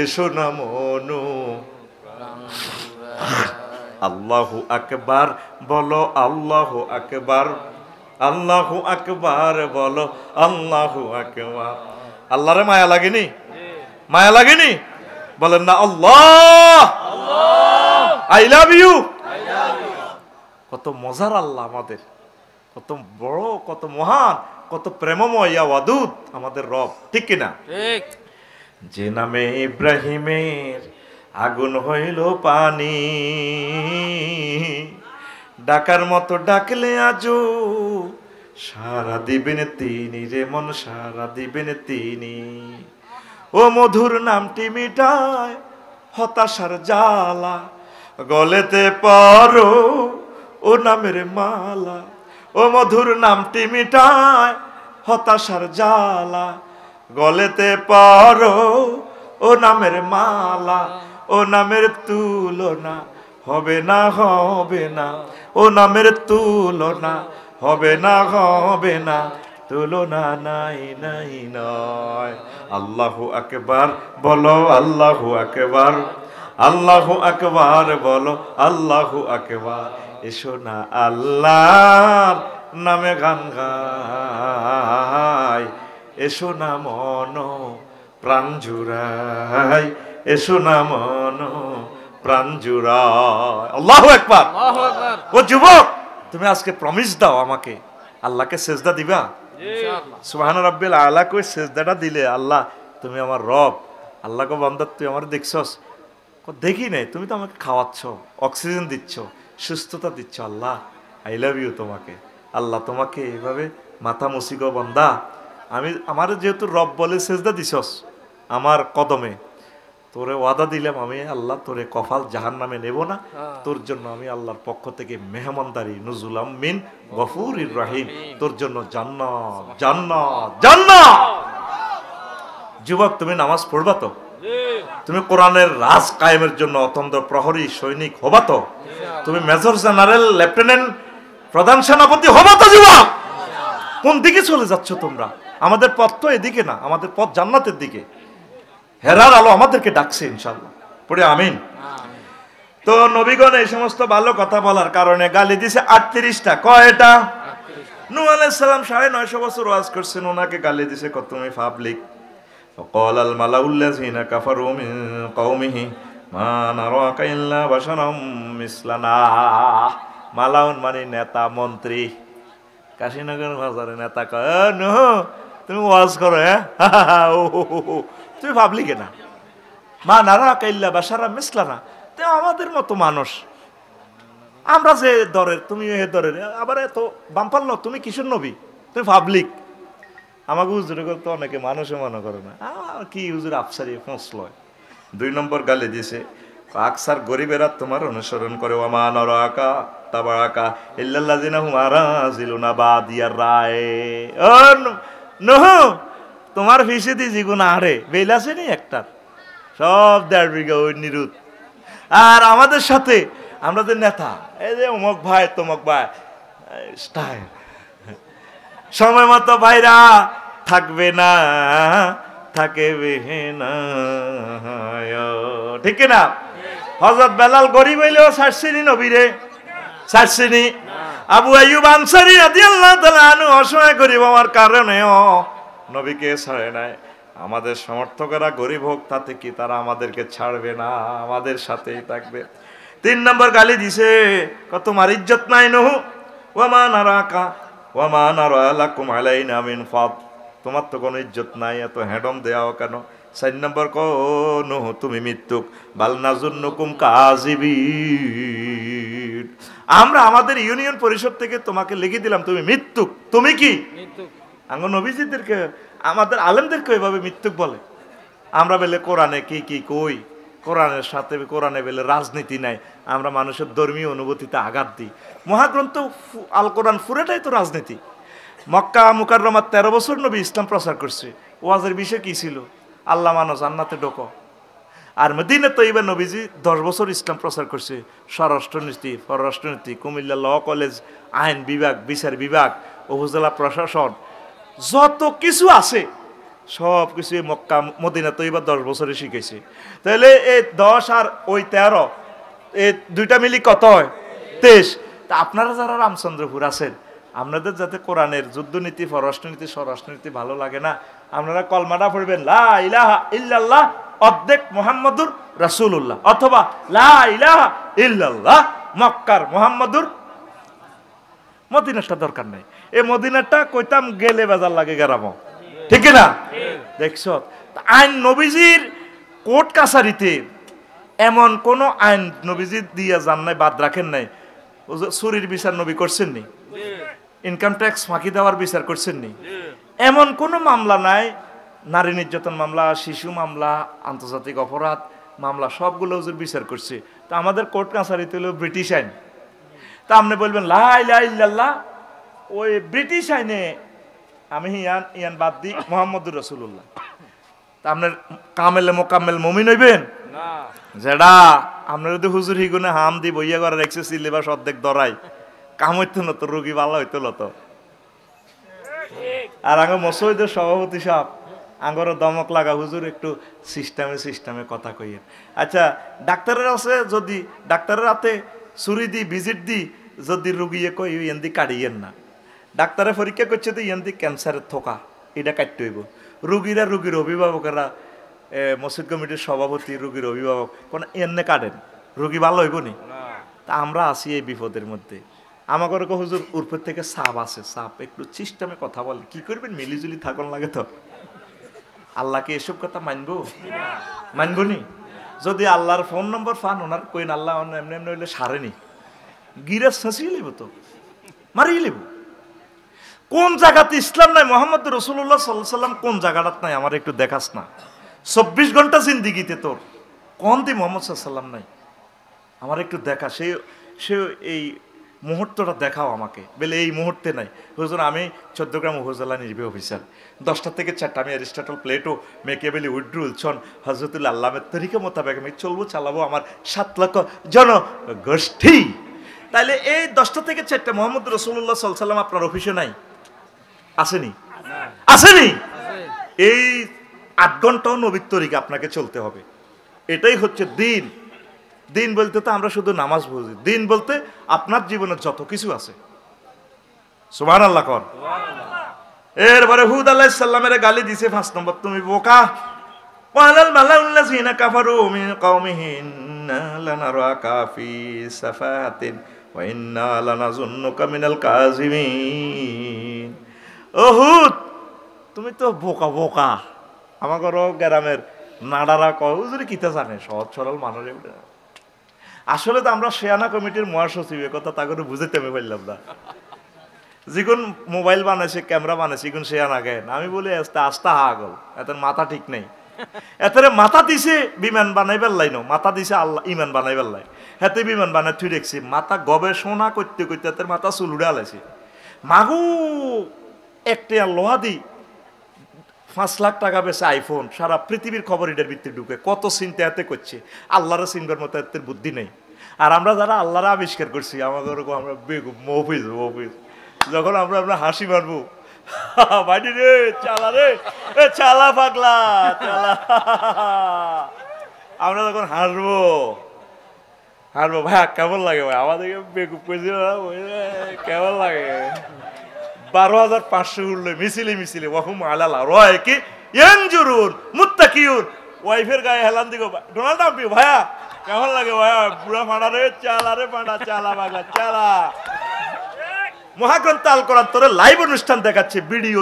এসো না মন। আল্লাহু আকবার বলো, আল্লাহু আকবার, আল্লাহু আকবার বলো, আল্লাহু আকবার। আল্লাহরে মায়া লাগেনি? মায়া লাগেনি? বলেন না আল্লাহ, আই লাভ ইউ। কত মজার আল্লাহ আমাদের, কত বড়, কত মহান, কত প্রেমময়, ইয়া ওয়াদুদ আমাদের রব। ঠিক কিনা? ঠিক। যে নামে ইব্রাহিমের আগুন হইল পানি, ডাকার মতো ডাকলে আজো সারা দিবেন তিনি রে মন, সারা দিবেন তিনি। ও মধুর নামটি মিটায় হতাশার জ্বালা, গলেতে পারো ও নামের মালা। ও মধুর নামটি মিটায় হতাশার জ্বালা, গলেতে পারো ও নামের মালা। ও নামের তুলনা হবে না, হবে না, ও নামের তুলনা হবে না, হবে না, তুলনা নাই নাই নয়। আল্লাহু আকবার বলো, আল্লাহু আকবার, আল্লাহু আকবার বলো, আল্লাহু আকবার। এসো না আল্লাহর নামে গান গাই, এসো না মন প্রাণ জুড়াই, এসো না মন প্রাণ জুড়াই। আল্লাহু আকবার। ও যুবক, তুমি আজকে প্রমিস দাও আমাকে, আল্লাহকে সেজদা দিবা? সুবহান রাব্বিল আলা কই সেজদাটা দিলে, আল্লাহ তুমি আমার রব, আল্লাহকে বান্দা তুই আমার দেখছস? দেখি নাই, তুমি তো আমাকে খাওয়াচ্ছ, অক্সিজেন দিচ্ছ, সুস্থতা দিচ্ছ। আল্লাহ আই লাভ ইউ তোমাকে। আল্লাহ তোমাকে এইভাবে মাথা মুসিগ বান্দা, আমি আমার যেহেতু রব বলে সেজদা দিছস আমার কদমে, তোরে ওয়াদা দিলাম আমি আল্লাহ তোরে কফাল জাহান্নামে নেব না। তোর জন্য আমি আল্লাহর পক্ষ থেকে মেহমানদারি নুজুলাম মিন গফুরির রহিম, তোর জন্য জান্নাত জান্নাত জান্নাত। যুবক, তুমি নামাজ পড়বা তো? তুমি কোরআনের রাজ কায়েমের জন্য অতন্দ্র প্রহরী সৈনিক হবা তো? তুমি মেজর জেনারেল, লেফটেন্যান্ট, প্রধান সেনাপতি হবা তো? যুবক, কোন দিকে চলে যাচ্ছ তোমরা? আমাদের পথ তো এদিকে না, আমাদের পথ জান্নাতের দিকে। হেরার আলো আমাদেরকে ডাকছে ইনশাআল্লাহ। পড়ে আমিন। তো নবীগণ এই সমস্ত ভালো কথা বলার কারণে গালি দিছে 38টা। কয়টা? নূহ আলাইহিস সালাম 950 বছর ওয়াজ করছেন, ওনাকে গালি দিছে কত? তুমি পাবলিক। فقال الملأ الذين كفروا من قومه ما نراك إلا بشرا مثلنا। মালাউন মানে নেতা মন্ত্রী, কাশীনগর বাজারে নেতা কয় নো তুমি ওয়াজ করো, হ্যাঁ তুমি ভাবলি কেনা মা নারা কাইল্লা বাসারা মিসলা না, তো আমাদের মতো মানুষ আমরা যে দরের তুমি এ দরের, আবার এত বাম্পার ন তুমি কিশোর নবী, তুমি পাবলিক। আমাকে হুজুরে করতে অনেকে মানুষে মনে করে না, কি হুজুর আফসারি ফসলয়। 2 নম্বর গালি দিছে, আকসার গরিবেরা তোমার অনুসরণ করে, ওমা নরাকা তাবারাকা ইল্লাল্লাযিনা হুম আরাযিলুনা বাদিয়ার রায়। ও নহ তোমার ফিসিদি জিগুন আরে বেল আছে নি একটা, সব 1.5 বিঘা ওই নিরুত। আর আমাদের সাথে আমরা যে নেতা, এই যে অমুক ভাই তমুক ভাই স্টাইল, সময় মতো ভাইরা থাকবে না থাকে না, ঠিক না? হযরত বেলাল গরিব হইলেও ছাড়ছিনি নবীরে, ছাড়ছিনি। আবু আইয়ুব আনসারী রাদিয়াল্লাহু তাআলা আনহু অসহায় গরিব হওয়ার কারণেও নবীকে ছাড়ে নাই। আমাদের সমর্থকেরা গরিব হোক তাতে কি, তারা আমাদেরকে ছাড়বে না, আমাদের সাথেই থাকবে। 3 নম্বর গালি দিছে, কত মার ইজ্জত নাই নহু, ওয়ামা নারাকা ওয়ামা নারা লাকুম আলাইনা মিন ফাদ, তোমার তো কোনো ইজ্জত নাই, এত হ্যাডম দেওয়া কেন? 4 নম্বর ক নহু তুমি মৃত্যুক, বাল নাজুন্নুকুম কাযিবিন, আমরা আমাদের ইউনিয়ন পরিষদ থেকে তোমাকে লিখে দিলাম তুমি মৃত্যুক। তুমি কি আঙ্গ নবীজিদেরকে আমাদের আলেমদেরকে এভাবে মৃত্যুক বলে? আমরা বলে কোরআনে কি কি কই, কোরআনের সাথে কোরআনে বলে রাজনীতি নাই, আমরা মানুষের ধর্মীয় অনুভূতিতে আঘাত দিই। মহাগ্রন্থ আল কোরআন পুরোটাই তো রাজনীতি। মক্কা মুকাররমার 13 বছর নবী ইসলাম প্রচার করছে, ওয়াজের বিষয় কি ছিল? আল্লাহ মানো জান্নাতে ঢোকো। আর মদিনা তৈবা নবীজি 10 বছর ইসলাম প্রচার করছে, স্বরাষ্ট্রনীতি পররাষ্ট্রনীতি, কুমিল্লা ল কলেজ, আইন বিভাগ, বিচার বিভাগ, উপজেলা প্রশাসন, যত কিছু আছে সব কিছু মক্কা মদিনা তৈবা 10 বছরে শিখেছে। তাহলে এই 10 আর ওই 13 এই দুইটা মিলি কত হয়? 23। তা আপনারা যারা রামচন্দ্রপুর আছেন, আপনাদের যাতে কোরআনের যুদ্ধনীতি পররাষ্ট্রনীতি স্বরাষ্ট্রনীতি ভালো লাগে না, আপনারা কলমাটা পড়বেন লা ইলাহা ইল্লাল্লাহ অর্ধেক মুহাম্মাদুর রাসূলুল্লাহ, অথবা লা ইলাহা ইল্লাল্লাহ মক্কার মুহাম্মাদুর। মদিনাটা দরকার নাই, এই মদিনাটা কইতাম গেলে বাজার লাগে গেরামো, ঠিক না? দেখছ আইন নবীজির কোর্ট কাছারিতে এমন কোন আইন নবীজি দিয়া যান নাই, বাদ রাখেন নাই। চুরির বিচার নবী করছেন নি, ইনকাম ট্যাক্স ফাঁকি দেওয়ার বিচার করছেন নি, এমন কোনো মামলা নাই, নারী নির্যাতন মামলা, শিশু মামলা, আন্তর্জাতিক অপরাধ মামলা সবগুলো হুজুর বিচার করছে। তো আমাদের কোর্ট কাছারিতে হলো ব্রিটিশ আইন। তা আপনি বলবেন লা ইলাহা ইল্লাল্লাহ, ওই ব্রিটিশ আইনে আমি ইয়ান বাদ দিই মুহাম্মদুর রাসূলুল্লাহ। তা আপনার কামেলে মোকাম্মেল মুমিন হইবেন না, যেটা আপনার যদি হুজুর হিগুনে হাম দি বইয়া করে রেখছে সিলেবাস অর্ধেক ধরাই, কাম হইতো না তো, রোগী ভালো হইতো না তো। আর আগে মসজিদের সভাপতি সাহেব আঙ্গর দমক লাগা, হুজুর একটু সিস্টেমে কথা কইয়েন। আচ্ছা ডাক্তারের আছে, যদি ডাক্তারের হাতে ছুরি দি ভিজিট দি যদি রুগিয়ে কই ইয়েন্দি কাটিয়েন না, ডাক্তারে পরীক্ষা করছে তো ইয়েন্দি ক্যান্সারের থোকা, এটা কাটতে হইব। রুগীরা, রুগীর অভিভাবকেরা, মসজিদ কমিটির সভাপতি, রুগীর অভিভাবক কোন এনে কাটেন, রুগী ভালো হইব নি? তা আমরা আছি এই বিপদের মধ্যে। আমাকে হুজুর উর্ফের থেকে সাপ আছে, সাপ একটু সিস্টেমে কথা বলে, কি করবেন মিলিজুলি থাকুন লাগে তো। আল্লাহকে এসব কথা মানবো? মানবো নি? যদি আল্লাহর ফোন নম্বর পান ওনার কইন, আল্লাহ এমনি এমনি হইলে সারেনি, গিরে শেষিয়ে লিব তো, মারিয়ে লিব। কোন জায়গাতে ইসলাম নাই, মোহাম্মদ রাসূলুল্লাহ সাল্লাল্লাহু আলাইহি সাল্লাম কোন জায়গাটাত নাই, আমার একটু দেখাস না। 24 ঘন্টা জিন্দিগিতে তোর কোন দি মোহাম্মদ সাল্লাল্লাহু আলাইহি সাল্লাম নাই, আমার একটু দেখা। সে এই মুহূর্তটা দেখাও আমাকে, বলে এই মুহূর্তে নাই। হুজুর আমি 14 গ্রাম উপজেলা নির্বাহী অফিসার, 10টা থেকে 4টা আমি অ্যারিস্টটল প্লেটো মেকেবেলি উইড্রুল ছন হজরতুল আল্লামের তরিকা মোতাবেক আমি চলবো, চালাবো আমার 7 লক্ষ জনগোষ্ঠী। তাইলে এই 10টা থেকে 4টা মোহাম্মদ রাসূলুল্লাহ সাল্লাল্লাহু আলাইহি সাল্লাম আপনার অফিসে নাই? আসেনি? আসেনি? এই 8 ঘন্টাও নবীর তরিকা আপনাকে চলতে হবে। এটাই হচ্ছে দিন। দিন বলতে তো আমরা শুধু নামাজ বুঝি, দিন বলতে আপনার জীবনের যত কিছু আছে। সুবহানাল্লাহ কর। এরপরে হুদ আলাইহিস সালামের গালি দিছে 5 নম্বর, তুমি বোকা। ওয়ালাল মালাউল্লাযিনা কাফারু মিন কওমিহি লানারাকা ফি সাফাতিন ওয়া ইন্না লানাযুন্নুকা মিনাল কাযিমিন। উহুদ তুমি তো বোকা বোকা। আমাদের গ্রামের নাডারা কয় হুজুরে কিতা জানে, সহজ সরল মানুষ। আসলে তো আমরা শেয়ানা কমিটির মহাসচিব, কথা তা করে বুঝাতে আমি পারলাম না। যখন মোবাইল বানাইছে, ক্যামেরা বানাইছে, এখন শেয়ানা গেন। আমি বলি আস্তা হাগল, এত মাথা ঠিক নেই। এতে মাথা দিছে বিমান বানাইবার লাইন, মাথা দিছে আল্লাহ ইমান বানাইবার লাই। হাতে বিমান বানাই থুই দেখছি, মাথা গবেষণা করতে করতে এত মাথা চুল উড়ে আলাইছে। মাগু একটা লোহা দি 5 লাখ টাকা বেছে আইফোন, সারা পৃথিবীর খবর এটার ভিতরে ঢুকে। কত চিন্তা এতে করছে, আল্লাহরে চিনবার মতো এত বুদ্ধি নেই। আর আমরা যারা আল্লাহরা আবিষ্কার করছি, আমাদের আমরা বেগুব মফিজ মফিজ। যখন আমরা হাসি মারবো, বাড়ি রে চালা রে চালা পাগলা চালা, আমরা যখন হাসবো ভাই কেমন লাগে ভাই আমাদেরকে বেগুব করেছিল, কেমন লাগে। 12,500 উঠলো মিছিলে ওয়াহুম আলালা রয় কি ইয়ানজুরুন মুত্তাকিউন। ওয়াইফের গায়ে হেলান দিগো, ডোনাল্ড ট্রাম্প ভাইয়া কেমন লাগে ভাইয়া, বুড়া ফাড়া রে চালা রে ফাড়া চালা বাগলা চালা। মহাগ্রন্থ আল কোরআন তোরে লাইভ অনুষ্ঠান দেখাচ্ছে, ভিডিও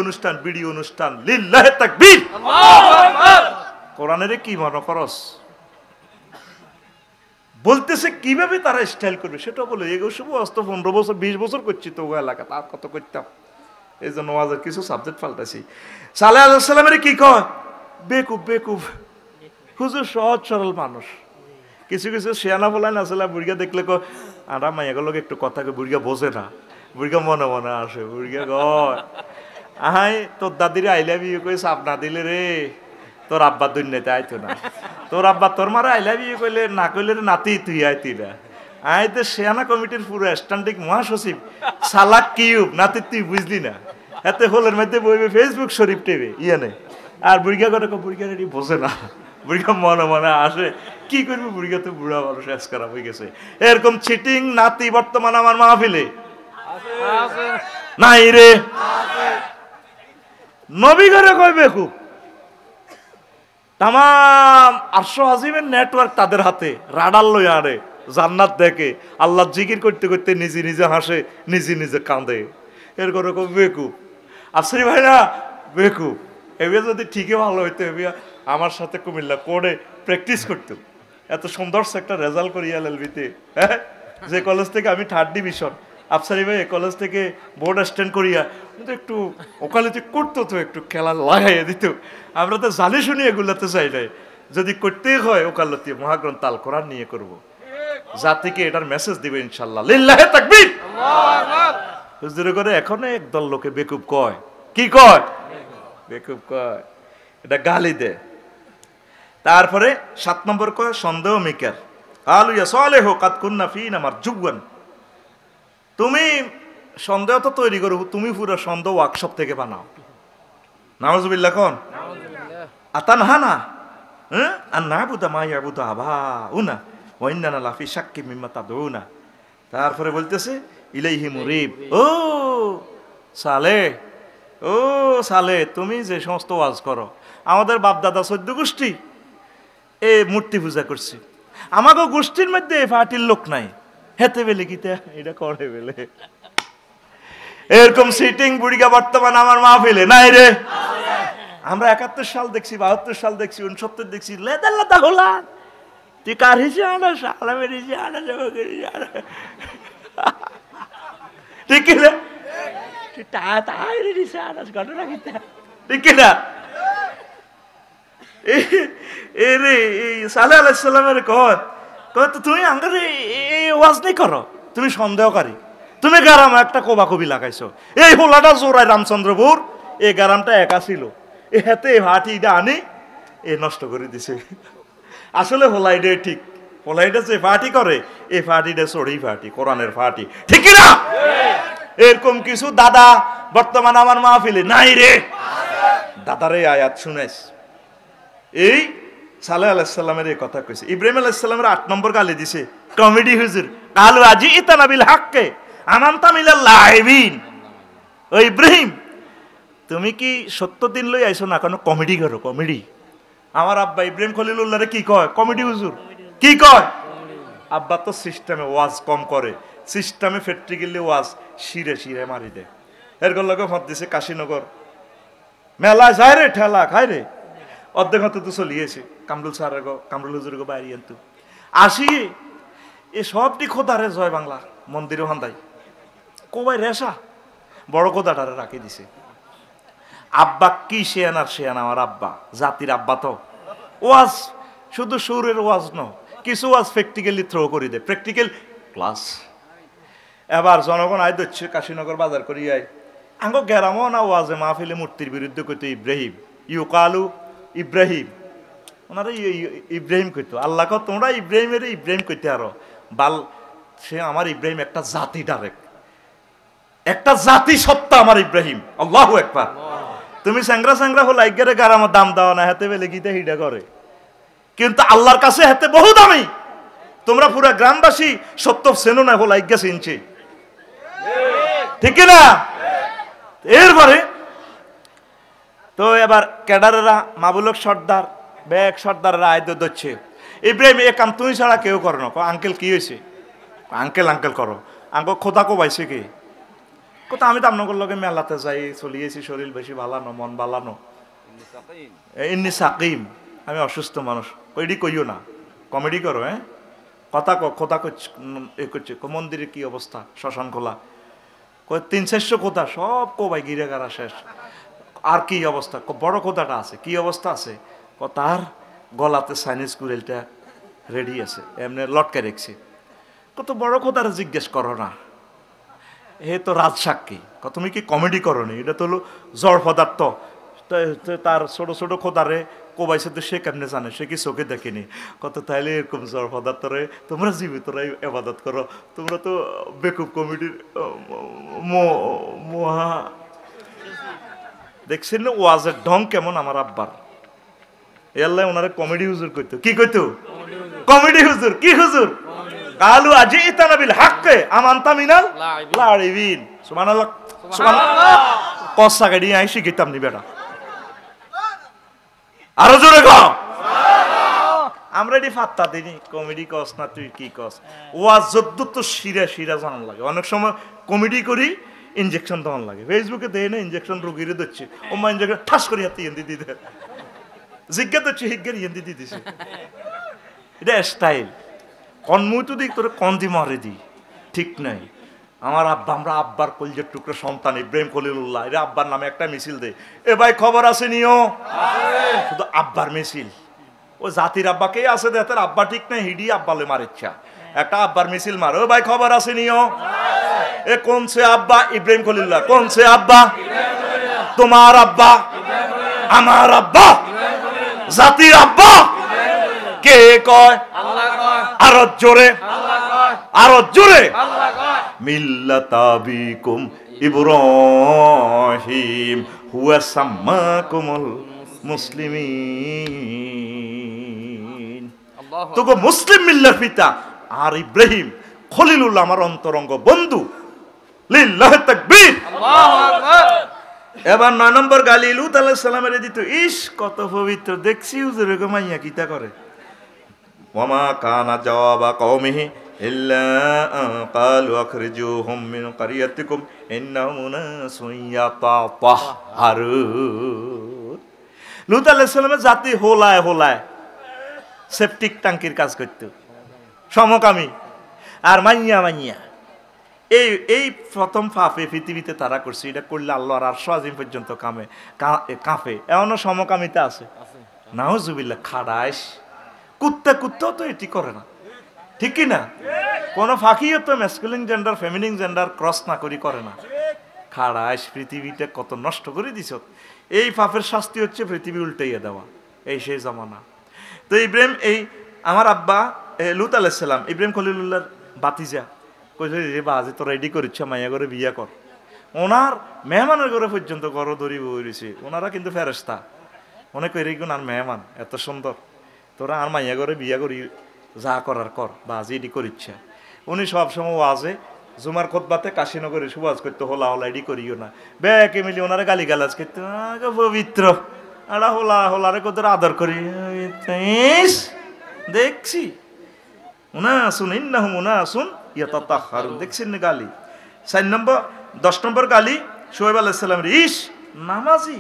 অনুষ্ঠান লিল্লাহি তাকবীর আল্লাহু আকবার। কোরআনের কি মনে করস বলতেছে, কিভাবে তারা স্টাইল করবে সেটা বলে। এগুলো শুভ অস্ত 15 বছর 20 বছর করছি তো এলাকা, তার কত করতাম। এই জন্য ওয়াজের কিছু সাবজেক্ট পাল্টাছি। সালেহ আলাইহিস সালামের কি কয়, বেকুব হুজুর সহজ সরল মানুষ। কিছু শিয়ানা বলেন আসলে বুড়িয়া দেখলে কো আমরা মাইয়াগুলোকে একটু কথা বুড়িয়া বোঝে না, বুড়িয়া মনে মনে আসে। বুড়িয়া কয় আহাই তোর দাদিরে আই লাভ ইউ কই সাপ না দিলে রে তোর আব্বা দুনিয়াতে আইতো না, তোর আব্বা তোর মারা আই লাভ ইউ কইলে না কইলে নাতি তুই আইতি না। আই তো শিয়ানা কমিটির পুরো স্ট্যান্ডিং মহাসচিব, সালাক কিউব নাতি তুই বুঝলি না। এতে হোলের মধ্যে বইবে ফেসবুক শরীফ টেবে ইয়ানে। আর বুড়িয়া করে বুড়িয়া রেডি বোঝে না, বুড়িয়া মনে মনে আসে। কি করবি, বুড়িয়া তো বুড়া মানুষ এস করা হয়ে গেছে। এরকম চিটিং নাতি বর্তমান আমার মাহফিলে নাই রে। নবী ঘরে কয় বেকুব। তাম 800 আজিমের নেটওয়ার্ক তাদের হাতে, রাডার লই আরে জান্নাত দেখে, আল্লাহ জিকির করতে করতে নিজে হাসে, নিজে কাঁদে। এর করে বেকুব। আফসারি ভাই না বেকুব। এবার যদি ঠিকই ভালো হইতো, এবার আমার সাথে কুমিল্লা কোর্টে প্র্যাকটিস করতো। এত সুন্দর একটা রেজাল্ট করি এলএলবিতে, হ্যাঁ, যে কলেজ থেকে আমি 3rd ডিভিশন। আফসারি ভাই কলেজ থেকে বোর্ড স্ট্যান্ড করিয়া কিন্তু একটু ওকালতি করতো, তো একটু খেলা লাগাইয়া দিত। আমরা তো জানি শুনি এগুলাতে চাই নাই। যদি করতেই হয় ওকালতি মহাগ্রন্থ আল কোরআন নিয়ে করব, জাতিকে এটার মেসেজ দিবে ইনশাল্লাহ। লিল্লাহি তাকবীর আল্লাহু আকবার। হুজুরে করে এখনো একদল লোকে বেকুব কয়। কি কয়? বেকুব কয়, এটা গালি দেয়। তারপরে 7 নম্বর কয় সন্দেহ মিকার। কালু ইয়া সালেহ কাদ কুননা ফিনা মারজুওয়ান। তুমি সন্দেহ তো তৈরি করো, তুমি পুরো সন্দেহ ওয়ার্কশপ থেকে বানাও। নাউজুবিল্লাহ কোন আতানহানা হ্যাঁ আর নাবুদা মা ইয়াবুদা আবাউনা ওয়া ইন্নানা লাফি শাক্কি মিম্মা তাদউনা। তারপরে বলতেছে ইলাইহি মুরিব। ও সালে তুমি যে সমস্ত ওয়াজ করো, আমাদের বাপ দাদা 14 গোষ্ঠী এ মূর্তি পূজা করছি, আমাকে গোষ্ঠীর মধ্যে পার্টির লোক নাই, হেতে বেলে গীতা এটা করে বেলে। এরকম সিটিং বুড়িগা বর্তমান আমার মাহফিলে নাই রে। আমরা 71 সাল দেখছি, 72 সাল দেখছি, 69 দেখছি। লেদা হলা তুই কার হিসে আনাস, আলামের হিসে আনাস, ঠিক কিনা? ঘটনা কিনা ঠিক কিনা? সালেহ আলাইহিস সালামের কয় তুমি আঙ্গার ওয়াজ নেই করো, তুমি সন্দেহকারী, তুমি গারাম একটা কবি লাগাইছো। এই হোলাটা জোড়ায় রামচন্দ্রপুর, এই গারামটা একা ছিল, এ হাতে হাটিটা আনি এ নষ্ট করে দিছে। আসলে হোলাইডে ঠিক, হোলাইডে যে ফাটি করে এই ফাটিটা চড়ি ফাটি, কোরআনের ফাটি, ঠিক না? এরকম কিছু দাদা বর্তমান আমার মাহফিলে নাই রে। দাদারে আয়াত শুনেছ, এই সালেহ আলাইহিস সালামের এই কথা কইছে। ইব্রাহিম আলাইহিস সালামের 8 নম্বর গালি দিছে কমেডি হুজুর। কালু আজি ইতানা বিল হাক্কে আমানতা মিনাল লাইবিন। ও ইব্রাহিম, তুমি কি সত্য দিন লই আইছো না কেন কমেডি করো? কমেডি। আমার আব্বা ইব্রাহিম খলিলুল্লাহরে কি কয়? কমেডি হুজুর। কি কয়? আব্বা তো সিস্টেমে ওয়াজ কম করে, সিস্টেমে ফ্যাক্টরি গেলে ওয়াজ শিরে শিরে মারি দেয় এর লগে মত দিছে কাশীনগর মেলা যায় রে ঠেলা খায় রে অর্ধেক হতে তো চলিয়েছে কামরুল স্যার কামরুল হুজুর গো বাইরে আনতো আসি এ সবটি খোদারে জয় বাংলা মন্দিরে হান্দাই কোবাই রেশা বড় খোদাটারে রাখি দিছে আব্বা কি শেয়ান আর শেয়ান আমার আব্বা জাতির আব্বা তো ওয়াজ শুধু সুরের ওয়াজ ন কিছু ওয়াজ প্র্যাকটিক্যালি থ্রো করে দেয় প্র্যাকটিক্যাল ক্লাস এবার জনগণ আয় দিচ্ছে কাশীনগর বাজার করি আয় আঙ্গ গেরামও না ওয়াজে মাহফিলে মূর্তির বিরুদ্ধে কইতো ইব্রাহিম ইউকালু ইব্রাহিম ওনারা ইব্রাহিম কইতো আল্লাহ কো তোমরা ইব্রাহিমের ইব্রাহিম কইতে আরো বাল সে আমার ইব্রাহিম একটা জাতি ডাইরেক্ট একটা জাতি সত্তা আমার ইব্রাহিম আল্লাহু আকবার তুমি স্যাংরা স্যাংরা হল আইগারে গারাম দাম দাও না হাতে বেলে গিতে হিডা করে কিন্তু আল্লাহর কাছে হাতে বহু দামি তোমরা পুরা গ্রামবাসী সত্য সেনো না হল আইগা চিনছে ঠিক না এরপরে তো এবার ক্যাডারেরা মাবুলক সর্দার ব্যাগ সর্দাররা আয় দিচ্ছে ইব্রাহিম এ কাম তুমি ছাড়া কেউ করো না আঙ্কেল কি হয়েছে আঙ্কেল আঙ্কেল করো আঙ্কেল খোদা কো পাইছে কি কোথা আমি তো আপনার লগে মেলাতে যাই চলিয়েছি শরীর বেশি ভালানো মন ভালানো ইন্নি সাকিম আমি অসুস্থ মানুষ ওইডি কইও না কমেডি করো হ্যাঁ কথা খোদা এ করছে মন্দিরের কি অবস্থা শ্মশান খোলা 300 খোদা সব কোবাই গিরে গারা শেষ আর কি অবস্থা বড় খোদাটা আছে কি অবস্থা আছে তার গলাতে চাইনিজ কুড়েলটা রেডি আছে এমনি লটকে রেখছে কত বড় খোদার জিজ্ঞেস করো না হে তো রাজসাক্ষী তুমি কি কমেডি করো নি এটা তো হলো জড় পদার্থ তার ছোট ছোট খোদারে কোবাইছে তো সে কেমনে জানে সে কি চোখে দেখেনি কত তাইলে এরকম জড় পদার্থরে তোমরা জীবিতরাই এবাদত করো তোমরা তো বেকুব কমেডির মহা দেখছেন না ওয়াজের ঢং কেমন আমার আব্বার এল্লাই ওনারে কমেডি হুজুর কইতো কি কইতো কমেডি হুজুর কি হুজুর কালু আজিতানা বিল হাক্কে আমানতা মিনাল লাইবিন সুবহানাল্লাহ সুবহানাল্লাহ কসা গাড়ি আই শিখিতাম নি বেটা আরো জোরে গো আমরা এটি ফাত্তা দিনি কমেডি কস না তুই কি কস ওয়াজ যদ্দুর তো শিরা শিরা জানান লাগে অনেক সময় কমেডি করি ইনজেকশন দেওয়ান লাগে ফেসবুকে দেয় না ইনজেকশন রোগীরে দিচ্ছে ও মা ইনজেকশন ঠাস করে হাতে ইয়েন্দি দিতে জিজ্ঞাসা হচ্ছে হিজ্ঞের ইয়েন্দি দিতেছে এটা স্টাইল কনমুতো দিক তোর কন্দি মারে দি ঠিক নাই আমার আব্বা আমরা আব্বার কলজের টুকরো সন্তান ইব্রাহিম খলিলুল্লাহ এরা আব্বার নামে একটা মিছিল দেয় এ ভাই খবর আছে নিও শুধু আব্বার মিছিল ও জাতির আব্বাকেই আছে দেতের আব্বা ঠিক নাই হিডি আব্বালে মার ইচ্ছা একটা আব্বার মিছিল মার ও ভাই খবর আছে নিও এ কোন সে আব্বা ইব্রাহিম খলিলুল্লাহ কোন সে আব্বা তোমার আব্বা আমার আব্বা জাতির আব্বা কে কয় আল্লাহ কয় আরো জোরে আল্লাহ কয় আরো জোরে আল্লাহ কয় মিল্লাতাবিকুম ইব্রাহিম হুয়া সাম্মাকুমুল মুসলিমিন আল্লাহু তো মুসলিম মিল্লার পিতা আর ইব্রাহিম খলিলুল্লাহ আমার অন্তরঙ্গ বন্ধু লিল্লাহি তাকবীর আল্লাহু আকবার এবার 9 নম্বর গালি লূত আলাইহিস সালামের দিত ইস কত পবিত্র দেখছি হুজুরে গো মাইয়া কিতা করে ওয়ামা কানা জাওয়াবা কওমিহি ইল্লা ক্বালু আখরিজুহুম মিন ক্বরিয়াতিকুম ইন্নাহুম মুনাসুন ইয়াতাতাহহারুন লূত আলাইহিস সালামের জাতি হোলায় হোলায় সেপটিক ট্যাঙ্কির কাজ করত সমকামী আর মাইয়া মাইয়া এই প্রথম ফাফে পৃথিবীতে তারা করছে এটা করলে আল্লাহর আরশ আজিম পর্যন্ত কাঁপে এমনও সমকামিতা আছে নাউজুবিল্লাহ খাড়াইস কুত্তা কুত্তাও তো এটি করে না ঠিক কি না কোনো ফাঁকিও তো masculine gender feminine gender cross না করি করে না খাড়াইস পৃথিবীটা কত নষ্ট করে দিছ এই পাপের শাস্তি হচ্ছে পৃথিবী উল্টাইয়া দেওয়া এই সেই জামানা তো ইব্রাহিম এই আমার আব্বা লূত আলাইহিস সালাম ইব্রাহিম খলিলুল্লাহর বাতিজা কইছে রে বাজে তো রেডি করিচ্ছে মাইয়া করে বিয়া কর ওনার মেহমানের ঘরে পর্যন্ত ঘর দড়ি বইছে ওনারা কিন্তু ফেরেশতা মনে করি গুণ আর মেহমান এত সুন্দর তোরা আর মাইয়া ঘরে বিয়া করি যা করার কর বাজে এডি করিচ্ছে উনি সবসময় ওয়াজে জুমার খুতবাতে কাশীনগরে সুবাজ করতে হোলা হোলা এডি করিও না ব্যাকে মিলি ওনারা গালি গালাজ করতে পবিত্র আড়া হোলা হোলারে কত আদর করি দেখছি উনা শুন ইন্নাহুম উনাসুন ইয়াতাতাহহারুন। দেখছেন না গালি। 4 নম্বর 10 নম্বর গালি শুআয়ব আলাইহিস সালামের, ইস নামাজি।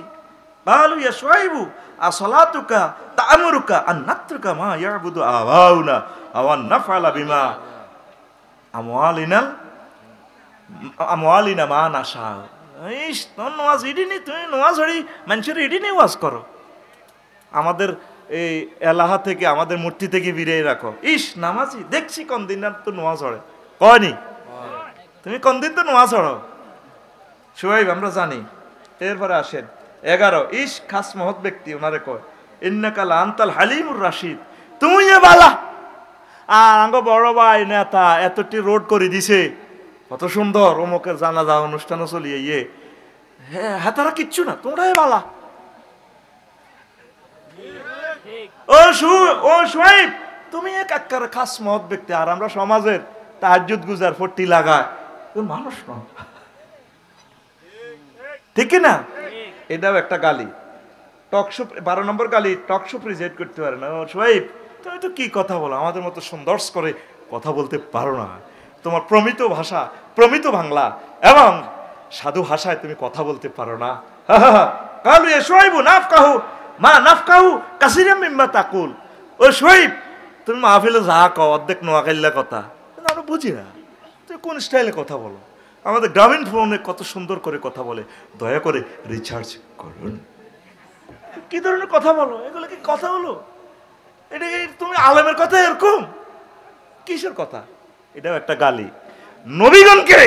ক্বালু ইয়া শুআয়বু আসসালাতুকা তা'মুরুকা আন নাতরুকা মা ইয়াবুদু আবাউনা আও আন নাফআলা বিমা আমওয়ালিনা মা নাশা। ইস তোর নামাজ ইডি নি, তুমি নামাজ হড়ি মানুষের ইডি নি ওয়াজ করো, আমাদের এই এলাহা থেকে আমাদের মূর্তি থেকে বিরিয়ে রাখো। ইস নামাজি, দেখছি কোন দিন তো নামাজ হড়ে, কয়নি তুমি কোন দিন তো নামাজ হড়ো শুআয়ব, আমরা জানি। এরপরে আসেন 11, ইস খাস মহৎ ব্যক্তি ওনারে কয়, ইন্নাকা লা আনতাল হালিমুর রাশিদ, তুমি এ বালা। আর আঙ্গ বড় ভাই নেতা এতটি রোড করে দিছে, কত সুন্দর, অমুকের জানাজা অনুষ্ঠানও চলিয়ে হ্যাঁ তারা কিচ্ছু না, তোমরাই বালা। ও শুআয়ব, তুমি এক এক্কারে খাস মহৎ ব্যক্তি, আর আমরা সমাজের তাহাজ্জুদ গুজার ফটি লাগায়, তুমি মানুষ না, ঠিক না? এটাও একটা গালি। টকশো 12 নম্বর গালি, টকশো প্রেজেন্ট করতে পারে না। শুআয়ব, তুমি তো কি কথা বলো, আমাদের মতো সুন্দর করে কথা বলতে পারো না, তোমার প্রমিত ভাষা, প্রমিত বাংলা এবং সাধু ভাষায় তুমি কথা বলতে পারো না। কালু ইয়া শুআয়বু নাফকাহু মা নাফকাহু কাসীরাম মিম্মা তাকুল। ও শুআয়ব, তুমি মাহফিলে যা কও অর্ধেক নোয়াখাইলা কথা, আমরা বুঝি না, তুমি কোন স্টাইলে কথা বলো। আমাদের গ্রামীণ ফোনে কত সুন্দর করে কথা বলে, দয়া করে রিচার্জ করুন। কি ধরনের কথা বলো, এগুলো কি কথা বলো? এটা তুমি আলেমের কথা এরকম কিসের কথা? এটাও একটা গালি। নবীগণকে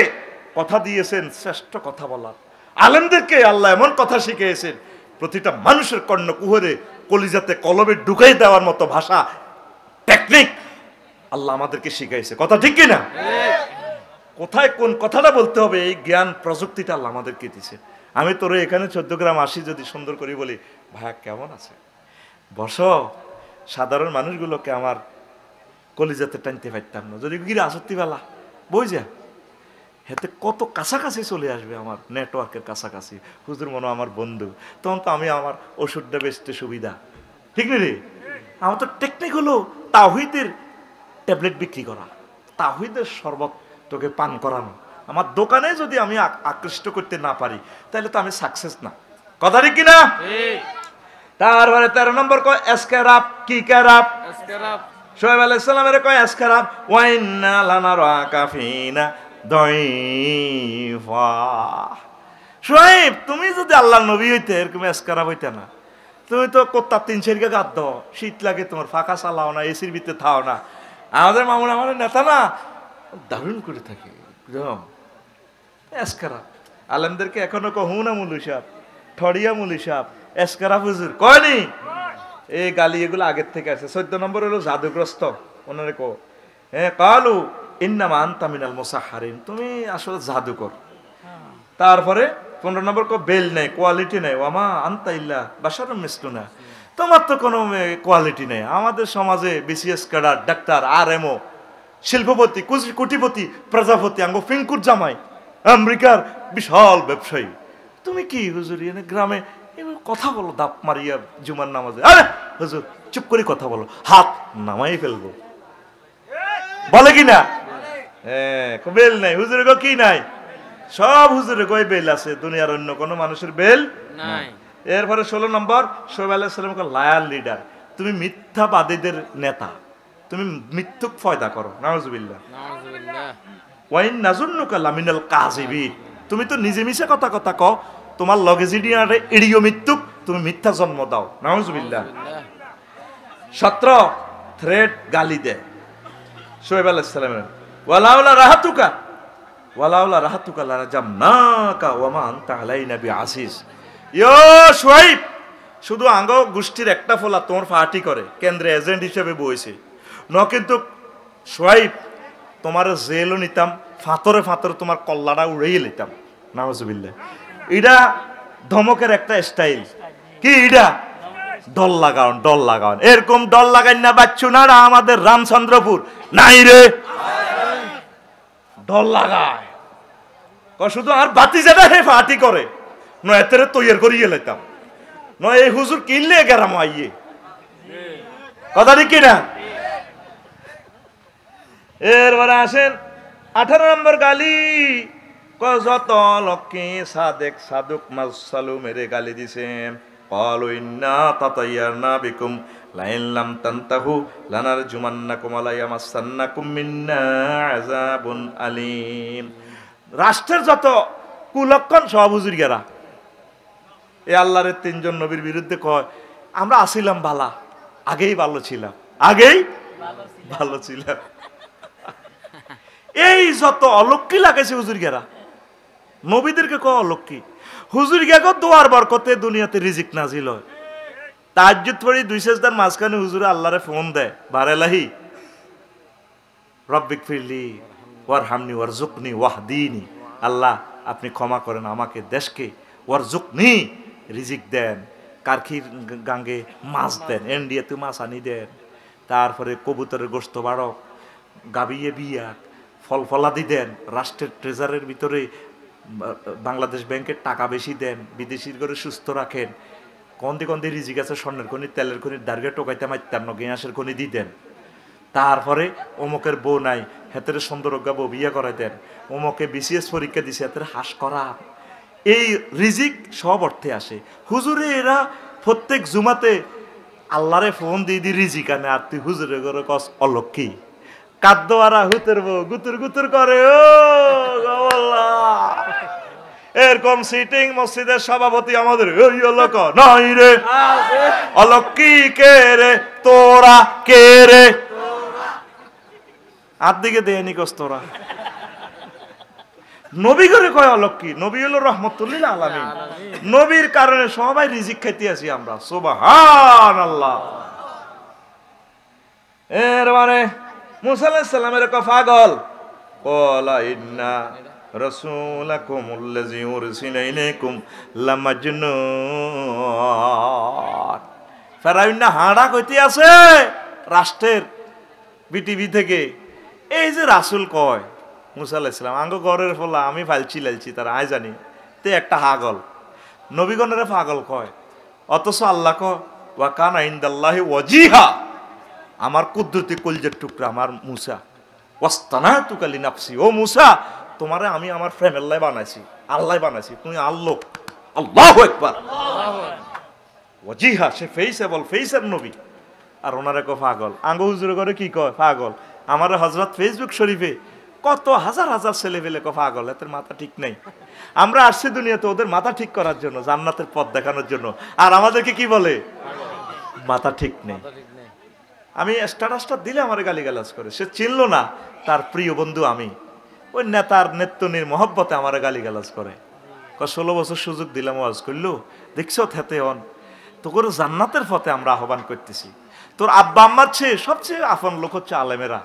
কথা দিয়েছেন শ্রেষ্ঠ কথা বলার, আলেমদেরকে আল্লাহ এমন কথা শিখিয়েছেন প্রতিটা মানুষের কর্ণ কুহরে কলিজাতে কলবে ঢুকাই দেওয়ার মতো ভাষা টেকনিক আল্লাহ আমাদেরকে শিখাইছে। কথা ঠিক কিনা? কোথায় কোন কথাটা বলতে হবে এই জ্ঞান প্রযুক্তিটা আল্লাহ আমাদেরকে দিছে। আমি তোরে এখানে 14 গ্রাম আসি যদি সুন্দর করে বলি, ভাইয়া কেমন আছে, বসো, সাধারণ মানুষগুলোকে আমার কলিজাতে টানতে পারতাম না। যদি গিরে আসত্তি বেলা বই যা, হেতে কত কাছাকাছি চলে আসবে, আমার নেটওয়ার্কের কাছাকাছি, হুজুর মনে আমার বন্ধু, তখন তো আমি আমার ওষুধটা বেচতে সুবিধা, ঠিক না রে? আমার তো টেকনিক হলো তাওহীদের ট্যাবলেট বিক্রি করা, তাওহীদের শরবত তোকে পান করানো। আমার দোকানে যদি আমি আকৃষ্ট করতে না পারি তাহলে তো আমি সাকসেস না। কথা ঠিক কিনা? তারপরে 13 নম্বর কয় এসকেরাপ। কি কেরাপ? শুআয়ব আলাইহিস সালামের কয় এসকেরাপ, ওয়া ইন্না লানারাকা ফিনা দাইফা। শুআয়ব, তুমি যদি আল্লাহর নবী হইতে এরকম এসকেরাপ হইতে না, তুমি তো কোত্তা 3 সেরকে গাদ দাও, শীত লাগে তোমার, ফাঁকা চালাও না, এসির ভিতরে থাও না। আমাদের মামুন আমাদের নেতা না দারুণ করে থাকে একদম এসকেরাপ। আলেমদেরকে এখনো কহু না মুলি সাহেব, ঠড়িয়া মুলি সাহেব, এসকেরাপ হুজুর কয়নি। এই গালি এগুলো আগের থেকে আছে। 14 নম্বর হলো জাদুগ্রস্ত, ওনারে কো, হ্যাঁ কালু ইন্নামা আনতা মিনাল মুসাহহারিন, তুমি আসলে জাদুকর। তারপরে 15 নম্বর কো বেল নেই, কোয়ালিটি নেই, ওয়ামা আনতা ইল্লা বাশারুম মিসলুনা, তোমার তো কোনো কোয়ালিটি নেই। আমাদের সমাজে বিসিএস ক্যাডার, ডাক্তার, আরএমও, শিল্পপতি, কোটিপতি, প্রজাপতি, আঙ্গো ফিঙ্কুর জামাই, আমেরিকার বিশাল ব্যবসায়ী, তুমি কি হুজুর এনে গ্রামে কথা বলো দাপ মারিয়া জুমার নামাজে? আরে হুজুর চুপ করে কথা বলো, হাত নামাই ফেলবো, বলে কি না? হ্যাঁ, বেল নাই হুজুরে গো, কি নাই? সব হুজুরে গো বেল আছে, দুনিয়ার অন্য কোনো মানুষের বেল নাই। এরপরে 16 নম্বর শুআয়ব আলাইহিস সালাম লায়ার লিডার, তুমি মিথ্যাবাদীদের নেতা, তুমি মিথ্যুক ফয়দা করো, নাউজুবিল্লাহ। ওয়াইন নাজুন্নুকা লামিনাল কাযিবিন, তুমি তো নিজে মিছে কথা কও, তোমার লগে জিডিয়ারে এড়িও মিথ্যুক, তুমি মিথ্যা জন্ম দাও, নাউজুবিল্লাহ। 17 থ্রেড গালি দেয় শুআয়ব আলাইহিস সালামের, ওয়ালাউলা রাহাতুকা লারাজামনাকা ওয়া মা আনতা আলাইনা বিআসিস। ইয়ো শুআয়ব, শুধু আঙ্গ গোষ্ঠীর একটা ফলা তোমার পার্টি করে, কেন্দ্রে এজেন্ট হিসেবে বইছে ন, কিন্তু শুআয়ব তোমার জেলও নিতাম, ফাতরে তোমার কল্লাটা উড়াইয়ে নিতাম, নাউজুবিল্লাহ। এটা ধমকের একটা স্টাইল। কি এটা? ডল লাগান, এরকম ডল লাগাই না বাচ্চু না আমাদের রামচন্দ্রপুর নাই রে, ডল লাগায় শুধু আর বাতি যেটা হে ফাটি করে নয় তৈরি করিয়ে লেতাম নয়, এই হুজুর কিনলে গেরাম আইয়ে, কথা ঠিক কিনা? এরপরে আসেন 18 নম্বর গালি, যত লক্ষ্মী সাদেক সাদুক মাসালু মেরে গালি দিছে। ক্বালু ইন্না তাতায়্যারনা বিকুম লাইন লাম তানতাহু লানারজুমান্নাকুম ওয়া লায়ামাসান্নাকুম মিন্না আযাবুন আলীম। রাষ্ট্রের যত কুলক্ষণ সব হুজুর গেরা এই আল্লাহর তিনজন নবীর বিরুদ্ধে কয় আমরা আসিলাম ভালা, আগেই ভালো ছিলাম, আগেই ভালো ছিলাম। এই যত অলক্ষী লাগাইছে হুজুর গেরা, নবীদেরকে কয় অলক্ষী। হুজুর গেগো দোয়ার বরকতে দুনিয়াতে রিজিক নাজিল হয়। তাহাজ্জুদ পড়ি 2 সেজদার মাঝখানে হুজুরে আল্লাহরে ফোন দেয়, বারেলাহি রব্বিক ফিরলি ওয়ারহামনি ওয়ারজুকনি ওয়াহদিনি, আল্লাহ আপনি ক্ষমা করেন আমাকে দেশকে, ওয়ারজুকনি রিজিক দেন, কারখির গাঙ্গে মাছ দেন, ইন্ডিয়াতে মাছ আনি দেন, তারপরে কবুতরের গোশত বাড়ক, গাবিয়ে বিয়া ফল ফলাদি দেন, রাষ্ট্রের ট্রেজারের ভিতরে বাংলাদেশ ব্যাংকের টাকা বেশি দেন, বিদেশির করে সুস্থ রাখেন, কন্দে রিজিক আছে, স্বর্ণের খনি তেলের খনি দার্গে টোকাইতে মাইতান্ন গ্যাসের খনি দি দেন। তারপরে অমুকের বউ নাই, হেতের সুন্দরজ্ঞা বউ বিয়ে করাই দেন, অমুকে বিসিএস পরীক্ষা দিছে হেতের হাস করা। এই রিজিক সব অর্থে আসে। হুজুরে এরা প্রত্যেক জুমাতে আল্লাহরে ফোন দিয়ে দি রিজিক আনে, আর তুই হুজুরে করে কস অলক্ষী। কাদ্দোয়ারা হুতের বউ গুতুর গুতুর করে, ও এরকম সিটিং মসজিদের সভাপতি আমাদের ওই অলক নাই রে, অলক্ষী কে রে তোরা, কে রে আর দিকে দেয়নি কস তোরা। নবী করে কয় অলক্ষী, নবী হলো রহমতুল্লিল আলামিন, নবীর কারণে সবাই রিজিক খাইতে আছি আমরা, সুবহানাল্লাহ। এর মানে মুসা আলাইহিস সালামের কয় পাগল, ক্বালা ইন্না রাসূলাকুমুল্লাযী উরসিলা ইলাইকুম লামাজনুন। ফেরাউন না হাঁড়া কইতে আছে রাষ্ট্রের বিটিভি থেকে, এই যে রাসূল কয় মুসা আলাইহিস সালাম আঙ্গ ঘরের ফলা আমি ফালছি লালছি তারা আয় জানি, তে একটা হাগল নবীগণের পাগল কয়, অথচ আল্লাহ কয় ওয়া কানা ইনদাল্লাহি ওয়াজিহা, আমার কুদরতি কলজের টুকরা আমার মুসা, ওয়াস্তানাতুকা লিনাফসি, ও মুসা তোমারে আমি আমার ফ্রেমের লাই বানাইছি, আল্লাহ বানাইছি, তুমি আল্লাহ। আল্লাহু আকবার। ওয়াজিহা সে ফেইসেবল, ফেইসের নবী। আর ওনারে কয় পাগল। আঙ্গ হুজুরে করে কি কয় পাগল, আমার হযরত ফেসবুক শরীফে কত হাজার হাজার ছেলে পেলে কয় পাগল, এদের মাথা ঠিক নেই। আমরা আসছি দুনিয়াতে ওদের মাথা ঠিক করার জন্য, জান্নাতের পথ দেখানোর জন্য, আর আমাদেরকে কি বলে মাথা ঠিক নেই। আমি স্ট্যাটাসটা দিলে আমার গালিগালাজ করে, সে চিনল না তার প্রিয় বন্ধু আমি, ওই নেতার নেত্তনির মহব্বতে আমার গালিগালাজ করে। 16 বছর সুযোগ দিলাম ওয়াজ করলো, দেখছো থেতে অন তো করে জান্নাতের পথে আমরা আহ্বান করতেছি। তোর আব্বা আম্মার চেয়ে সবচেয়ে আপন লোক হচ্ছে আলেমেরা।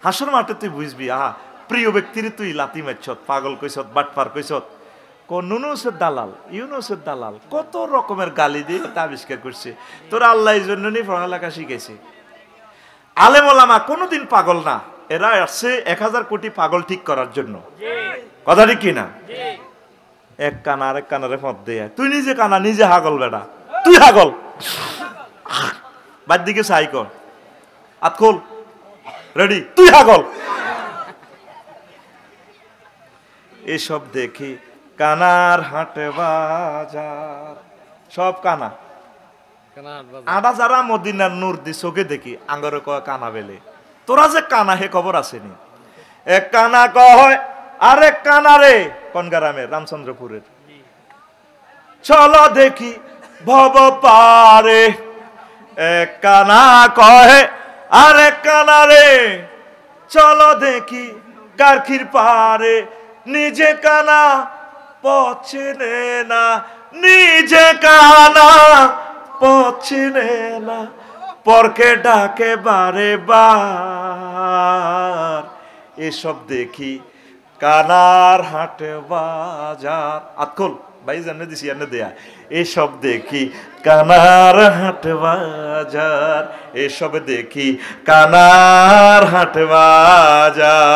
হাসর মাঠে তুই বুঝবি, আহা প্রিয় ব্যক্তির তুই লাতি মারছত, পাগল কইছত, বাটপার কইছত, নুনুসের দালাল, ইউনুসের দালাল, কত রকমের গালি দিয়ে তা আবিষ্কার করছে। তোর আল্লাহ এই জন্য নিয়ে পড়ালেখা শিখেছে। আলেম ওলামা কোনোদিন পাগল না, এরা আসছে 1000 কোটি পাগল ঠিক করার জন্য। কথা ঠিক কিনা? এক কানা আরেক কানারে ফত দেয়, তুই নিজে কানা, নিজে হাগল বেটা, তুই হাগল, বাদ দিকে সাই কর, আত খোল, রেডি, তুই হাগল। এসব দেখি কানার হাটে বাজার, সব কানা আডা যারা মদিনার নূর দি চোখে দেখি আঙ্গরে কয় কানা বেলে, তোরা যে কানা হে খবর আসেনি। এক কানা কয় আরেক কানা রে, কোন গ্রামের? রামচন্দ্রপুরের। চলো দেখি ভব পারে, এক কানা কয় আরেক কানা রে, চলো দেখি কারখির পারে, নিজে কানা পছনে না, নিজে কানা পছনে না, পরকে ডাকে বারে বার। এসব দেখি কানার হাটে বাজার, আতকল ভাই জানে দিছি এনে দেয়া। এসব দেখি কানার হাট বাজার, এসব দেখি কানার হাট বাজার।